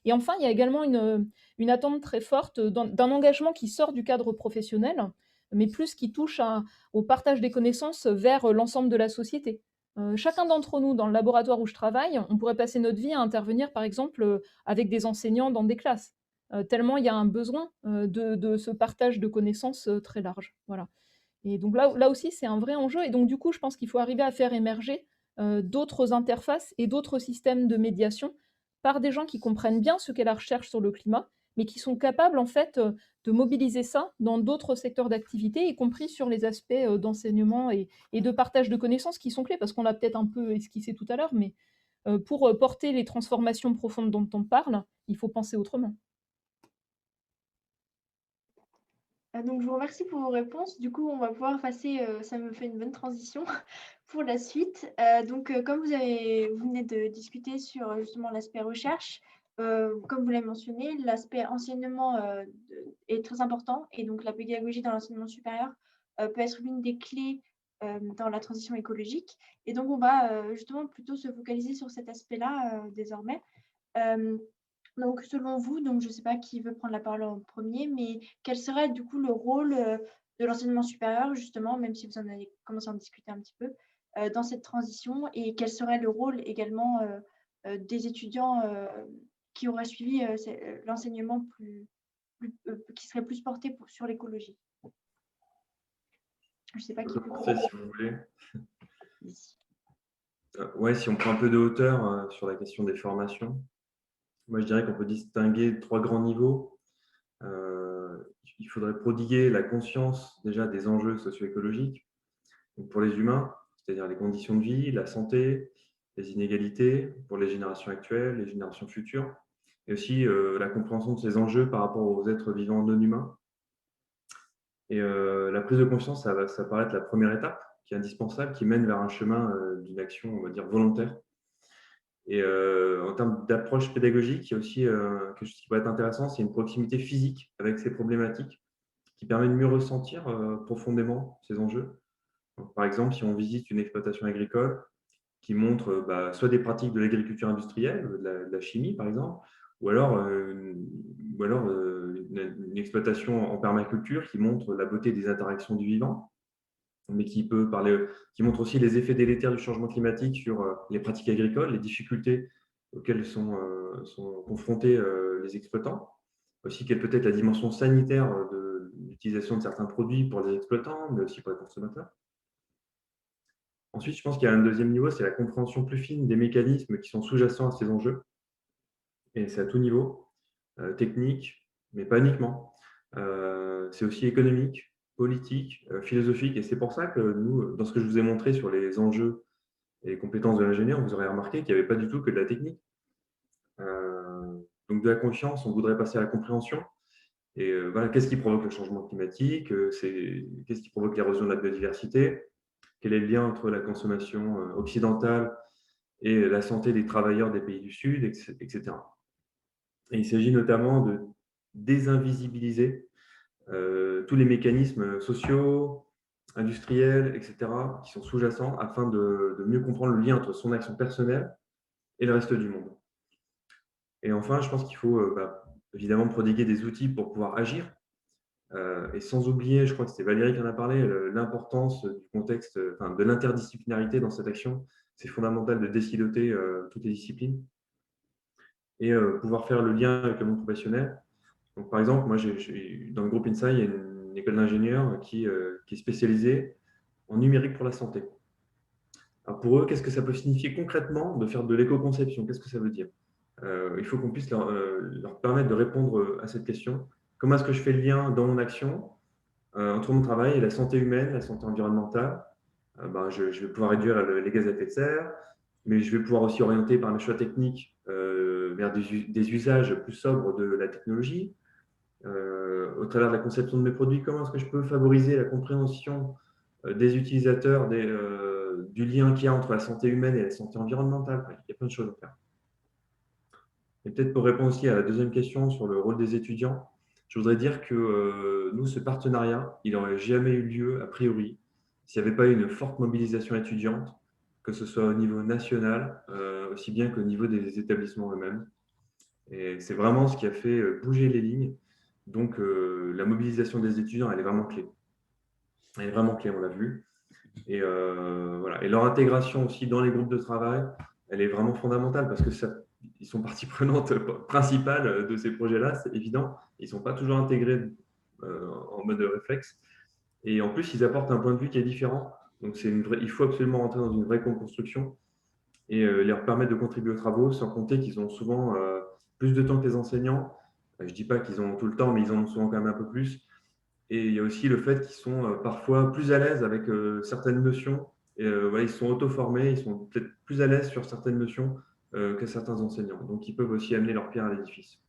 Et enfin, il y a également une attente très forte d'un engagement qui sort du cadre professionnel, mais plus qui touche au partage des connaissances vers l'ensemble de la société. Chacun d'entre nous, dans le laboratoire où je travaille, on pourrait passer notre vie à intervenir, par exemple, avec des enseignants dans des classes, tellement il y a un besoin de ce partage de connaissances très large. Voilà. Et donc là aussi, c'est un vrai enjeu. Et donc, du coup, je pense qu'il faut arriver à faire émerger d'autres interfaces et d'autres systèmes de médiation par des gens qui comprennent bien ce qu'est la recherche sur le climat, mais qui sont capables, en fait, de mobiliser ça dans d'autres secteurs d'activité, y compris sur les aspects d'enseignement et de partage de connaissances qui sont clés, parce qu'on l'a peut-être un peu esquissé tout à l'heure, mais pour porter les transformations profondes dont on parle, il faut penser autrement. Donc, je vous remercie pour vos réponses. Du coup, on va pouvoir passer, ça me fait une bonne transition pour la suite. Comme vous venez de discuter sur justement l'aspect recherche, comme vous l'avez mentionné, l'aspect enseignement est très important et donc la pédagogie dans l'enseignement supérieur peut être l'une des clés dans la transition écologique. Et donc, on va justement plutôt se focaliser sur cet aspect-là désormais. Donc, selon vous, donc je ne sais pas qui veut prendre la parole en premier, mais quel serait du coup le rôle de l'enseignement supérieur, justement, même si vous en avez commencé à en discuter un petit peu, dans cette transition et quel serait le rôle également des étudiants qui auraient suivi l'enseignement qui serait plus porté sur l'écologie. Je ne sais pas qui peut commencer si vous voulez. Ici. Ouais, si on prend un peu de hauteur sur la question des formations, moi je dirais qu'on peut distinguer 3 grands niveaux. Il faudrait prodiguer la conscience déjà des enjeux socio-écologiques pour les humains, c'est-à-dire les conditions de vie, la santé, les inégalités pour les générations actuelles, les générations futures, et aussi la compréhension de ces enjeux par rapport aux êtres vivants non humains. Et la prise de conscience, ça paraît être la première étape qui est indispensable, qui mène vers un chemin d'une action, on va dire, volontaire. Et en termes d'approche pédagogique, il y a aussi quelque chose qui peut être intéressant, c'est une proximité physique avec ces problématiques qui permet de mieux ressentir profondément ces enjeux. Donc, par exemple, si on visite une exploitation agricole qui montre soit des pratiques de l'agriculture industrielle, de la chimie par exemple, ou alors une exploitation en permaculture qui montre la beauté des interactions du vivant, mais qui montre aussi les effets délétères du changement climatique sur les pratiques agricoles, les difficultés auxquelles sont confrontés les exploitants, aussi quelle peut être la dimension sanitaire de l'utilisation de certains produits pour les exploitants, mais aussi pour les consommateurs. Ensuite, je pense qu'il y a un deuxième niveau, c'est la compréhension plus fine des mécanismes qui sont sous-jacents à ces enjeux. Et c'est à tout niveau, technique, mais pas uniquement. C'est aussi économique, politique, philosophique. Et c'est pour ça que nous, dans ce que je vous ai montré sur les enjeux et les compétences de l'ingénieur, vous aurez remarqué qu'il n'y avait pas du tout que de la technique. Donc de la conscience, on voudrait passer à la compréhension. Et voilà, qu'est-ce qui provoque le changement climatique? Qu'est-ce qui provoque l'érosion de la biodiversité? Quel est le lien entre la consommation occidentale et la santé des travailleurs des pays du Sud, etc. Et il s'agit notamment de désinvisibiliser tous les mécanismes sociaux, industriels, etc., qui sont sous-jacents afin de mieux comprendre le lien entre son action personnelle et le reste du monde. Et enfin, je pense qu'il faut évidemment prodiguer des outils pour pouvoir agir. Et sans oublier, je crois que c'était Valérie qui en a parlé, l'importance du contexte, de l'interdisciplinarité dans cette action. C'est fondamental de désiloter toutes les disciplines et pouvoir faire le lien avec le monde professionnel. Donc, par exemple, moi, dans le groupe INSA, il y a une école d'ingénieurs qui est spécialisée en numérique pour la santé. Alors pour eux, qu'est-ce que ça peut signifier concrètement de faire de l'éco-conception? Qu'est-ce que ça veut dire? Il faut qu'on puisse leur permettre de répondre à cette question. Comment est-ce que je fais le lien dans mon action entre mon travail et la santé humaine, la santé environnementale? Je vais pouvoir réduire les gaz à effet de serre, mais je vais pouvoir aussi orienter par mes choix techniques vers des usages plus sobres de la technologie. Au travers de la conception de mes produits, comment est-ce que je peux favoriser la compréhension des utilisateurs du lien qu'il y a entre la santé humaine et la santé environnementale? Il y a plein de choses à faire. Et peut-être pour répondre aussi à la deuxième question sur le rôle des étudiants, je voudrais dire que nous, ce partenariat, il n'aurait jamais eu lieu, a priori, s'il n'y avait pas eu une forte mobilisation étudiante, que ce soit au niveau national, aussi bien qu'au niveau des établissements eux-mêmes. Et c'est vraiment ce qui a fait bouger les lignes. Donc, la mobilisation des étudiants, elle est vraiment clé. Elle est vraiment clé, on l'a vu. Et, voilà. Et leur intégration aussi dans les groupes de travail, elle est vraiment fondamentale parce que ils sont partie prenante principale de ces projets-là, c'est évident. Ils ne sont pas toujours intégrés en mode réflexe. Et en plus, ils apportent un point de vue qui est différent. Donc, il faut absolument rentrer dans une vraie co-construction et leur permettre de contribuer aux travaux, sans compter qu'ils ont souvent plus de temps que les enseignants. Je ne dis pas qu'ils en ont tout le temps, mais ils en ont souvent quand même un peu plus. Et il y a aussi le fait qu'ils sont parfois plus à l'aise avec certaines notions. Et, ils sont auto-formés, ils sont peut-être plus à l'aise sur certaines notions que certains enseignants. Donc, ils peuvent aussi amener leur pierre à l'édifice.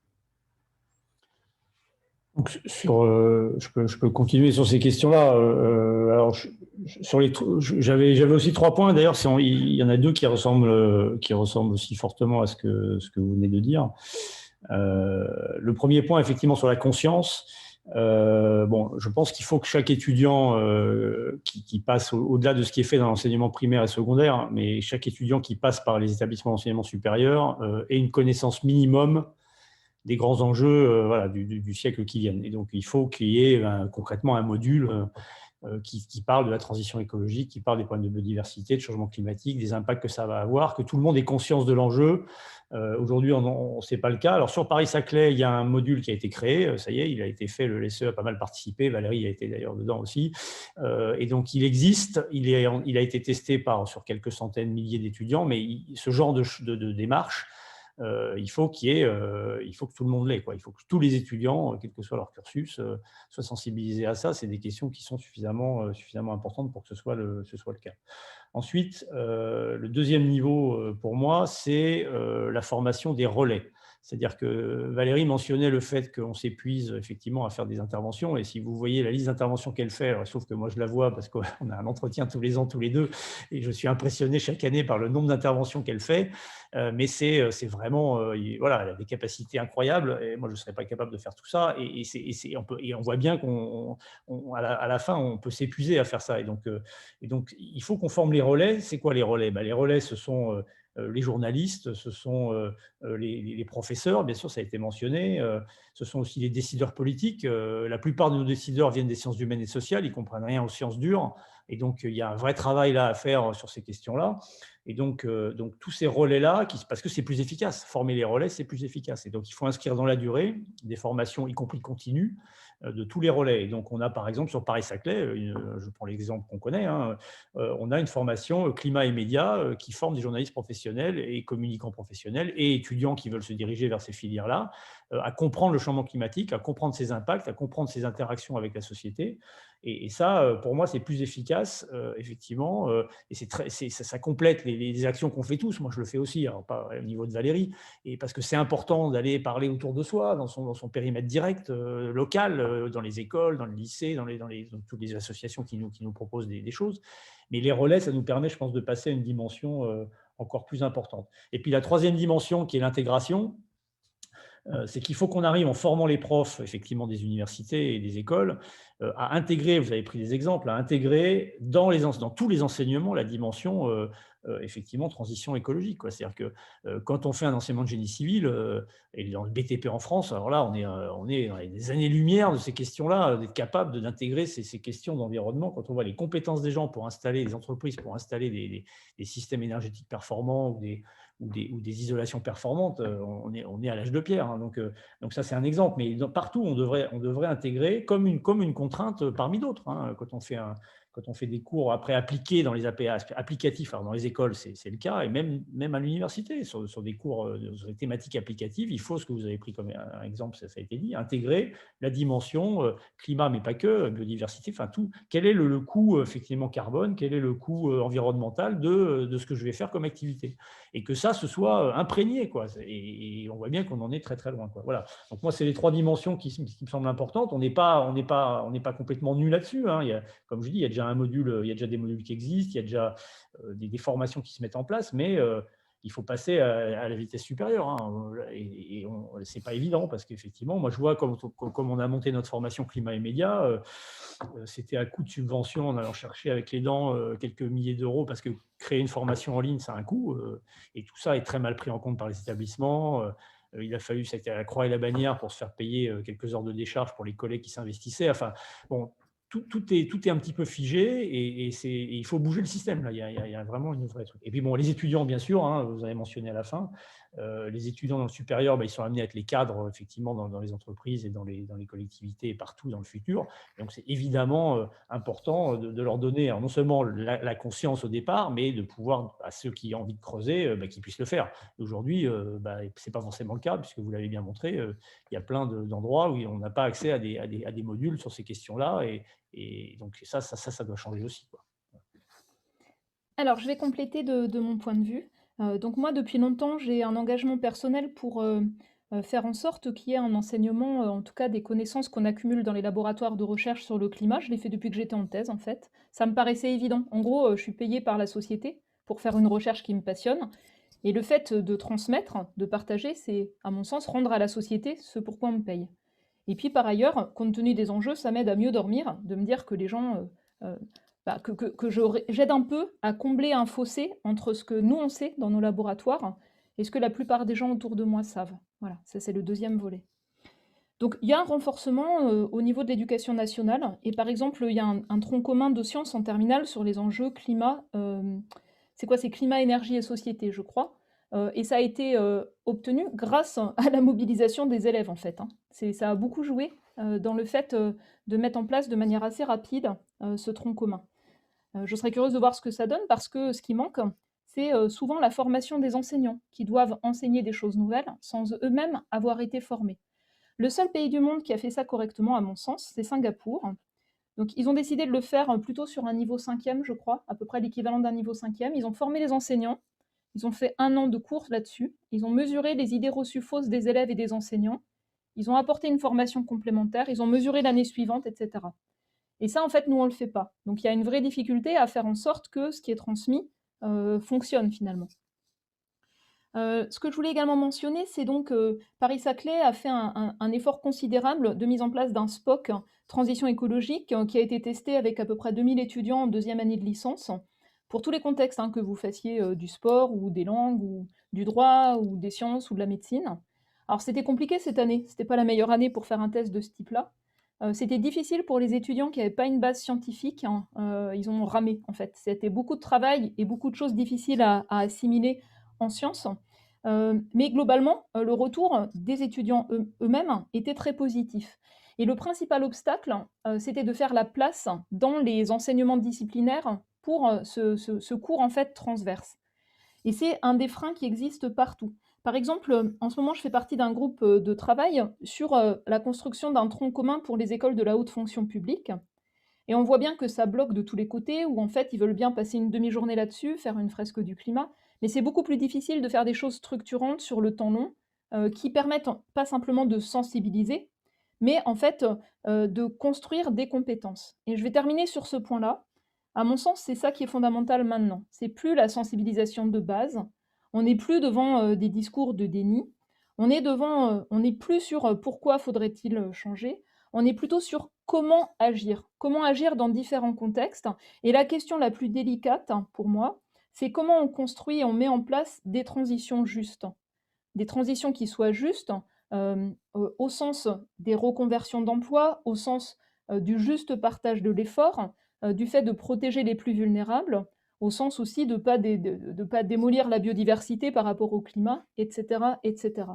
Donc, je peux continuer sur ces questions-là. Alors, j'avais aussi 3 points. D'ailleurs, il y en a 2 qui ressemblent aussi fortement à ce que vous venez de dire. Le premier point, effectivement, sur la conscience. Je pense qu'il faut que chaque étudiant qui passe au-delà de ce qui est fait dans l'enseignement primaire et secondaire, mais chaque étudiant qui passe par les établissements d'enseignement supérieur ait une connaissance minimum des grands enjeux du siècle qui viennent. Et donc, il faut qu'il y ait concrètement un module qui parle de la transition écologique, qui parle des problèmes de biodiversité, de changement climatique, des impacts que ça va avoir, que tout le monde ait conscience de l'enjeu. Aujourd'hui, ce n'est pas le cas. Alors, sur Paris-Saclay, il y a un module qui a été créé. Ça y est, il a été fait. Le LSE a pas mal participé. Valérie a été d'ailleurs dedans aussi. Et donc, il existe. Il a été testé sur quelques centaines, milliers d'étudiants. Mais ce genre de démarche, il faut que tout le monde l'ait, quoi. Il faut que tous les étudiants, quel que soit leur cursus, soient sensibilisés à ça. C'est des questions qui sont suffisamment importantes pour que ce soit le cas. Ensuite, le deuxième niveau pour moi, c'est la formation des relais. C'est-à-dire que Valérie mentionnait le fait qu'on s'épuise effectivement à faire des interventions. Et si vous voyez la liste d'interventions qu'elle fait, sauf que moi je la vois parce qu'on a un entretien tous les ans, tous les deux, et je suis impressionné chaque année par le nombre d'interventions qu'elle fait. Mais c'est vraiment, voilà, elle a des capacités incroyables. Et moi, je ne serais pas capable de faire tout ça. Et on voit bien qu'à la fin, on peut s'épuiser à faire ça. Et donc, il faut qu'on forme les relais. C'est quoi les relais? Les relais, ce sont les journalistes, ce sont les professeurs, bien sûr, ça a été mentionné. Ce sont aussi les décideurs politiques. La plupart de nos décideurs viennent des sciences humaines et sociales. Ils ne comprennent rien aux sciences dures. Et donc, il y a un vrai travail là à faire sur ces questions-là. Et donc tous ces relais-là, parce que c'est plus efficace. Former les relais, c'est plus efficace. Et donc, il faut inscrire dans la durée des formations, y compris continues, de tous les relais. Et donc, on a par exemple sur Paris-Saclay, je prends l'exemple qu'on connaît, on a une formation climat et médias qui forme des journalistes professionnels et communicants professionnels et étudiants qui veulent se diriger vers ces filières-là, à comprendre le changement climatique, à comprendre ses impacts, à comprendre ses interactions avec la société. Et ça, pour moi, c'est plus efficace, effectivement, et ça complète les actions qu'on fait tous. Moi, je le fais aussi, alors pas au niveau de Valérie, et parce que c'est important d'aller parler autour de soi, dans son périmètre direct, local, dans les écoles, dans le lycée, dans toutes les associations qui nous proposent des choses. Mais les relais, ça nous permet, je pense, de passer à une dimension encore plus importante. Et puis la troisième dimension, qui est l'intégration, c'est qu'il faut qu'on arrive en formant les profs, effectivement, des universités et des écoles, à intégrer, vous avez pris des exemples, à intégrer dans tous les enseignements la dimension, effectivement, transition écologique, quoi. C'est-à-dire que quand on fait un enseignement de génie civil, et dans le BTP en France, alors là, on est dans des années-lumière de ces questions-là, d'être capable d'intégrer ces questions d'environnement. Quand on voit les compétences des gens pour installer des entreprises, pour installer des systèmes énergétiques performants ou des isolations performantes, on est à l'âge de pierre. Donc ça, c'est un exemple. Mais partout, on devrait intégrer comme une contrainte parmi d'autres. Quand on fait des cours après appliqués dans les APA, applicatifs, alors dans les écoles, c'est le cas, et même à l'université, sur des cours sur des thématiques applicatives, il faut, ce que vous avez pris comme un exemple, ça a été dit, intégrer la dimension climat, mais pas que, biodiversité, enfin tout. Quel est le coût effectivement carbone, quel est le coût environnemental de ce que je vais faire comme activité? Et que ça se soit imprégné, quoi. Et on voit bien qu'on en est très, très loin, quoi. Voilà. Donc moi, c'est les trois dimensions qui me semblent importantes. On n'est pas complètement nul là-dessus. Comme je dis, il y a déjà des modules qui existent, il y a déjà des formations qui se mettent en place, mais il faut passer à la vitesse supérieure. Et ce n'est pas évident parce qu'effectivement, moi, je vois comme on a monté notre formation climat et médias, c'était à coût de subvention en allant chercher avec les dents quelques milliers d'euros parce que créer une formation en ligne, ça a un coût. Et tout ça est très mal pris en compte par les établissements. Il a fallu, c'était à la croix et la bannière pour se faire payer quelques heures de décharge pour les collègues qui s'investissaient. Enfin, bon, tout est un petit peu figé et il faut bouger le système. Là. Il y a vraiment une vraie truc. Et puis, bon, les étudiants, bien sûr, vous avez mentionné à la fin, les étudiants dans le supérieur, ils sont amenés à être les cadres, effectivement, dans les entreprises et dans les collectivités et partout dans le futur. Donc, c'est évidemment important de leur donner non seulement la conscience au départ, mais de pouvoir, à ceux qui ont envie de creuser, qu'ils puissent le faire. Aujourd'hui, ce n'est pas forcément le cas, puisque vous l'avez bien montré, il y a plein d'endroits où on n'a pas accès à des modules sur ces questions-là. Et donc, ça doit changer aussi, quoi. Alors, je vais compléter de mon point de vue. Donc moi, depuis longtemps, j'ai un engagement personnel pour faire en sorte qu'il y ait un enseignement, en tout cas des connaissances qu'on accumule dans les laboratoires de recherche sur le climat. Je l'ai fait depuis que j'étais en thèse, en fait. Ça me paraissait évident. En gros, je suis payée par la société pour faire une recherche qui me passionne. Et le fait de transmettre, de partager, c'est, à mon sens, rendre à la société ce pourquoi on me paye. Et puis, par ailleurs, compte tenu des enjeux, ça m'aide à mieux dormir, de me dire que les gens... que j'aide un peu à combler un fossé entre ce que nous, on sait dans nos laboratoires et ce que la plupart des gens autour de moi savent. Voilà, ça c'est le deuxième volet. Donc, il y a un renforcement au niveau de l'éducation nationale. Et par exemple, il y a un tronc commun de sciences en terminale sur les enjeux climat. C'est quoi? C'est climat, énergie et société, je crois. Et ça a été obtenu grâce à la mobilisation des élèves, en fait, hein. Ça a beaucoup joué dans le fait de mettre en place de manière assez rapide ce tronc commun. Je serais curieuse de voir ce que ça donne parce que ce qui manque, c'est souvent la formation des enseignants qui doivent enseigner des choses nouvelles sans eux-mêmes avoir été formés. Le seul pays du monde qui a fait ça correctement, à mon sens, c'est Singapour. Donc, ils ont décidé de le faire plutôt sur un niveau 5e, je crois, à peu près l'équivalent d'un niveau 5e. Ils ont formé les enseignants, ils ont fait 1 an de cours là-dessus, ils ont mesuré les idées reçues fausses des élèves et des enseignants, ils ont apporté une formation complémentaire, ils ont mesuré l'année suivante, etc. Et ça, en fait, nous, on ne le fait pas. Donc, il y a une vraie difficulté à faire en sorte que ce qui est transmis fonctionne finalement. Ce que je voulais également mentionner, c'est donc Paris-Saclay a fait un effort considérable de mise en place d'un SPOC, transition écologique, qui a été testé avec à peu près 2000 étudiants en 2e année de licence, pour tous les contextes, hein, que vous fassiez du sport ou des langues ou du droit ou des sciences ou de la médecine. Alors c'était compliqué cette année, c'était pas la meilleure année pour faire un test de ce type-là. C'était difficile pour les étudiants qui n'avaient pas une base scientifique, hein, ils ont ramé en fait. C'était beaucoup de travail et beaucoup de choses difficiles à assimiler en sciences. Mais globalement, le retour des étudiants eux-mêmes était très positif. Et le principal obstacle, c'était de faire la place dans les enseignements disciplinaires pour ce cours en fait transverse. Et c'est un des freins qui existe partout. Par exemple, en ce moment, je fais partie d'un groupe de travail sur la construction d'un tronc commun pour les écoles de la haute fonction publique. Et on voit bien que ça bloque de tous les côtés, où en fait, ils veulent bien passer une demi-journée là-dessus, faire une fresque du climat. Mais c'est beaucoup plus difficile de faire des choses structurantes sur le temps long, qui permettent pas simplement de sensibiliser, mais en fait de construire des compétences. Et je vais terminer sur ce point-là. À mon sens, c'est ça qui est fondamental maintenant. C'est plus la sensibilisation de base. On n'est plus devant des discours de déni. On n'est plus sur pourquoi faudrait-il changer. On est plutôt sur comment agir dans différents contextes. Et la question la plus délicate pour moi, c'est comment on construit et on met en place des transitions justes. Des transitions qui soient justes au sens des reconversions d'emploi, au sens du juste partage de l'effort, du fait de protéger les plus vulnérables, au sens aussi de ne pas démolir la biodiversité par rapport au climat, etc., etc.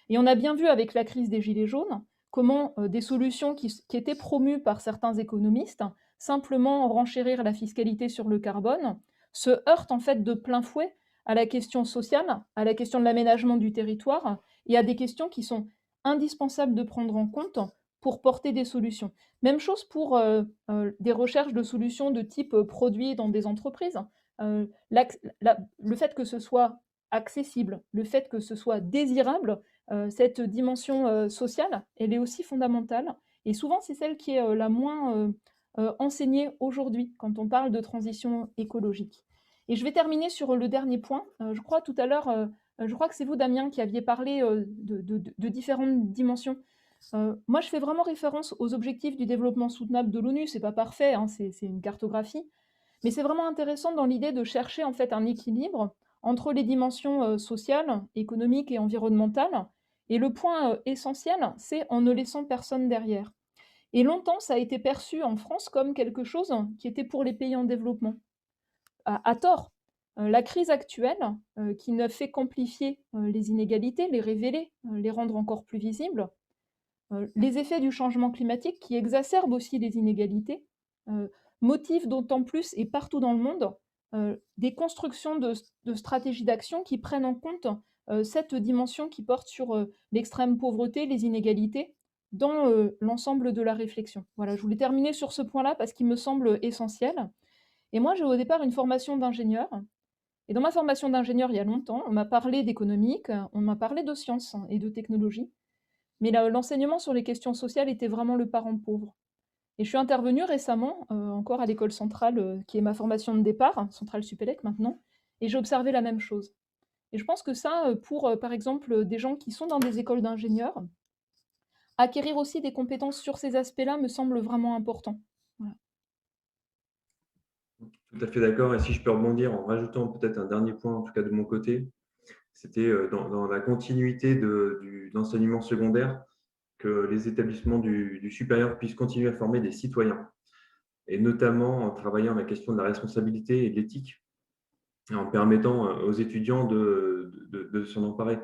Et on a bien vu avec la crise des Gilets jaunes comment des solutions qui étaient promues par certains économistes, simplement renchérir la fiscalité sur le carbone, se heurtent en fait de plein fouet à la question sociale, à la question de l'aménagement du territoire et à des questions qui sont indispensables de prendre en compte pour porter des solutions. Même chose pour des recherches de solutions de type produits dans des entreprises. Le fait que ce soit accessible, le fait que ce soit désirable, cette dimension sociale, elle est aussi fondamentale. Et souvent, c'est celle qui est la moins enseignée aujourd'hui quand on parle de transition écologique. Et je vais terminer sur le dernier point. Je crois tout à l'heure, je crois que c'est vous, Damien, qui aviez parlé de différentes dimensions. Moi, je fais vraiment référence aux objectifs du développement soutenable de l'ONU. C'est pas parfait, hein, c'est une cartographie. Mais c'est vraiment intéressant dans l'idée de chercher en fait un équilibre entre les dimensions sociales, économiques et environnementales. Et le point essentiel, c'est en ne laissant personne derrière. Et longtemps, ça a été perçu en France comme quelque chose qui était pour les pays en développement. À tort. La crise actuelle, qui ne fait qu'amplifier les inégalités, les révéler, les rendre encore plus visibles, les effets du changement climatique qui exacerbent aussi les inégalités, motivent d'autant plus et partout dans le monde des constructions de stratégies d'action qui prennent en compte cette dimension qui porte sur l'extrême pauvreté, les inégalités, dans l'ensemble de la réflexion. Voilà, je voulais terminer sur ce point-là parce qu'il me semble essentiel. Et moi, j'ai au départ une formation d'ingénieur. Et dans ma formation d'ingénieur, il y a longtemps, on m'a parlé d'économique, on m'a parlé de sciences et de technologie. Mais l'enseignement sur les questions sociales était vraiment le parent pauvre. Et je suis intervenue récemment, encore à l'école centrale, qui est ma formation de départ, Centrale Supélec maintenant, et j'ai observé la même chose. Et je pense que ça, pour, par exemple, des gens qui sont dans des écoles d'ingénieurs, acquérir aussi des compétences sur ces aspects-là me semble vraiment important. Voilà. Tout à fait d'accord. Et si je peux rebondir en rajoutant peut-être un dernier point, en tout cas de mon côté, c'était dans la continuité d'enseignement secondaire que les établissements du supérieur puissent continuer à former des citoyens, et notamment en travaillant la question de la responsabilité et de l'éthique, en permettant aux étudiants de s'en emparer.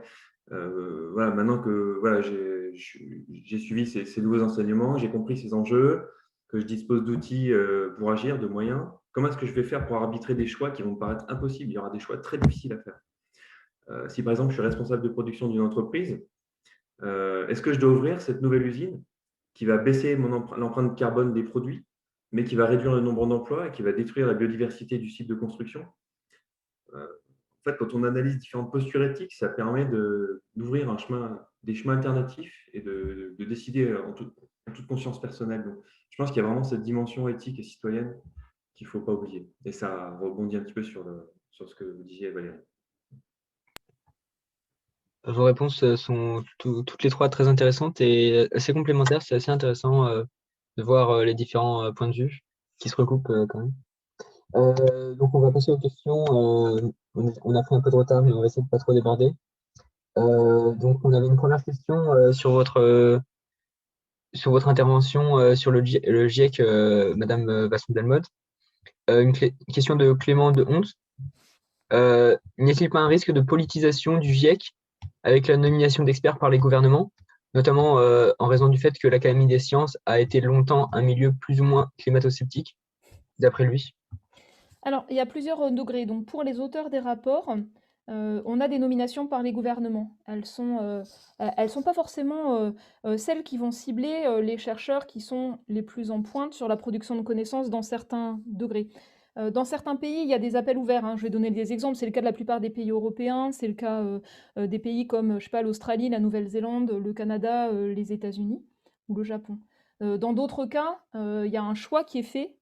Voilà, maintenant que voilà, j'ai suivi ces nouveaux enseignements, j'ai compris ces enjeux, que je dispose d'outils pour agir, de moyens, comment est-ce que je vais faire pour arbitrer des choix qui vont me paraître impossibles? Il y aura des choix très difficiles à faire. Si par exemple je suis responsable de production d'une entreprise, est-ce que je dois ouvrir cette nouvelle usine qui va baisser l'empreinte carbone des produits, mais qui va réduire le nombre d'emplois et qui va détruire la biodiversité du site de construction? En fait, quand on analyse différentes postures éthiques, ça permet d'ouvrir des chemins alternatifs et de décider en toute conscience personnelle. Donc, je pense qu'il y a vraiment cette dimension éthique et citoyenne qu'il ne faut pas oublier. Et ça rebondit un petit peu sur ce que vous disiez, Valérie. Vos réponses sont toutes les trois très intéressantes et assez complémentaires. C'est assez intéressant de voir les différents points de vue qui se recoupent quand même. Donc, on va passer aux questions. On a pris un peu de retard, mais on va essayer de ne pas trop déborder. Donc, on avait une première question sur votre intervention sur le GIEC, Madame Vasson-Delmotte. Une question de Clément de Honte. N'y a-t-il pas un risque de politisation du GIEC avec la nomination d'experts par les gouvernements, notamment en raison du fait que l'Académie des sciences a été longtemps un milieu plus ou moins climato-sceptique, d'après lui? Alors, il y a plusieurs degrés. Donc, pour les auteurs des rapports, on a des nominations par les gouvernements. Elles sont pas forcément celles qui vont cibler les chercheurs qui sont les plus en pointe sur la production de connaissances dans certains degrés. Dans certains pays, il y a des appels ouverts, hein. Je vais donner des exemples. C'est le cas de la plupart des pays européens. C'est le cas des pays comme, je sais pas, l'Australie, la Nouvelle-Zélande, le Canada, les États-Unis ou le Japon. Dans d'autres cas, il y a un choix qui est fait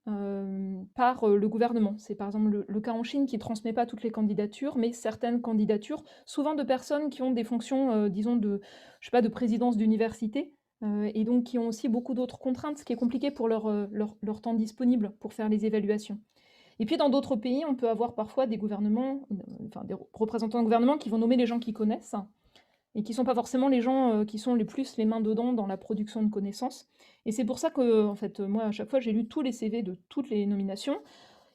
par le gouvernement. C'est par exemple le cas en Chine qui ne transmet pas toutes les candidatures, mais certaines candidatures, souvent de personnes qui ont des fonctions, disons, je sais pas, de présidence d'université, et donc qui ont aussi beaucoup d'autres contraintes, ce qui est compliqué pour leur temps disponible pour faire les évaluations. Et puis dans d'autres pays, on peut avoir parfois des gouvernements, enfin des représentants de gouvernement qui vont nommer les gens qu'ils connaissent et qui ne sont pas forcément les gens qui sont les mains dedans dans la production de connaissances. Et c'est pour ça que, en fait, moi, à chaque fois, j'ai lu tous les CV de toutes les nominations.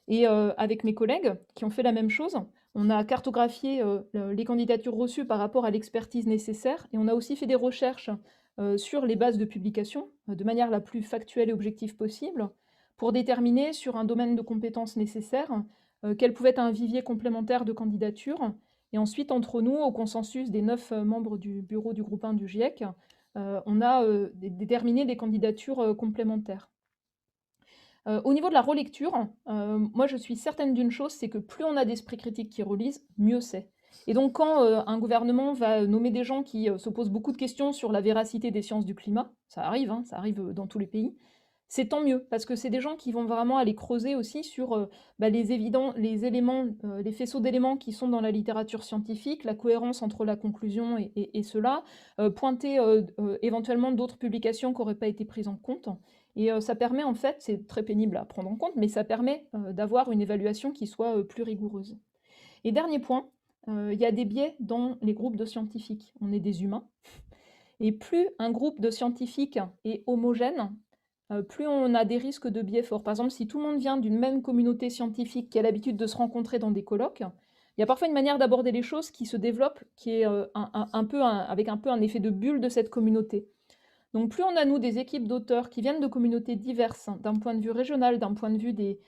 Et avec mes collègues qui ont fait la même chose, on a cartographié les candidatures reçues par rapport à l'expertise nécessaire. Et on a aussi fait des recherches sur les bases de publication, de manière la plus factuelle et objective possible, pour déterminer sur un domaine de compétences nécessaire quel pouvait être un vivier complémentaire de candidatures. Et ensuite, entre nous, au consensus des 9 membres du bureau du groupe 1 du GIEC, on a déterminé des candidatures complémentaires. Au niveau de la relecture, moi je suis certaine d'une chose, c'est que plus on a d'esprit critique qui relisent, mieux c'est. Et donc quand un gouvernement va nommer des gens qui se posent beaucoup de questions sur la véracité des sciences du climat, ça arrive, hein, ça arrive dans tous les pays, c'est tant mieux, parce que c'est des gens qui vont vraiment aller creuser aussi sur les éléments, les faisceaux d'éléments qui sont dans la littérature scientifique, la cohérence entre la conclusion et cela, pointer éventuellement d'autres publications qui n'auraient pas été prises en compte. Et ça permet en fait, c'est très pénible à prendre en compte, mais ça permet d'avoir une évaluation qui soit plus rigoureuse. Et dernier point, il y a des biais dans les groupes de scientifiques. On est des humains. Et plus un groupe de scientifiques est homogène, plus on a des risques de biais forts. Par exemple, si tout le monde vient d'une même communauté scientifique qui a l'habitude de se rencontrer dans des colloques, il y a parfois une manière d'aborder les choses qui se développe, qui est avec un peu un effet de bulle de cette communauté. Donc plus on a, nous, des équipes d'auteurs qui viennent de communautés diverses, d'un point de vue régional, d'un point de vue des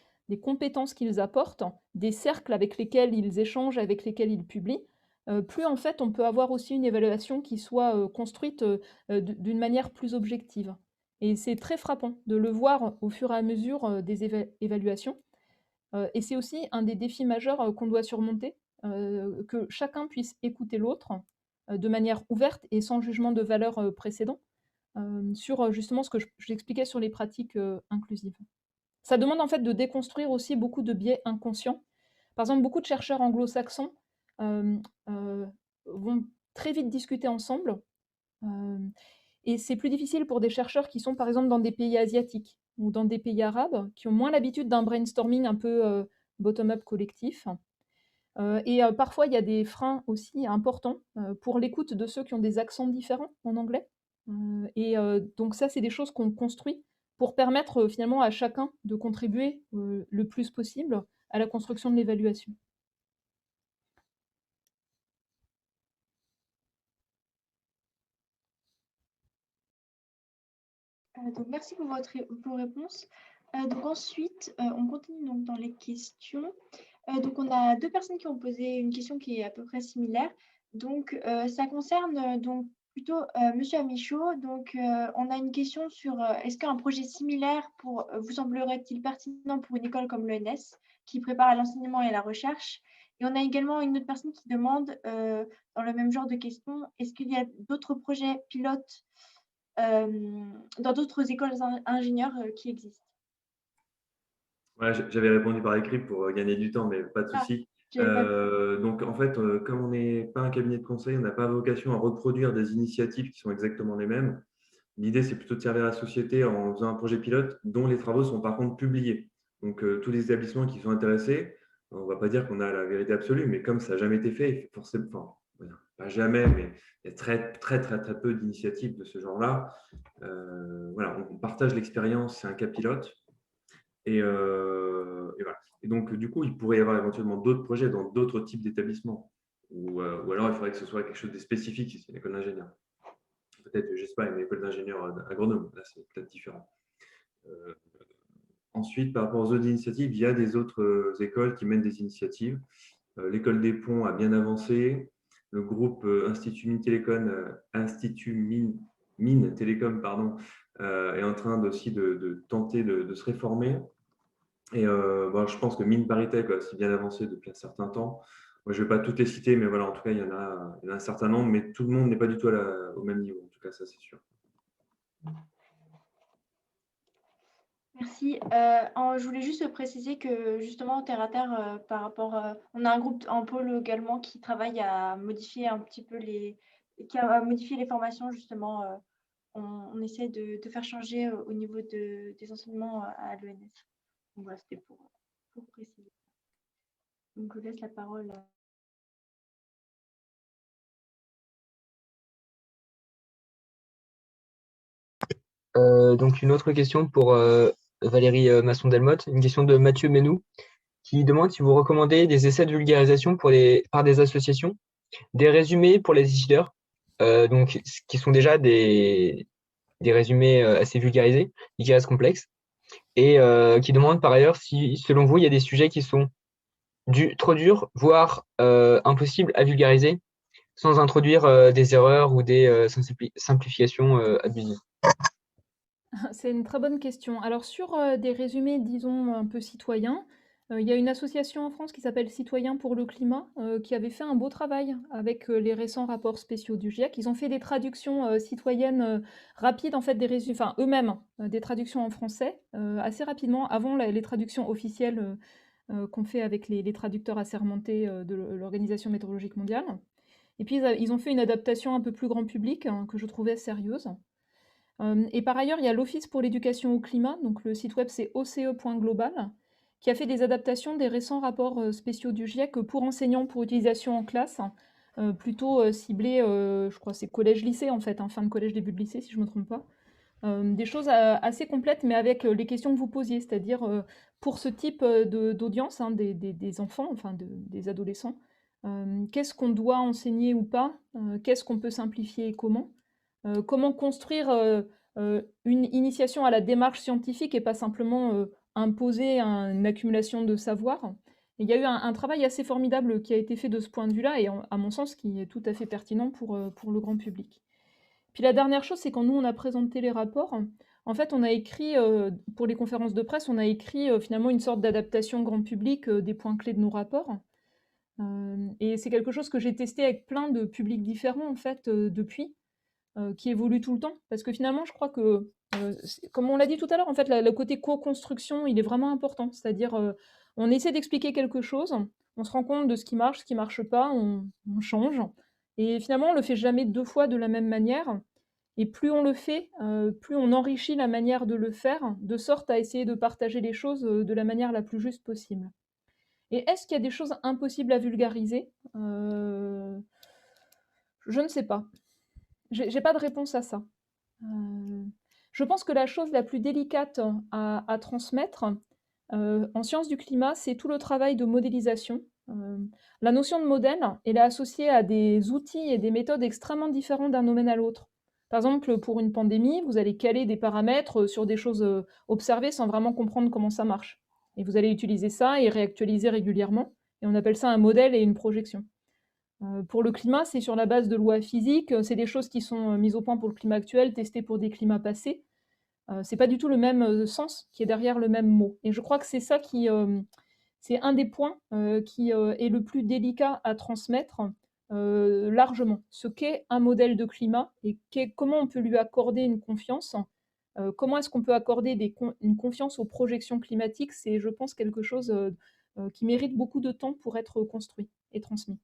compétences qu'ils apportent, des cercles avec lesquels ils échangent, avec lesquels ils publient, plus en fait on peut avoir aussi une évaluation qui soit construite d'une manière plus objective. Et c'est très frappant de le voir au fur et à mesure des évaluations. Et c'est aussi un des défis majeurs qu'on doit surmonter, que chacun puisse écouter l'autre de manière ouverte et sans jugement de valeur précédent, sur justement ce que j'expliquais sur les pratiques inclusives. Ça demande en fait de déconstruire aussi beaucoup de biais inconscients. Par exemple, beaucoup de chercheurs anglo-saxons vont très vite discuter ensemble, et c'est plus difficile pour des chercheurs qui sont par exemple dans des pays asiatiques ou dans des pays arabes, qui ont moins l'habitude d'un brainstorming un peu bottom-up collectif. Et parfois, il y a des freins aussi importants pour l'écoute de ceux qui ont des accents différents en anglais. Donc ça, c'est des choses qu'on construit pour permettre finalement à chacun de contribuer le plus possible à la construction de l'évaluation. Donc merci pour vos réponses. Donc ensuite, on continue donc dans les questions. Donc on a 2 personnes qui ont posé une question qui est à peu près similaire. Donc ça concerne donc plutôt Monsieur Amichaud. Donc on a une question sur est-ce qu'un projet similaire vous semblerait-il pertinent pour une école comme l'ENS qui prépare à l'enseignement et à la recherche? Et on a également une autre personne qui demande dans le même genre de question, est-ce qu'il y a d'autres projets pilotes dans d'autres écoles ingénieurs qui existent? Ouais, j'avais répondu par écrit pour gagner du temps, mais pas de souci. J'avais pas vu. Donc, en fait, comme on n'est pas un cabinet de conseil, on n'a pas vocation à reproduire des initiatives qui sont exactement les mêmes. L'idée, c'est plutôt de servir la société en faisant un projet pilote dont les travaux sont par contre publiés. Donc, tous les établissements qui sont intéressés, on ne va pas dire qu'on a la vérité absolue, mais comme ça n'a jamais été fait, forcément, enfin, voilà, pas jamais, mais il y a très, très, très, très peu d'initiatives de ce genre-là. Voilà, on partage l'expérience, c'est un cas pilote. Et voilà. Et donc, du coup, il pourrait y avoir éventuellement d'autres projets dans d'autres types d'établissements. Ou alors, il faudrait que ce soit quelque chose de spécifique si c'est une école d'ingénieur. Peut-être, je ne sais pas, une école d'ingénieur agronome. Là, c'est peut-être différent. Ensuite, par rapport aux autres initiatives, il y a des autres écoles qui mènent des initiatives. L'école des ponts a bien avancé. Le groupe Institut Mines Télécom pardon, est en train aussi de tenter de se réformer. Et je pense que Mines ParisTech c'est bien avancé depuis un certain temps. Moi, je ne vais pas toutes les citer, mais voilà, en tout cas, il y en a un certain nombre, mais tout le monde n'est pas du tout au même niveau. En tout cas, ça, c'est sûr. Merci. Je voulais juste préciser que justement, Terre à Terre, par rapport, on a un groupe en pôle également qui travaille à modifier un petit peu qui a modifié les formations justement. On essaie de faire changer au niveau des enseignements à l'ENS. Donc voilà, c'était pour préciser. Donc je laisse la parole. Donc une autre question pour Valérie Masson-Delmotte, une question de Mathieu Menou qui demande si vous recommandez des essais de vulgarisation par des associations, des résumés pour les décideurs, donc qui sont déjà des résumés assez vulgarisés et qui restent complexes, et qui demande par ailleurs si, selon vous, il y a des sujets qui sont trop durs, voire impossibles à vulgariser, sans introduire des erreurs ou des simplifications abusives. C'est une très bonne question. Alors sur des résumés, disons, un peu citoyens, il y a une association en France qui s'appelle Citoyens pour le climat, qui avait fait un beau travail avec les récents rapports spéciaux du GIEC. Ils ont fait des traductions citoyennes rapides, en fait, enfin eux-mêmes, des traductions en français assez rapidement, avant les traductions officielles qu'on fait avec les traducteurs assermentés de l'Organisation météorologique mondiale. Et puis ils ont fait une adaptation un peu plus grand public, que je trouvais sérieuse. Et par ailleurs, il y a l'Office pour l'éducation au climat, donc le site web c'est oce.global, qui a fait des adaptations des récents rapports spéciaux du GIEC pour enseignants pour utilisation en classe, plutôt ciblés, je crois c'est collège-lycée en fait, fin de collège, début de lycée si je ne me trompe pas. Des choses assez complètes, mais avec les questions que vous posiez, c'est-à-dire pour ce type d'audience, des enfants, enfin des adolescents, qu'est-ce qu'on doit enseigner ou pas, qu'est-ce qu'on peut simplifier et comment construire une initiation à la démarche scientifique et pas simplement imposer une accumulation de savoir. Et il y a eu un travail assez formidable qui a été fait de ce point de vue-là et à mon sens qui est tout à fait pertinent pour le grand public. Puis la dernière chose, c'est quand nous, on a présenté les rapports, en fait, on a écrit, pour les conférences de presse, on a écrit finalement une sorte d'adaptation grand public des points clés de nos rapports. Et c'est quelque chose que j'ai testé avec plein de publics différents, en fait, depuis, qui évolue tout le temps. Parce que finalement, je crois que, comme on l'a dit tout à l'heure, en fait, le côté co-construction, il est vraiment important. C'est-à-dire, on essaie d'expliquer quelque chose, on se rend compte de ce qui marche pas, on change. Et finalement, on le fait jamais 2 fois de la même manière. Et plus on le fait, plus on enrichit la manière de le faire, de sorte à essayer de partager les choses de la manière la plus juste possible. Et est-ce qu'il y a des choses impossibles à vulgariser? Je ne sais pas. J'ai pas de réponse à ça. Je pense que la chose la plus délicate à transmettre en sciences du climat, c'est tout le travail de modélisation. La notion de modèle, elle est associée à des outils et des méthodes extrêmement différents d'un domaine à l'autre. Par exemple, pour une pandémie, vous allez caler des paramètres sur des choses observées sans vraiment comprendre comment ça marche. Et vous allez utiliser ça et réactualiser régulièrement. Et on appelle ça un modèle et une projection. Pour le climat, c'est sur la base de lois physiques, c'est des choses qui sont mises au point pour le climat actuel, testées pour des climats passés. C'est pas du tout le même sens qui est derrière le même mot. Et je crois que c'est ça qui, c'est un des points qui est le plus délicat à transmettre largement. Ce qu'est un modèle de climat et comment on peut lui accorder une confiance. Comment est-ce qu'on peut accorder une confiance aux projections climatiques? C'est, je pense, quelque chose qui mérite beaucoup de temps pour être construit et transmis.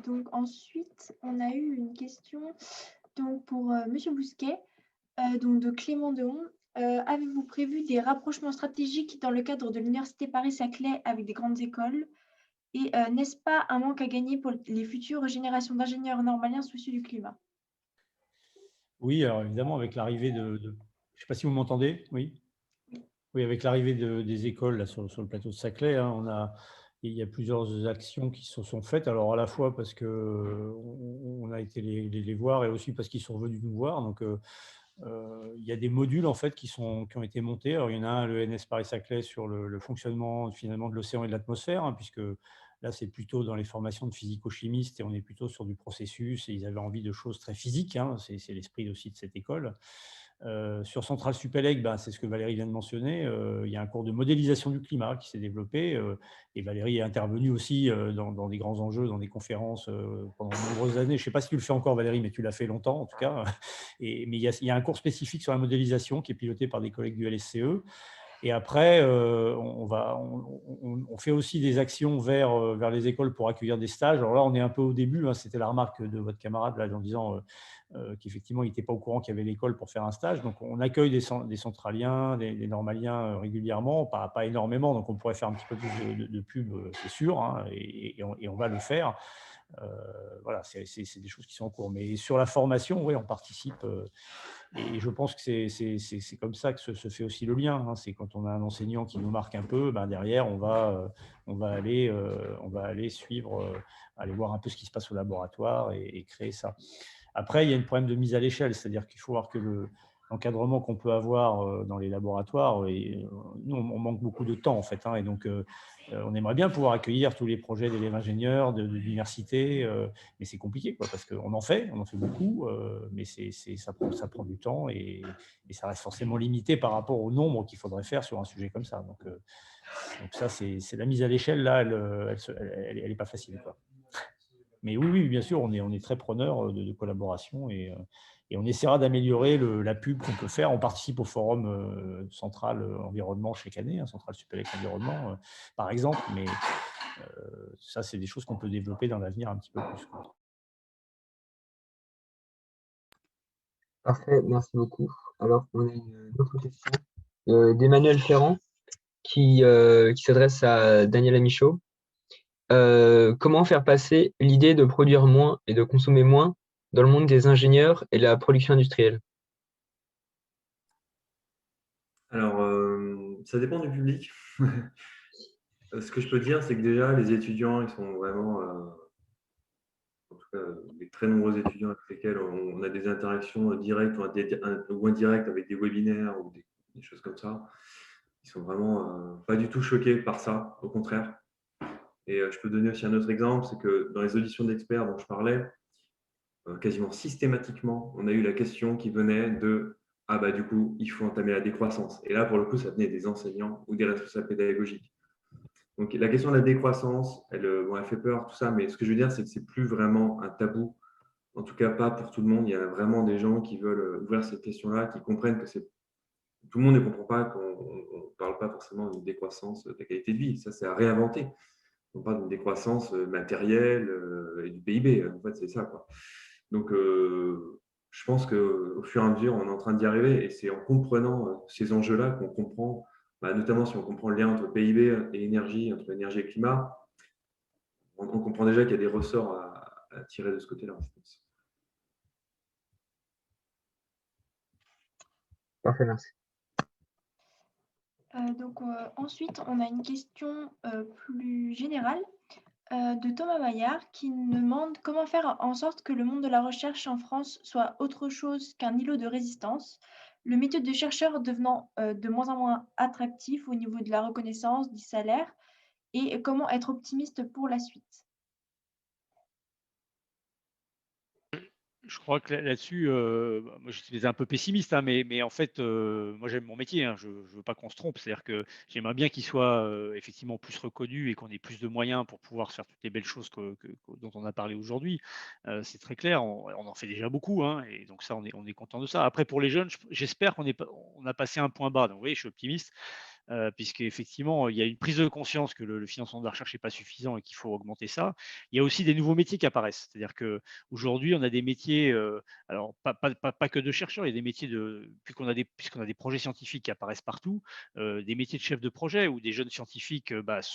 Donc ensuite, on a eu une question donc, pour Monsieur Bousquet, donc de Clément Dehon. Avez-vous prévu des rapprochements stratégiques dans le cadre de l'Université Paris-Saclay avec des grandes écoles? Et n'est-ce pas un manque à gagner pour les futures générations d'ingénieurs normaliens soucieux du climat? Oui, alors évidemment, avec l'arrivée je ne sais pas si vous m'entendez, oui. Oui, avec l'arrivée des écoles là, sur le plateau de Saclay, hein, il y a plusieurs actions qui se sont faites. Alors, à la fois parce qu'on a été les voir et aussi parce qu'ils sont venus nous voir. Donc, il y a des modules en fait qui ont été montés. Alors, il y en a un, le NS Paris-Saclay, sur le fonctionnement finalement de l'océan et de l'atmosphère, hein, puisque là, c'est plutôt dans les formations de physico-chimistes et on est plutôt sur du processus et ils avaient envie de choses très physiques. Hein, c'est l'esprit aussi de cette école. Sur Centrale Supélec, c'est ce que Valérie vient de mentionner. Il y a un cours de modélisation du climat qui s'est développé et Valérie est intervenue aussi dans des grands enjeux, dans des conférences pendant de nombreuses années. Je ne sais pas si tu le fais encore, Valérie, mais tu l'as fait longtemps en tout cas. Mais il y a un cours spécifique sur la modélisation qui est piloté par des collègues du LSCE. Et après, on fait aussi des actions vers les écoles pour accueillir des stages. Alors là, on est un peu au début. Hein, c'était la remarque de votre camarade là, en disant qu'effectivement, il n'était pas au courant qu'il y avait l'école pour faire un stage. Donc, on accueille des centraliens, des normaliens régulièrement, pas énormément. Donc, on pourrait faire un petit peu plus de pub, c'est sûr, hein, et on va le faire. Voilà, c'est des choses qui sont en cours. Mais sur la formation, oui, on participe. Et je pense que c'est comme ça que se fait aussi le lien. Hein. C'est quand on a un enseignant qui nous marque un peu, derrière, on va aller suivre, aller voir un peu ce qui se passe au laboratoire et créer ça. Après, il y a un problème de mise à l'échelle, c'est-à-dire qu'il faut voir que l'encadrement qu'on peut avoir dans les laboratoires, nous, on manque beaucoup de temps en fait. Hein, et donc, on aimerait bien pouvoir accueillir tous les projets d'élèves ingénieurs, de l'université, mais c'est compliqué, quoi, parce qu'on en fait beaucoup, mais ça prend du temps et ça reste forcément limité par rapport au nombre qu'il faudrait faire sur un sujet comme ça. Donc ça, c'est la mise à l'échelle, là, elle n'est pas facile, quoi. Mais oui, bien sûr, on est très preneur de collaboration et on essaiera d'améliorer la pub qu'on peut faire. On participe au forum central environnement chaque année, hein, Centrale Supélec Environnement, par exemple, mais ça, c'est des choses qu'on peut développer dans l'avenir un petit peu plus, quoi. Parfait, merci beaucoup. Alors, on a une autre question d'Emmanuel Ferrand qui s'adresse à Daniela Michaud. Comment faire passer l'idée de produire moins et de consommer moins dans le monde des ingénieurs et la production industrielle? Alors, ça dépend du public. Ce que je peux dire, c'est que déjà, les étudiants, ils sont vraiment, en tout cas, les très nombreux étudiants avec lesquels on a des interactions directes ou indirectes avec des webinaires ou des choses comme ça, ils sont vraiment pas du tout choqués par ça, au contraire. Et je peux donner aussi un autre exemple, c'est que dans les auditions d'experts dont je parlais, quasiment systématiquement, on a eu la question qui venait de « Ah du coup, il faut entamer la décroissance ». Et là, pour le coup, ça venait des enseignants ou des responsables pédagogiques. Donc, la question de la décroissance, elle fait peur, tout ça, mais ce que je veux dire, c'est que ce n'est plus vraiment un tabou. En tout cas, pas pour tout le monde. Il y a vraiment des gens qui veulent ouvrir cette question-là, qui comprennent que tout le monde ne comprend pas qu'on ne parle pas forcément d'une décroissance de la qualité de vie. Ça, c'est à réinventer. On parle d'une décroissance matérielle et du PIB. En fait, c'est ça, quoi. Donc, je pense qu'au fur et à mesure, on est en train d'y arriver. Et c'est en comprenant ces enjeux-là qu'on comprend, notamment si on comprend le lien entre PIB et énergie, entre énergie et climat, on comprend déjà qu'il y a des ressorts à tirer de ce côté-là, je pense. Parfait, merci. Ensuite, on a une question plus générale de Thomas Maillard qui nous demande comment faire en sorte que le monde de la recherche en France soit autre chose qu'un îlot de résistance, le métier de chercheur devenant de moins en moins attractif au niveau de la reconnaissance, du salaire, et comment être optimiste pour la suite. Je crois que là-dessus, moi je suis un peu pessimiste, hein, mais en fait, moi j'aime mon métier, hein, je ne veux pas qu'on se trompe. C'est-à-dire que j'aimerais bien qu'il soit effectivement plus reconnu et qu'on ait plus de moyens pour pouvoir faire toutes les belles choses dont on a parlé aujourd'hui. C'est très clair, on en fait déjà beaucoup, hein, et donc ça, on est content de ça. Après, pour les jeunes, j'espère on a passé un point bas. Donc, vous voyez, je suis optimiste. Puisqu'effectivement, il y a une prise de conscience que le financement de la recherche n'est pas suffisant et qu'il faut augmenter ça. Il y a aussi des nouveaux métiers qui apparaissent. C'est-à-dire qu'aujourd'hui, on a des métiers, alors pas que de chercheurs, il y a des métiers puisqu'on a des projets scientifiques qui apparaissent partout, des métiers de chef de projet où des jeunes scientifiques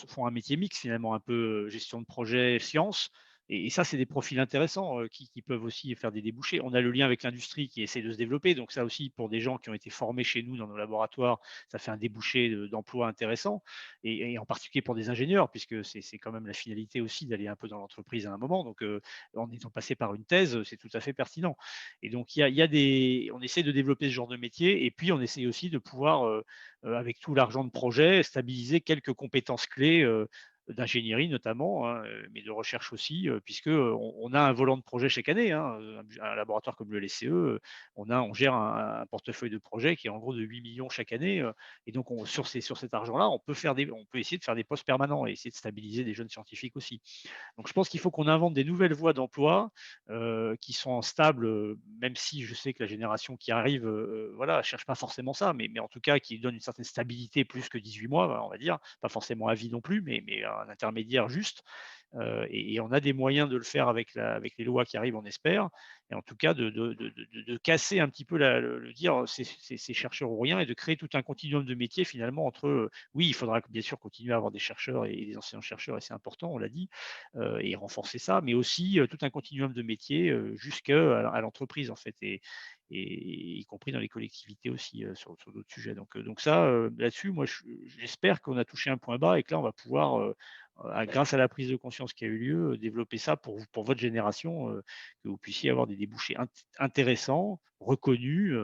font un métier mixte, finalement, un peu gestion de projet, sciences. Et ça, c'est des profils intéressants qui peuvent aussi faire des débouchés. On a le lien avec l'industrie qui essaie de se développer. Donc ça aussi, pour des gens qui ont été formés chez nous dans nos laboratoires, ça fait un débouché d'emploi intéressant. Et en particulier pour des ingénieurs, puisque c'est quand même la finalité aussi d'aller un peu dans l'entreprise à un moment. Donc en étant passé par une thèse, c'est tout à fait pertinent. Et donc on essaie de développer ce genre de métier. Et puis on essaie aussi de pouvoir, avec tout l'argent de projet, stabiliser quelques compétences clés d'ingénierie notamment, hein, mais de recherche aussi, puisque on a un volant de projet chaque année, hein, un laboratoire comme le LSCE, on gère un portefeuille de projets qui est en gros de 8 millions chaque année, et donc sur cet argent-là, on peut essayer de faire des postes permanents et essayer de stabiliser des jeunes scientifiques aussi. Donc je pense qu'il faut qu'on invente des nouvelles voies d'emploi qui sont stables, même si je sais que la génération qui arrive, voilà, cherche pas forcément ça, mais en tout cas qui donne une certaine stabilité plus que 18 mois, on va dire, pas forcément à vie non plus, mais un intermédiaire juste. Et on a des moyens de le faire avec les lois qui arrivent, on espère, et en tout cas de casser un petit peu le dire ces chercheurs ou rien, et de créer tout un continuum de métiers finalement entre, oui, il faudra bien sûr continuer à avoir des chercheurs et des enseignants-chercheurs, et c'est important, on l'a dit, et renforcer ça, mais aussi tout un continuum de métiers jusqu'à l'entreprise en fait, et y compris dans les collectivités aussi sur d'autres sujets. Donc ça, là-dessus, moi j'espère qu'on a touché un point bas et que là on va pouvoir, grâce à la prise de conscience qui a eu lieu, développer ça pour votre génération, que vous puissiez avoir des débouchés intéressants, reconnus.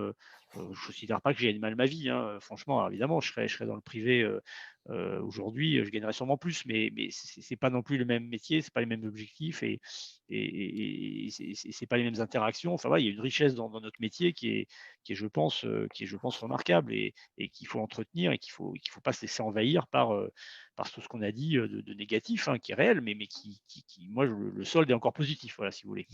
Je ne considère pas que j'ai mal ma vie, hein, franchement. Alors évidemment, je serais dans le privé aujourd'hui, je gagnerais sûrement plus, mais c'est pas non plus le même métier, c'est pas les mêmes objectifs, et c'est pas les mêmes interactions. Enfin voilà, il y a une richesse dans notre métier je pense, remarquable, et qu'il faut entretenir, et qu'il faut pas se laisser envahir par tout ce qu'on a dit de négatif, hein, qui est réel, mais moi, le solde est encore positif, voilà, si vous voulez.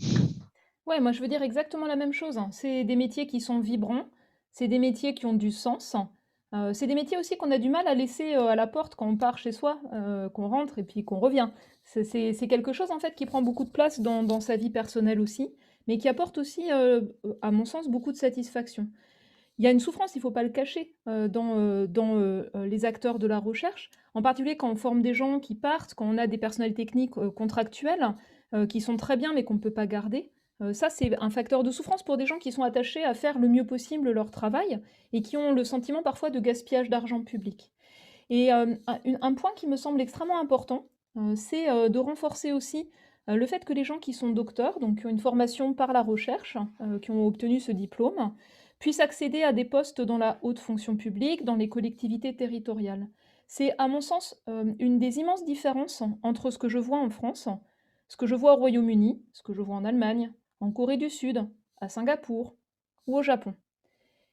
Ouais, moi je veux dire exactement la même chose, hein. C'est des métiers qui sont vibrants, c'est des métiers qui ont du sens. C'est des métiers aussi qu'on a du mal à laisser à la porte quand on part chez soi, qu'on rentre et puis qu'on revient. C'est quelque chose en fait qui prend beaucoup de place dans sa vie personnelle aussi, mais qui apporte aussi, à mon sens, beaucoup de satisfaction. Il y a une souffrance, il ne faut pas le cacher, dans les acteurs de la recherche, en particulier quand on forme des gens qui partent, quand on a des personnels techniques contractuels qui sont très bien mais qu'on ne peut pas garder. Ça, c'est un facteur de souffrance pour des gens qui sont attachés à faire le mieux possible leur travail et qui ont le sentiment parfois de gaspillage d'argent public. Et un point qui me semble extrêmement important, c'est de renforcer aussi le fait que les gens qui sont docteurs, donc qui ont une formation par la recherche, qui ont obtenu ce diplôme, puissent accéder à des postes dans la haute fonction publique, dans les collectivités territoriales. C'est, à mon sens, une des immenses différences entre ce que je vois en France, ce que je vois au Royaume-Uni, ce que je vois en Allemagne, en Corée du Sud, à Singapour ou au Japon.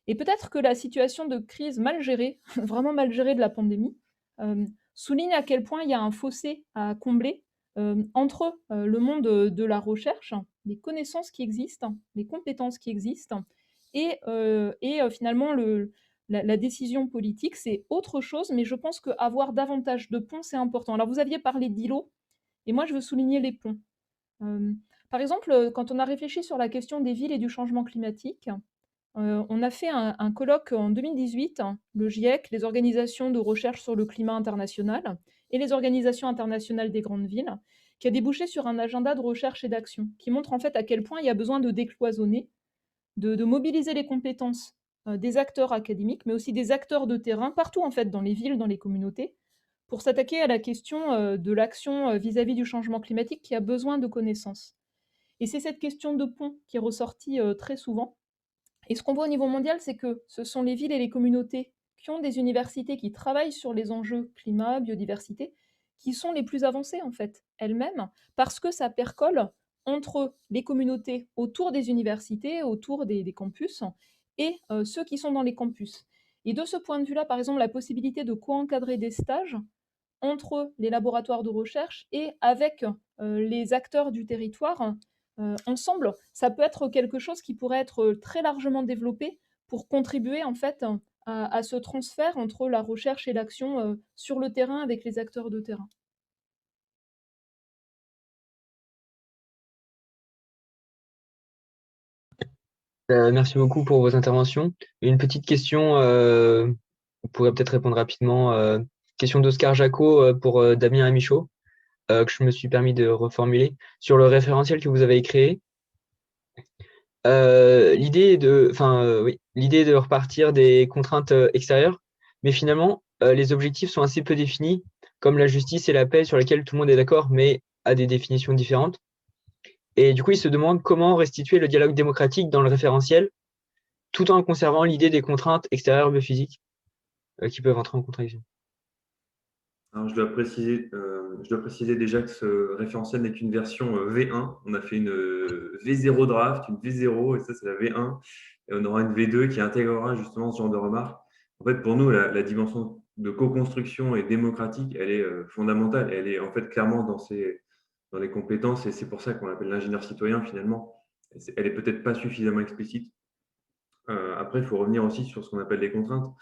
Et peut-être que la situation de crise mal gérée, vraiment mal gérée de la pandémie, souligne à quel point il y a un fossé à combler entre le monde de la recherche, les connaissances qui existent, les compétences qui existent, et finalement la décision politique, c'est autre chose, mais je pense qu'avoir davantage de ponts, c'est important. Alors vous aviez parlé d'îlots, et moi je veux souligner les ponts. Par exemple, quand on a réfléchi sur la question des villes et du changement climatique, on a fait un colloque en 2018, le GIEC, les organisations de recherche sur le climat international et les organisations internationales des grandes villes, qui a débouché sur un agenda de recherche et d'action, qui montre en fait à quel point il y a besoin de décloisonner, de mobiliser les compétences des acteurs académiques, mais aussi des acteurs de terrain, partout en fait, dans les villes, dans les communautés, pour s'attaquer à la question de l'action vis-à-vis du changement climatique qui a besoin de connaissances. Et c'est cette question de pont qui est ressortie très souvent. Et ce qu'on voit au niveau mondial, c'est que ce sont les villes et les communautés qui ont des universités qui travaillent sur les enjeux climat, biodiversité, qui sont les plus avancées en fait, elles-mêmes, parce que ça percole entre les communautés autour des universités, autour des campus, et ceux qui sont dans les campus. Et de ce point de vue-là, par exemple, la possibilité de co-encadrer des stages entre les laboratoires de recherche et avec les acteurs du territoire ensemble, ça peut être quelque chose qui pourrait être très largement développé pour contribuer en fait à ce transfert entre la recherche et l'action sur le terrain avec les acteurs de terrain. Merci beaucoup pour vos interventions. Une petite question, vous pourrez peut-être répondre rapidement. Question d'Oscar Jacot pour Damien Amichaud, que je me suis permis de reformuler. Sur le référentiel que vous avez créé, l'idée est de repartir des contraintes extérieures, mais finalement, les objectifs sont assez peu définis, comme la justice et la paix sur lesquels tout le monde est d'accord, mais à des définitions différentes. Et du coup, il se demande comment restituer le dialogue démocratique dans le référentiel, tout en conservant l'idée des contraintes extérieures biophysiques qui peuvent entrer en contradiction. Alors, je dois préciser déjà que ce référentiel n'est qu'une version V1. On a fait une V0 draft, une V0, et ça, c'est la V1. Et on aura une V2 qui intégrera justement ce genre de remarques. En fait, pour nous, la dimension de co-construction et démocratique, elle est fondamentale. Elle est en fait clairement dans les compétences, et c'est pour ça qu'on l'appelle l'ingénieur citoyen finalement. Elle est peut-être pas suffisamment explicite. Après, il faut revenir aussi sur ce qu'on appelle les contraintes.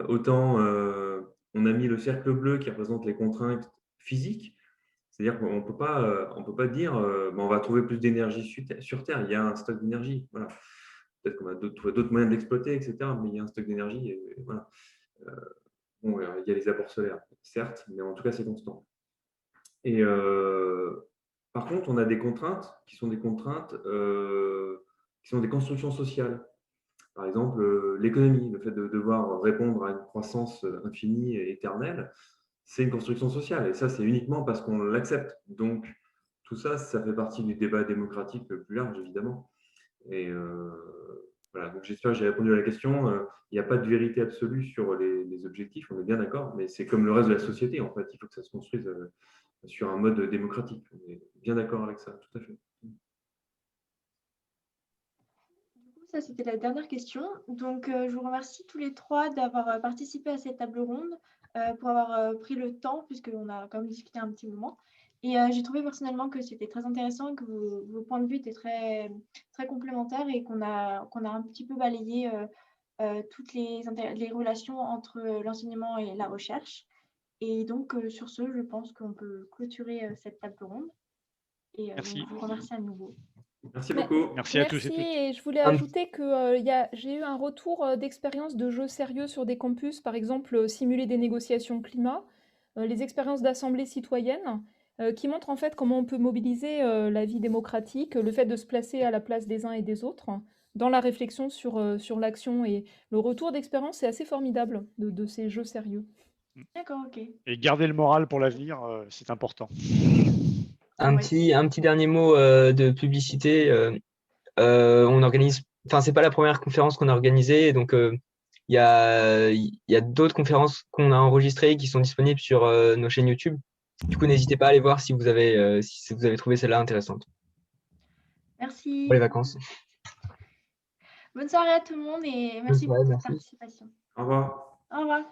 Autant on a mis le cercle bleu qui représente les contraintes physiques, c'est-à-dire qu'on ne peut pas dire on va trouver plus d'énergie sur Terre, il y a un stock d'énergie. Voilà. Peut-être qu'on a d'autres moyens de l'exploiter, etc. Mais il y a un stock d'énergie. Et voilà. Bon, il y a les apports solaires, certes, mais en tout cas, c'est constant. Et par contre, on a des contraintes qui sont des contraintes qui sont des constructions sociales. Par exemple, l'économie, le fait de devoir répondre à une croissance infinie et éternelle, c'est une construction sociale. Et ça, c'est uniquement parce qu'on l'accepte. Donc, tout ça, ça fait partie du débat démocratique plus large, évidemment. Et voilà, donc j'espère que j'ai répondu à la question. Il n'y a pas de vérité absolue sur les objectifs, on est bien d'accord, mais c'est comme le reste de la société, en fait. Il faut que ça se construise sur un mode démocratique. On est bien d'accord avec ça, tout à fait. Ça, c'était la dernière question. Donc, je vous remercie tous les trois d'avoir participé à cette table ronde, pour avoir pris le temps, puisqu'on a quand même discuté un petit moment. Et j'ai trouvé personnellement que c'était très intéressant, que vos points de vue étaient très, très complémentaires et qu'on a un petit peu balayé toutes les relations entre l'enseignement et la recherche. Et donc, sur ce, je pense qu'on peut clôturer cette table ronde. Et Merci. donc, je vous remercie à nouveau. Merci beaucoup. Merci à tous et toutes. Et je voulais ajouter que j'ai eu un retour d'expérience de jeux sérieux sur des campus, par exemple simuler des négociations climat, les expériences d'assemblée citoyenne, qui montrent en fait comment on peut mobiliser la vie démocratique, le fait de se placer à la place des uns et des autres, dans la réflexion sur l'action. Et le retour d'expérience est assez formidable de ces jeux sérieux. D'accord, ok. Et garder le moral pour l'avenir, c'est important. Un petit dernier mot de publicité. On organise, enfin, c'est pas la première conférence qu'on a organisée, donc il y a d'autres conférences qu'on a enregistrées qui sont disponibles sur nos chaînes YouTube. Du coup, n'hésitez pas à aller voir si vous avez trouvé celle-là intéressante Merci. pour les vacances. Bonne soirée à tout le monde et merci pour votre participation. Au revoir. Au revoir.